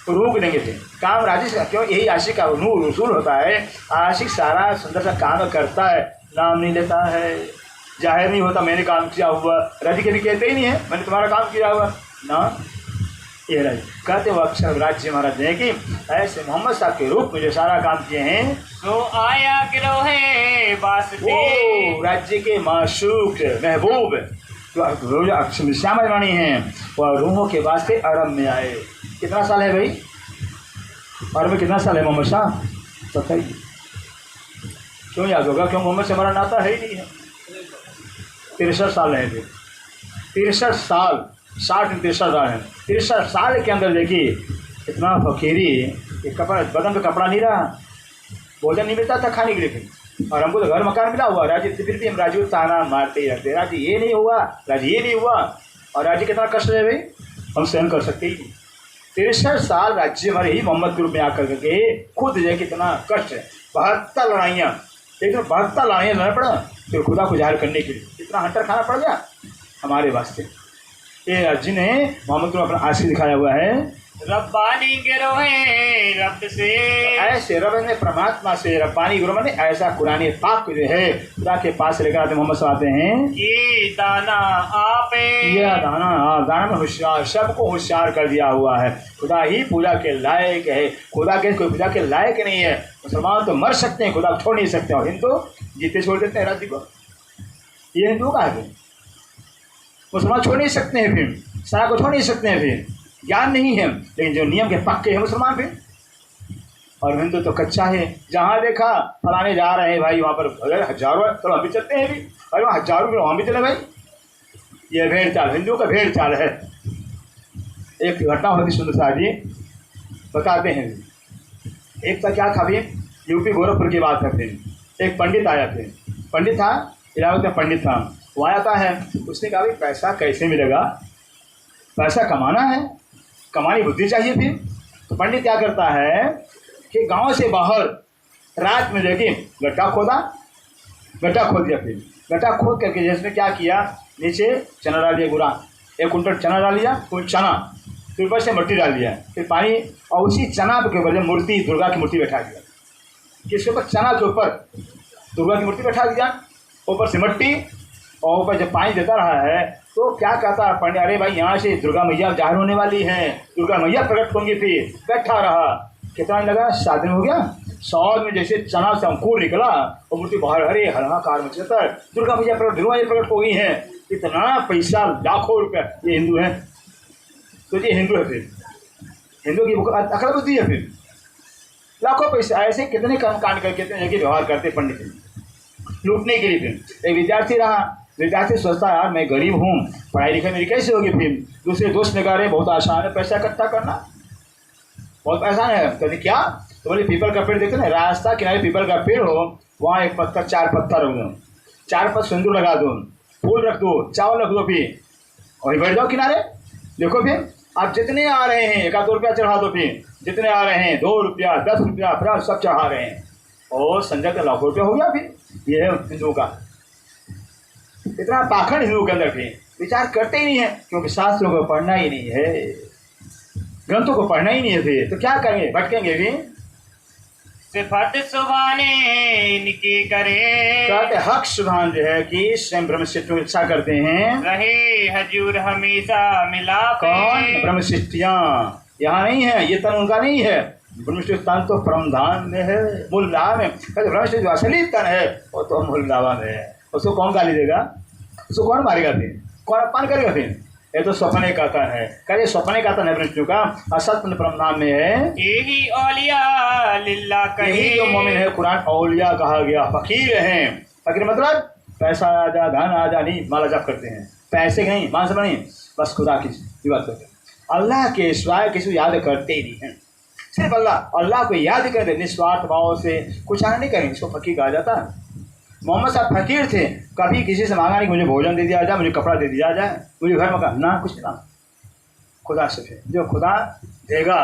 Speaker 1: रूप देंगे थे काम राज्य से, क्यों? यही आशिक का नूर रसूल होता है। आशिक सारा सुंदर सा काम करता है, नाम नहीं लेता है, जाहिर नहीं होता मैंने काम किया हुआ। राज्य के भी कहते ही नहीं है मैंने तुम्हारा काम किया हुआ ना। ये राज्य कहते वो अक्षर राज्य महाराज है कि ऐसे मोहम्मद साहब के रूप में जो सारा काम किए हैं,
Speaker 2: तो आया गिरोहे वास्ते।
Speaker 1: राज्य के माशूक महबूब जो अक्षर श्यामा रानी हैं, वह रूहों के वास्ते अरब में आए। कितना साल है भाई अरब में? कितना साल है मोहम्मद साहब? बताइए। क्यों याद होगा? क्यों? मोहम्मद से हमारा नाता है ही नहीं है। 63 साल है फिर, 63 साल, 60 में 63 साल है। 63 साल के अंदर देखिए इतना फकीरी, कपड़ा बदन पे कपड़ा नहीं रहा, भोजन नहीं मिलता था खाने के लिए फिर। और हमको तो घर मकान मिला हुआ, राज्य फिर भी हम राज्य को ताना मारते ही रहते, राज्य ये नहीं हुआ, राज्य ये नहीं हुआ। और राज्य कितना कष्ट है भाई, हम सहन कर सकते ही। 63 साल राज्य हमारे ही मोहम्मद के रूप में आकर के खुद जो है कितना कष्ट है। 72 लड़ाइयाँ, लेकिन 72 लड़ाइयाँ लड़ना पड़ा फिर खुदा को जाहिर करने के लिए, कितना हंटर खाना पड़ गया हमारे वास्ते। ये राज्य ने मोहम्मद को अपना आशिक दिखाया हुआ है।
Speaker 2: रब्बानी गिरोहे रब से,
Speaker 1: ऐसे रब ने परमात्मा से, रब्बानी गुरु ने ऐसा कुरानी पाक जो है खुदा के पास लेकर आते मोहम्मद साहब आते हैं
Speaker 2: ये दाना आपे।
Speaker 1: यह दाना, दाना में होशियार, सबको होशियार कर दिया हुआ है। खुदा ही पूजा के लायक है, खुदा के कोई पूजा के लायक नहीं है। मुसलमान तो मर सकते हैं, खुदा को छोड़ नहीं सकते, और हिंदू जीते छोड़ देते हैं राज्य को। ये हिंदू का है, मुसलमान छोड़ नहीं सकते हैं, फिर सारा को छोड़ नहीं सकते हैं, फिर ज्ञान नहीं है। लेकिन जो नियम के पक्के हैं मुसलमान भी, और हिंदू तो कच्चा है। जहाँ देखा फलाने जा रहे हैं भाई, वहाँ पर अगर हजारों, चलो हम भी चलते हैं भी, अरे वहाँ हजारों भी वहाँ भी चले भाई। ये भेड़ चाल, हिंदुओं का भेड़ चाल है। एक घटना होती सुंदर सा जी बताते हैं। एक था क्या था भी, यूपी गोरखपुर की बात करते हैं। एक पंडित आया थे, पंडित था, इलाहाबाद में पंडित था। वो आया था है, उसने कहा भाई पैसा कैसे मिलेगा, पैसा कमाना है, कमानी बुद्धि चाहिए। फिर तो पंडित क्या करता है कि गांव से बाहर रात में जाके गड्ढा खोदा, गड्ढा खोद दिया। फिर गड्ढा खोद करके जिसने क्या किया, नीचे चना डाल दिया, पूरा 1 कुंटल चना डाल दिया, कुछ चना, फिर ऊपर से मिट्टी डाल दिया, फिर पानी, और उसी चना के ऊपर मूर्ति, दुर्गा की मूर्ति बैठा दिया। किसके ऊपर? चना के ऊपर दुर्गा की मूर्ति बैठा दिया, ऊपर से मिट्टी, और ऊपर जब पानी देता रहा है तो क्या कहता है पंडित, अरे भाई यहाँ से दुर्गा मैया जाहिर होने वाली हैं, दुर्गा मैया प्रकट होंगी। फिर बैठा रहा, कितना लगा, 7 दिन हो गया। 100 में जैसे चना से अंकुर निकला और मूर्ति बाहर, अरे हलाकार मचता है, दुर्गा मैया प्रकट, दुर्गा मैया प्रकट हो गई हैं। इतना पैसा, लाखों रुपया। ये हिंदू है, तो ये हिंदू है। फिर हिंदू की अकल बुद्धि है। फिर लाखों पैसा, ऐसे कितने काम कांड करके व्यवहार करते पंडित लूटने के लिए। फिर एक विद्यार्थी रहा, विद्यार्थी सोचता है यार मैं गरीब हूँ, पढ़ाई लिखाई मेरी कैसे होगी। फिर दूसरे दोस्त ने कहा रहे बहुत आसान है पैसा इकट्ठा करना, बहुत आसान है। कहते क्या? तो बोले पीपल का पेड़ देखते ना, रास्ता किनारे पीपल का पेड़ हो, वहाँ एक पत्थर, 4 पत्थर होंगे, 4 पत सिंदूर लगा दो, फूल रख दो, चावल रख दो, फिर वही बैठ जाओ किनारे। देखो फिर आप जितने आ रहे हैं 1 रुपया चढ़ा दो, फिर जितने आ रहे हैं 2 रुपया 10 रुपया फिर आप सब चढ़ा रहे हैं, और संजय का लाखों रुपया हो गया। फिर ये है हिंदुओं का इतना पाखंड, हिंदुओं के अंदर भी विचार करते ही नहीं है, क्योंकि शास्त्रों को पढ़ना ही नहीं है, ग्रंथों को पढ़ना ही नहीं है। फिर तो क्या करेंगे, भटकेंगे भी।
Speaker 2: सिफत सुभाने इनकी करे,
Speaker 1: कहते हक सुभान जो है कि स्वयं ब्रह्मशिष्ट की इच्छा करते हैं,
Speaker 2: रहे हजूर हमेशा मिला।
Speaker 1: कौन? ब्रह्मशिष्टियाँ यहाँ नहीं है, ये तन उनका नहीं है। ब्रह्मशिष्ट तन तो परमधाम में है, मूलधाम में। कहते ब्रह्मशिष्ट जो असली तन है वो तो मूलधाम में है। उसको कौन गाली देगा, उसको कौन मारेगा, फिर कौन अपमान करेगा? फिर ये तो सपने का तन है। कहते सपने का तन है ब्रह्मशिष्ट का, असत परमधाम में है।
Speaker 2: यही औलिया लिल्ला कहे,
Speaker 1: यही जो मोमिन है कुरान औलिया कहा गया। फकीर हैं, फकीर मतलब पैसा आ जा धन आ जा नहीं, माला जप करते हैं, पैसे नहीं मान सब नहीं, बस खुदा की बात करते हैं। अल्लाह के सिवाय किसी को याद करते ही नहीं है, सिर्फ अल्लाह को याद करते निस्वार्थ भाव से, कुछ आना नहीं करेंगे, इसको फकीर कहा जाता है। मोहम्मद साहब फकीर थे, कभी किसी से मांगा नहीं मुझे भोजन दे दिया जाए, मुझे कपड़ा दे दिया जाए, मुझे घर मकान ना, कुछ ना, खुदा से थे। जो खुदा देगा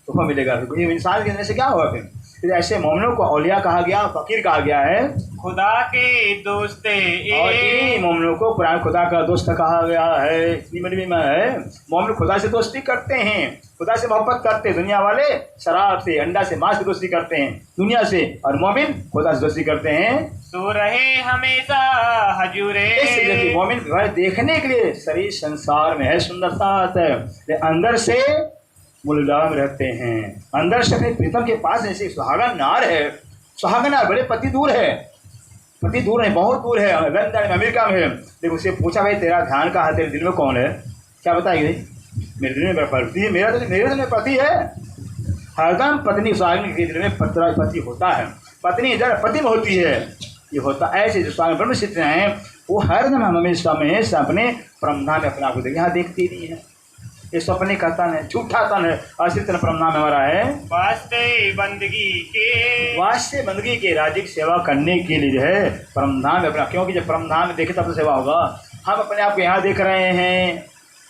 Speaker 1: तो वो मिलेगा। ये इंसान के अंदर से क्या होगा? फिर ऐसे मोमिनों को औलिया कहा गया, फकीर कहा गया है,
Speaker 2: खुदा के दोस्त।
Speaker 1: और इन्हीं मोमिनों को कुरान खुदा का दोस्त कहा गया है। इतनी बड़ी में है, मोमिन खुदा से दोस्ती करते हैं, खुदा से मोहब्बत करते हैं। दुनिया वाले शराब से, अंडा से, मांस से दोस्ती करते हैं दुनिया से, और मोमिन खुदा से दोस्ती करते हैं।
Speaker 2: सो रहे हमेशा हजूरे,
Speaker 1: इसलिए मोमिन देखने के लिए शरीर संसार में है, सुंदरता है, अंदर से मुल्जाम रहते हैं। अंदर से अपने प्रीतम के पास जैसे सुहागन नार है, सुहागन नार बड़े पति दूर है, पति दूर है, बहुत दूर है, लंदन अमेरिका में है। देखो उससे पूछा भाई तेरा ध्यान कहाँ है, तेरे दिल में कौन है? क्या बताएगी? मेरे दिल में पति है, मेरे दिल में पति है। हरदम पत्नी सुहागन के दिल में पति होता है, पत्नी जब पति में होती है, ये होता ऐसे। जो स्वामी ब्रह्मशिष्ट हैं वो हरदम हमेशा में अपने परमधाम में अपना को देखें, यहाँ देखते नहीं है। ये सपने का तन है, झूठा तन है, असली तन परमधाम में हमारा है।
Speaker 2: वास्ते
Speaker 1: बंदगी के राज्य की सेवा करने के लिए जो है परमधाम में अपना, क्योंकि जब परमधाम में देखे तब तो सेवा होगा। हम अपने आप को यहाँ देख रहे हैं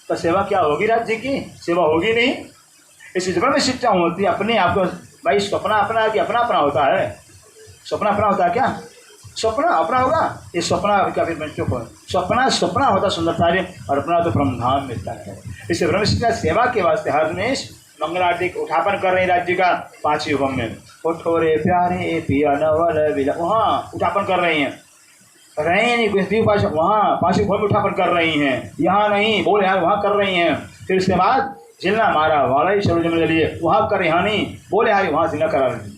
Speaker 1: तो सेवा क्या होगी? राज्य की सेवा होगी नहीं। इस जीवन में शिक्षा होती है अपने आप को। भाई सपना अपना कि अपना अपना होता है? सपना अपना होता है क्या? सपना अपना होगा? ये सपना क्या फिर बच्चों को सपना होता सुंदरता है, और अपना तो ब्रह्मधाम मिलता है। इससे ब्रह्मशिष्ट सेवा के वास्ते हर हमेश मंगल आरती उठापन कर रहे हैं राज्य का 5 युगम में। उठो रे प्यारे पिया नवल बिला, वहाँ उठापन कर रही हैं, नहीं कुछ भी वहाँ 5 युगम में उठापन कर रही हैं, यहाँ नहीं बोले यहाँ वहाँ कर रही हैं। फिर उसके बाद जिलना मारा वाला ही शरोज में लिए वहाँ कर, यहाँ नहीं बोले यार वहाँ जिला करा रही।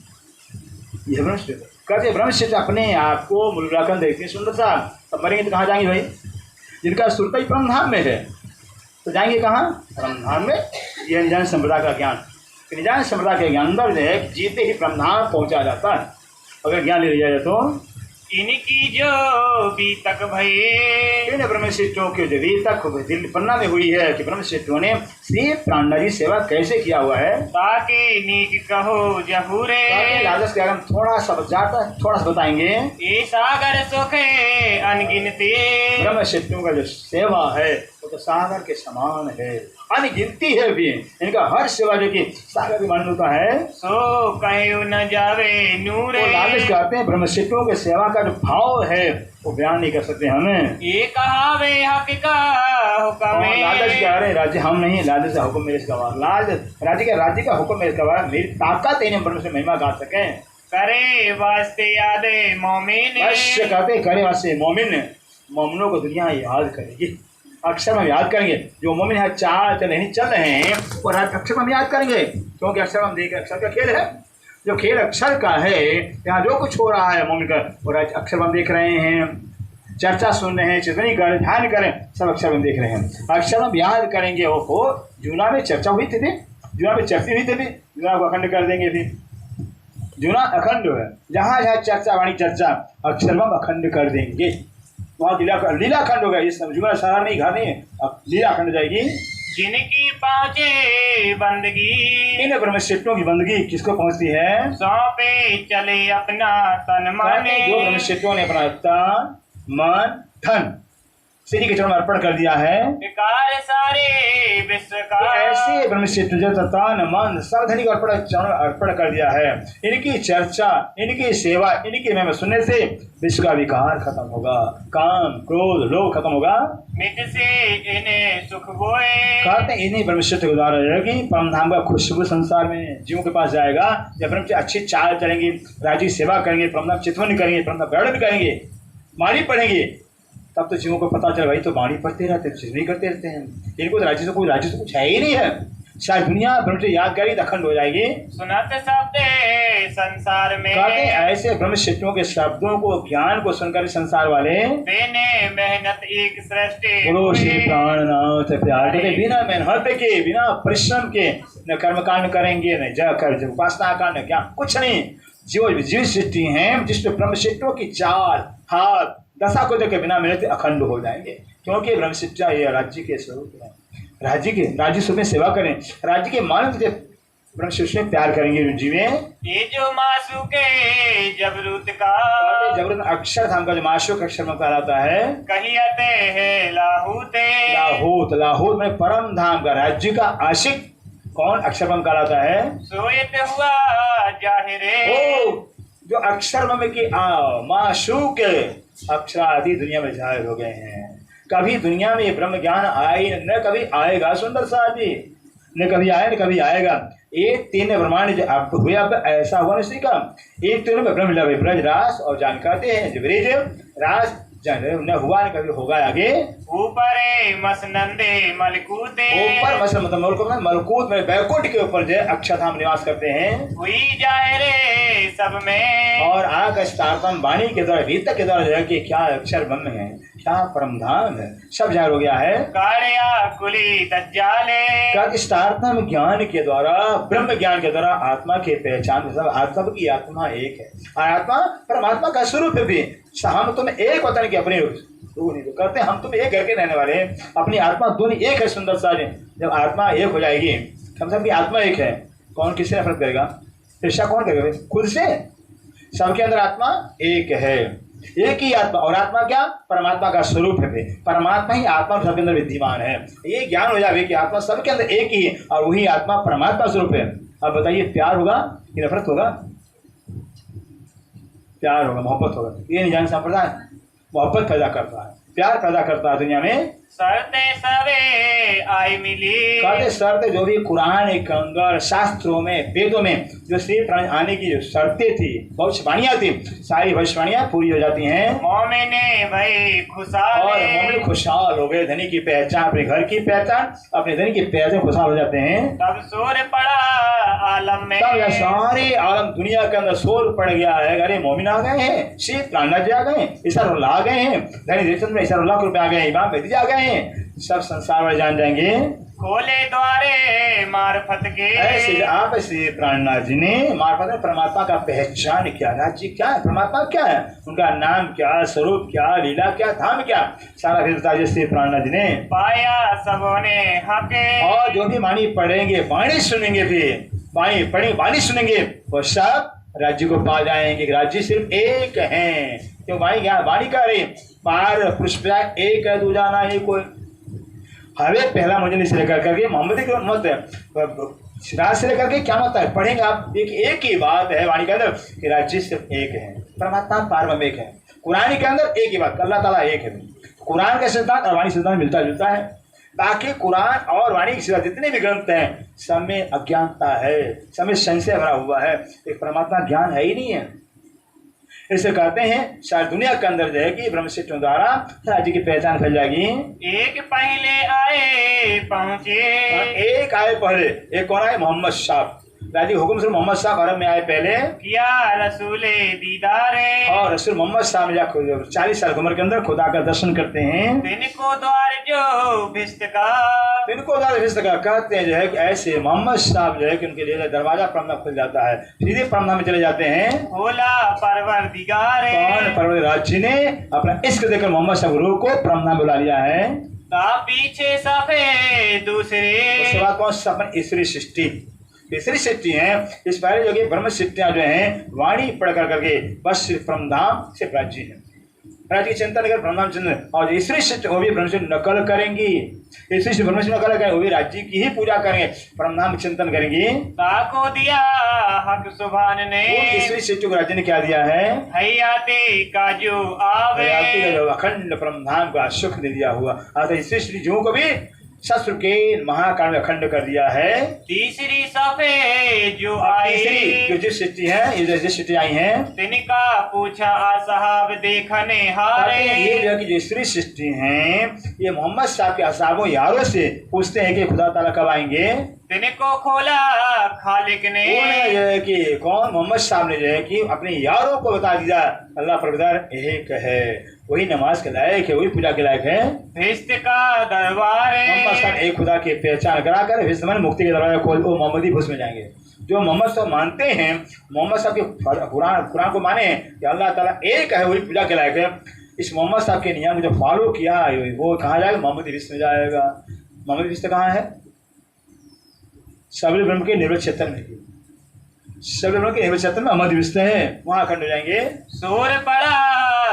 Speaker 1: यह ब्रह्मशिष्ट कहते ब्रह्मशिष्ट अपने आप को मूल्यांकन देखते हैं सुंदरता। तब मरेंगे तो कहाँ जाएंगे भाई? जिनका सुरता ही परमधाम में है तो जाएंगे कहाँ? परमधाम में। यह निजान संप्रदाय का ज्ञान, निजान संप्रदाय के ज्ञान अंदर जो है जीते ही परमधाम पहुँचा जाता है अगर ज्ञान ले लिया जाए तो।
Speaker 2: इनकी जो भी तक भये,
Speaker 1: इन ब्रह्मशिष्टों के जो भी तक दिल पन्ना में हुई है कि ब्रह्मशिष्टों ने श्री प्राणनारी सेवा कैसे किया हुआ है।
Speaker 2: ताके नीक कहो जहूरे,
Speaker 1: राजस के हम थोड़ा सा बताएंगे।
Speaker 2: ये सागर सुखे अनगिनती,
Speaker 1: ब्रह्मशिष्टों का जो सेवा है वो तो सागर के समान है, अनगिनती है भी। इनका हर सेवा जो कि सागर के मान होता है।
Speaker 2: सो कहो न जावे नूरे,
Speaker 1: लालच कहते हैं ब्रह्मशिष्टों के सेवा का जो भाव है वो बयान नहीं कर सकते हमें।
Speaker 2: ये कहावे हक का हुक्म,
Speaker 1: लालच कह रहे राज्य हम नहीं, लालच का हुक्म मेरे गवाह, राज्य का हुक्म मेरे गवाह, मेरी ताकत है ब्रह्म से महिमा गा सके।
Speaker 2: करे वास्ते यादे मोमिन,
Speaker 1: कहते करे वास्ते मोमिनों को दुनिया याद करेगी, अक्षर हम याद करेंगे। जो मोमिन यहाँ चल रहे हैं और अक्षर हम याद करेंगे, क्योंकि अक्षर हम देख, अक्षर का खेल है, जो खेल अक्षर का है। यहाँ जो कुछ हो रहा है मोमिन का और अक्षर हम देख रहे हैं, चर्चा सुन रहे हैं, चिंतन करें, ध्यान करें, सब अक्षर हम देख रहे हैं। अक्षर हम याद करेंगे। हो जूना में चर्चा हुई थी, जूना में चर्चा हुई थी, जूना को अखंड कर देंगे। फिर जूना अखंड है, जहाँ जहाँ चर्चा वाणी चर्चा अक्षर हम अखंड कर देंगे। वहाँ लीला खंड होगा। ये जुमला सारा नहीं, घर नहीं है, अब लीला खंड जाएगी।
Speaker 2: जिनकी पहुँचे बंदगी,
Speaker 1: इन ब्रह्मशिष्टों की बंदगी किसको पहुँचती है?
Speaker 2: सौंपे चले अपना तन मन,
Speaker 1: जो ब्रह्मशिष्टों ने अपना तन मन धन श्री के चरण में अर्पण कर दिया है।
Speaker 2: विकार सारे विश्व का
Speaker 1: ऐसे ब्रह्मशिष्ट जो तन मन सब धनी को अर्पण कर दिया है। इनकी चर्चा, इनकी सेवा, इनकी महिमा सुनने से विश्व का विकार खत्म होगा, काम क्रोध लोभ खत्म होगा।
Speaker 2: मिट से इन्हें सुख बोए
Speaker 1: कहते हैं इन्हीं ब्रह्मशिष्ट के द्वारा रहेगी परम धाम का खुशबू संसार में जीवों के पास जाएगा। जब ब्रह्मचर्य अच्छी चाल चलेंगे, राज्य की सेवा करेंगे, परम चितवन करेंगे, परम वर्णन करेंगे, वाणी पढ़ेंगे, तब तो जीवों को पता चले भाई तो वाणी पढ़ते रहते हैं, नहीं करते रहते हैं। इनको तो राज्य से कुछ है ही नहीं है। शायद दुनिया ब्रह्मचर्य याद करेगी तो अखंड हो जाएगी।
Speaker 2: सुनते शब्द संसार में
Speaker 1: कहते ऐसे ब्रह्मशिष्टों के शब्दों को, ज्ञान को सुनकर संसार वाले
Speaker 2: देने मेहनत एक सृष्टि
Speaker 1: बोलो श्री प्राणनाथ प्यार के बिना मेहनत के, बिना परिश्रम के न कर्मकांड करेंगे, न जप कर उपासना का, न क्या कुछ नहीं। जीव सृष्टि है जिसमें ब्रह्मशिष्टों की चाल हाथ दशा को देखे बिना मेहनत अखंड हो जाएंगे। क्योंकि ब्रह्मशिष्टा ये राज्य के स्वरूप है। राज्य स्वरूप में सेवा करें, राज्य के मानव से ब्रह्मशिष्ट में प्यार करेंगे। जीवे
Speaker 2: ये जो मासू के जबरूत का
Speaker 1: जबरूत अक्षर धाम का जो माशुक अक्षर में कहलाता है,
Speaker 2: कहियते है लाहूत
Speaker 1: लाहूत में परम धाम का राज्य का आशिक कौन अक्षर में कहलाता है?
Speaker 2: सोयत हुआ जाहिरे
Speaker 1: जो अक्षर में की माशुक अक्षर आदि दुनिया में जाहिर हो गए हैं। कभी दुनिया में ब्रह्म ज्ञान आए न कभी आएगा, सुंदर साथी, न कभी आए न कभी आएगा। एक तीन ब्रह्मांड जो अब हुए, अब ऐसा हुआ नहीं का। एक तीन में ब्रह्म लवे ब्रज रास और जान कहते हैं जो ब्रज रास न हुआ न कभी होगा आगे।
Speaker 2: ऊपर मसनंदे मलकूते
Speaker 1: ऊपर मसल मतलब मलकूत में बैकुंठ के ऊपर जो अक्षरधाम निवास करते हैं।
Speaker 2: हुई जाहिरे सब में
Speaker 1: और आकाश तारतम वाणी के द्वारा भीतर के द्वारा जो है कि क्या अक्षर ब्रह्म है, क्या परम धाम है, सब जाहिर हो गया है।
Speaker 2: कार्या कुली दज्जाले
Speaker 1: इस तारतम ज्ञान के द्वारा, ब्रह्म ज्ञान के द्वारा आत्मा की पहचान, सब की आत्मा एक है। आत्मा परमात्मा का स्वरूप भी। हम तुम एक होता नहीं कि अपने नहीं तो करते, हम तुम एक घर के रहने वाले हैं, अपनी आत्मा दोनों एक है। सुंदर सारे जब आत्मा एक हो जाएगी, हम सबकी आत्मा एक है, कौन किससे नफरत करेगा? ईर्ष्या कौन करेगा? खुद से। सबके अंदर आत्मा एक है, एक ही आत्मा। और आत्मा क्या? परमात्मा का स्वरूप है। परमात्मा ही आत्मा सबके अंदर विद्यमान है। ये ज्ञान हो जाए कि आत्मा सबके अंदर एक ही है और वही आत्मा परमात्मा स्वरूप है। अब बताइए प्यार होगा कि नफरत होगा? प्यार होगा, मोहब्बत होगा। ये नहीं जान संप्रदाय मोहब्बत पैदा करता है, प्यार पैदा करता है दुनिया में।
Speaker 2: सरते सवे आई मिली
Speaker 1: कहते शर्तें जो भी कुरान के अंदर शास्त्रों में वेदों में जो श्री प्राण आने की जो शर्तें थी, भविष्यवाणियां थी, सारी भविष्यवाणियां पूरी हो जाती हैं।
Speaker 2: मोमिने भाई खुशहाल
Speaker 1: और मोमिन खुशहाल हो गए। धनी की पहचान, अपने घर की पहचान, अपने धनी की पहचान खुशहाल हो जाते हैं।
Speaker 2: तब शोर पड़ा आलम में,
Speaker 1: तब यह सारे आलम दुनिया के अंदर शोर पड़ गया है। अरे मोमिन आ गए हैं, श्री प्राणनाथ आ गए, ईसारुल्लाह आ गए हैं, धनी देवचंद में ईसारुल्लाह रुपये आ गए, इमाम बेदी आ गए हैं। सब संसार वाले जान जाएंगे।
Speaker 2: खोले द्वारे मार्फत के
Speaker 1: ऐसे आप श्री प्राणनाथ जी ने मार्फत में परमात्मा का पहचान किया। राज्य क्या है, परमात्मा क्या है, उनका नाम क्या, स्वरूप क्या, लीला क्या, धाम क्या, सारा भेद बता श्री प्राणनाथ जी ने
Speaker 2: पाया सबों ने हके।
Speaker 1: और जो भी वाणी पढ़ेंगे, वाणी सुनेंगे, भी वाणी पढ़ेंगे, वाणी सुनेंगे, वो सब राज्य को पा जाएंगे। राज्य सिर्फ एक है। क्यों वाणी क्या? वाणी का रही पार पुष्प एक है, दूजा ना ही कोई। हमें पहला मुझे से लेकर करके मोहम्मद की मत राज से लेकर के क्या मत है पढ़ेंगे आप। एक ही बात है वाणी के अंदर कि राज्य सिर्फ एक है, परमात्मा पारब्रह्म एक है। कुरान के अंदर एक ही बात, अल्लाह ताला एक है। कुरान का सिद्धांत और वाणी सिद्धांत मिलता जुलता है। बाकी कुरान और वाणी के सिद्धांत जितने भी ग्रंथ हैं, सब में अज्ञानता है, सब में संशय भरा हुआ है। एक परमात्मा ज्ञान है ही नहीं है। इसे कहते हैं सारी दुनिया के अंदर जो है कि ब्रह्मशिष्टों द्वारा राज्य की पहचान फैल जाएगी।
Speaker 2: एक पहले आए पहुंचे,
Speaker 1: एक आए पहले, एक कौन आए? मोहम्मद साहब। राज्य हुक्म से मोहम्मद साहब अरब में आए पहले,
Speaker 2: किया रसूले दीदारे।
Speaker 1: और रसूल मोहम्मद साहब ने 40 साल की उम्र के अंदर खुदा का दर्शन करते हैं।
Speaker 2: दिन को द्वार जो भिस्त का,
Speaker 1: दिन को द्वार भिस्त का कहते हैं जो है कि ऐसे मोहम्मद साहब जो है कि उनके लिए दरवाजा परमना खुल जाता है, सीधे परमना में चले जाते हैं।
Speaker 2: होला परवरदिगारे,
Speaker 1: कौन? परवरदिगार जी ने अपना इश्क देकर मोहम्मद साहब रूह को परमना बुला लिया है।
Speaker 2: पीछे सफेद दूसरे,
Speaker 1: उसके बाद कौन? सपन ईश्वरी सृष्टि, तीसरी सृष्टि है। इस पहले जो कि ब्रह्म सृष्टियां जो हैं वाणी पढ़ कर करके बस सिर्फ परमधाम सिर्फ राज्य है। राज्य की चिंतन कर ब्रह्म चिंतन, और स्त्री शिष्य वो भी ब्रह्म से नकल करेंगी, स्त्री शिष्य ब्रह्म से नकल करेंगे, वो भी राज्य की ही पूजा करेंगे, ब्रह्म चिंतन करेंगी।
Speaker 2: ताको दिया हक सुभान ने,
Speaker 1: स्त्री शिष्य को राज्य ने क्या दिया है?
Speaker 2: हयाते काजू आवे,
Speaker 1: अखंड ब्रह्मांड का सुख दे दिया हुआ। अतः स्त्री शिष्यों को भी शस्त्र के महाकाल में अखंड कर दिया है।
Speaker 2: तीसरी सफेद जो आई,
Speaker 1: तीसरी जो जिस सृष्टि है, ये जिस सृष्टि आई है,
Speaker 2: तिनका पूछा साहब देखने हारे।
Speaker 1: ये जो कि स्त्री सृष्टि है, ये मोहम्मद साहब के असाबों यारों से पूछते हैं कि खुदा ताला कब आएंगे।
Speaker 2: तिनको खोला खालिक ने,
Speaker 1: जो है कि कौन? मोहम्मद साहब ने जो है कि अपने यारों को बता दिया अल्लाह परवरदिगार एक है, वही नमाज के लायक है, वही पूजा के लायक है।
Speaker 2: भिस्त का दरबार,
Speaker 1: मोहम्मद साहब एक खुदा की पहचान कराकर भिस्त माने मुक्ति के दरवाजा खोल, वो मोहम्मदी भूस में जाएंगे। जो मोहम्मद साहब मानते हैं, मोहम्मद साहब के कुरान को माने कि अल्लाह ताला एक है, वही पूजा के लायक है, इस मोहम्मद साहब के नियम जो फॉलो किया वो कहाँ जाएगा? मोहम्मदी भूस में जाएगा। मोहम्मदी भूस कहाँ है? सबरी ब्रह्म के निर्वत क्षेत्र में, सबरी ब्रह्म के निर्वत क्षेत्र में मोहम्मदी भूस है, वहाँ अखंड हो जाएंगे।
Speaker 2: सोर पड़ा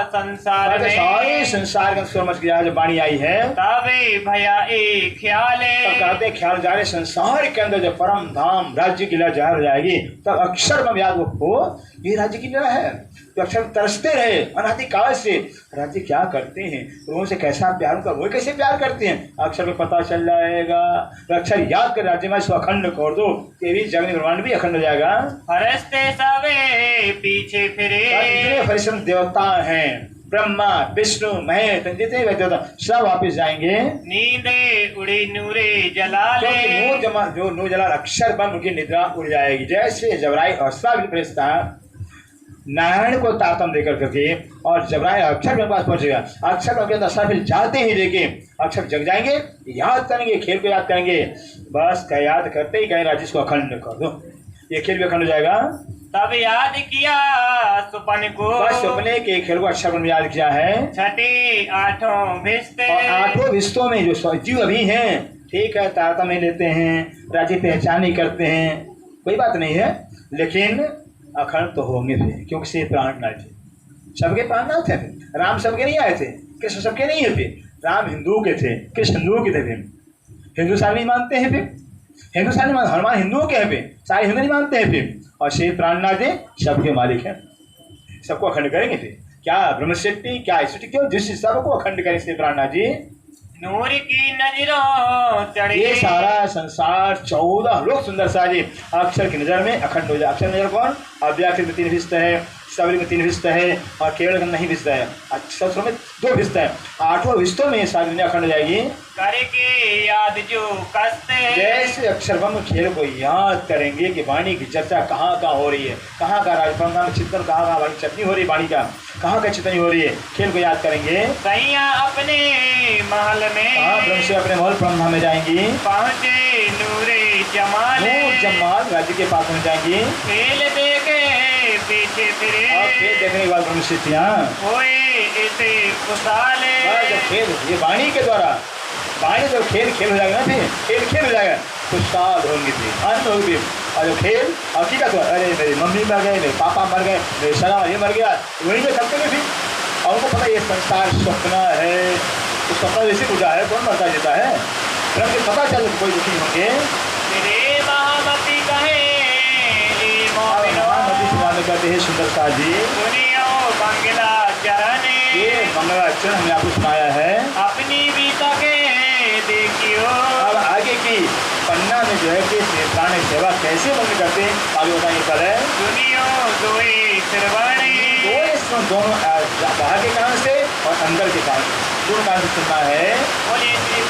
Speaker 2: संसार में,
Speaker 1: सारे संसार का स्वर मच गया जब वाणी आई है,
Speaker 2: तबे भया एक ख्याले,
Speaker 1: तब कहते ख्याल जा रहे संसार के अंदर जब परम धाम राज्य की लीला जाहिर हो जाएगी, तब अक्षर में याद हो ये राज्य की लीला है। तो अक्षर तरसते रहे अनादि काल से, राज्य क्या करते हैं, लोगों से कैसा प्यार उनका, वो कैसे प्यार करते हैं, अक्षर में पता चल जाएगा। तो अक्षर याद कर राज्य में इसको अखंड कर दो, तेरी जगन ब्रह्मांड भी अखंड हो जाएगा।
Speaker 2: हरस्ते सबे पीछे फिरे,
Speaker 1: जितने परिश्रम देवता हैं, ब्रह्मा विष्णु महेश जितने देवता सब वापिस जाएंगे।
Speaker 2: नींदे उड़ी नूरे जलाले,
Speaker 1: नूर जमा जो नूर जलाल अक्षर बन उनकी निद्रा उड़ जाएगी। जैसे जबराइल और सब फरिश्ता नारायण को तातम देकर करके, और जबराइल अक्षर के पास पहुंचेगा, अक्षर के अंदर सब जाते ही देखे अक्षर जग जाएंगे, याद करेंगे, खेल को याद करेंगे, बस क्या याद करते ही कहें राज्य को अखंड कर दो, ये खेल भी अखंड हो जाएगा।
Speaker 2: तब याद किया सुपन को,
Speaker 1: बस सपने के खेल को अक्षर में याद किया है।
Speaker 2: छठी आठों भिस्ते,
Speaker 1: और आठों भिस्तों में जो जीव अभी हैं, ठीक है, तारतम्य लेते हैं, राज्य पहचान नहीं करते हैं, कोई बात नहीं है, लेकिन अखंड तो होंगे फिर, क्योंकि से प्राणनाथ थे, सबके प्राणनाथ थे। राम सबके नहीं आए थे, कृष्ण सबके नहीं है, फिर राम हिंदुओं के थे, कृष्ण हिंदुओं के थे, फिर हिंदू सारे नहीं मानते हैं, फिर हिंदू सारे नहीं मानते, हनुमान हिंदुओं के हैं, फिर सारे हिंदू नहीं मानते हैं, फिर और श्री प्राणनाथ जी सबके मालिक हैं, सबको अखंड करेंगे। फिर क्या ब्रह्मशक्ति, क्या ईश्वरी, क्यों जिस सबको अखंड करें श्री प्राणनाथ जी।
Speaker 2: नूर की नजरों चढ़ी,
Speaker 1: ये सारा संसार 14 लोग सुंदर सा जी अक्षर की नजर में अखंड हो जाए। अक्षर नजर कौन? अव्याकृत में 3 भिस्त है, सबरी में 3 भिस्त है, और केवल में नहीं भिस्त है, अक्षर में 2 भिस्त है, 8 भिस्तों में सारी दुनिया अखंड हो जाएगी।
Speaker 2: करके याद जो कसते,
Speaker 1: जैसे अक्षर ब्रह्म खेल को याद करेंगे कि वाणी की चर्चा कहाँ कहाँ हो रही है, कहाँ का राजब्रह्म चिंतन, कहाँ कहाँ वाणी चटनी हो रही है, वाणी का कहाँ का चिंतन हो रही है, खेल को याद करेंगे।
Speaker 2: सैया अपने महल में,
Speaker 1: ब्रह्म से अपने महल ब्रह्मा में जाएंगी,
Speaker 2: पहुँचे नूरे जमाले,
Speaker 1: नूर जमाल राज्य के पास में जाएंगी,
Speaker 2: खेल देखे पीछे फिरे,
Speaker 1: और खेल देखने के बाद ब्रह्म सिद्धियाँ
Speaker 2: होए इसे कुशाले।
Speaker 1: जब खेल ये वाणी के द्वारा, वाणी जब खेल हो जाएगा ना, फिर खेल हो जाएगा, खुशहाल होंगे, फिर आनंद होगी। और जो खेल हकीकत हो, अरे मेरी मम्मी मर गए, मेरे पापा मर गए, मेरे सगा ये मर गया, वहीं पे करते हैं फिर, और उनको पता ये संसार स्वप्न है, तो स्वप्न जैसी पूजा है, कौन मरता जीता है, फिर हमको पता चल कोई दुखी होंगे।
Speaker 2: तेरे महामती कहे
Speaker 1: कहते हैं सुंदर सा जी,
Speaker 2: सुनियो मंगला चरण,
Speaker 1: ये मंगला चरण हमने आपको सुनाया है,
Speaker 2: अपनी बीता के देखियो।
Speaker 1: अब आगे की पन्ना में जो है कि प्राण सेवा कैसे बंद करते हैं आगे बताएंगे कल है।
Speaker 2: सुनियो दोई श्रवणी,
Speaker 1: दोनों बाहर के कान से और अंदर के कान, दोनों कान से सुनना है।
Speaker 2: बोलिए श्री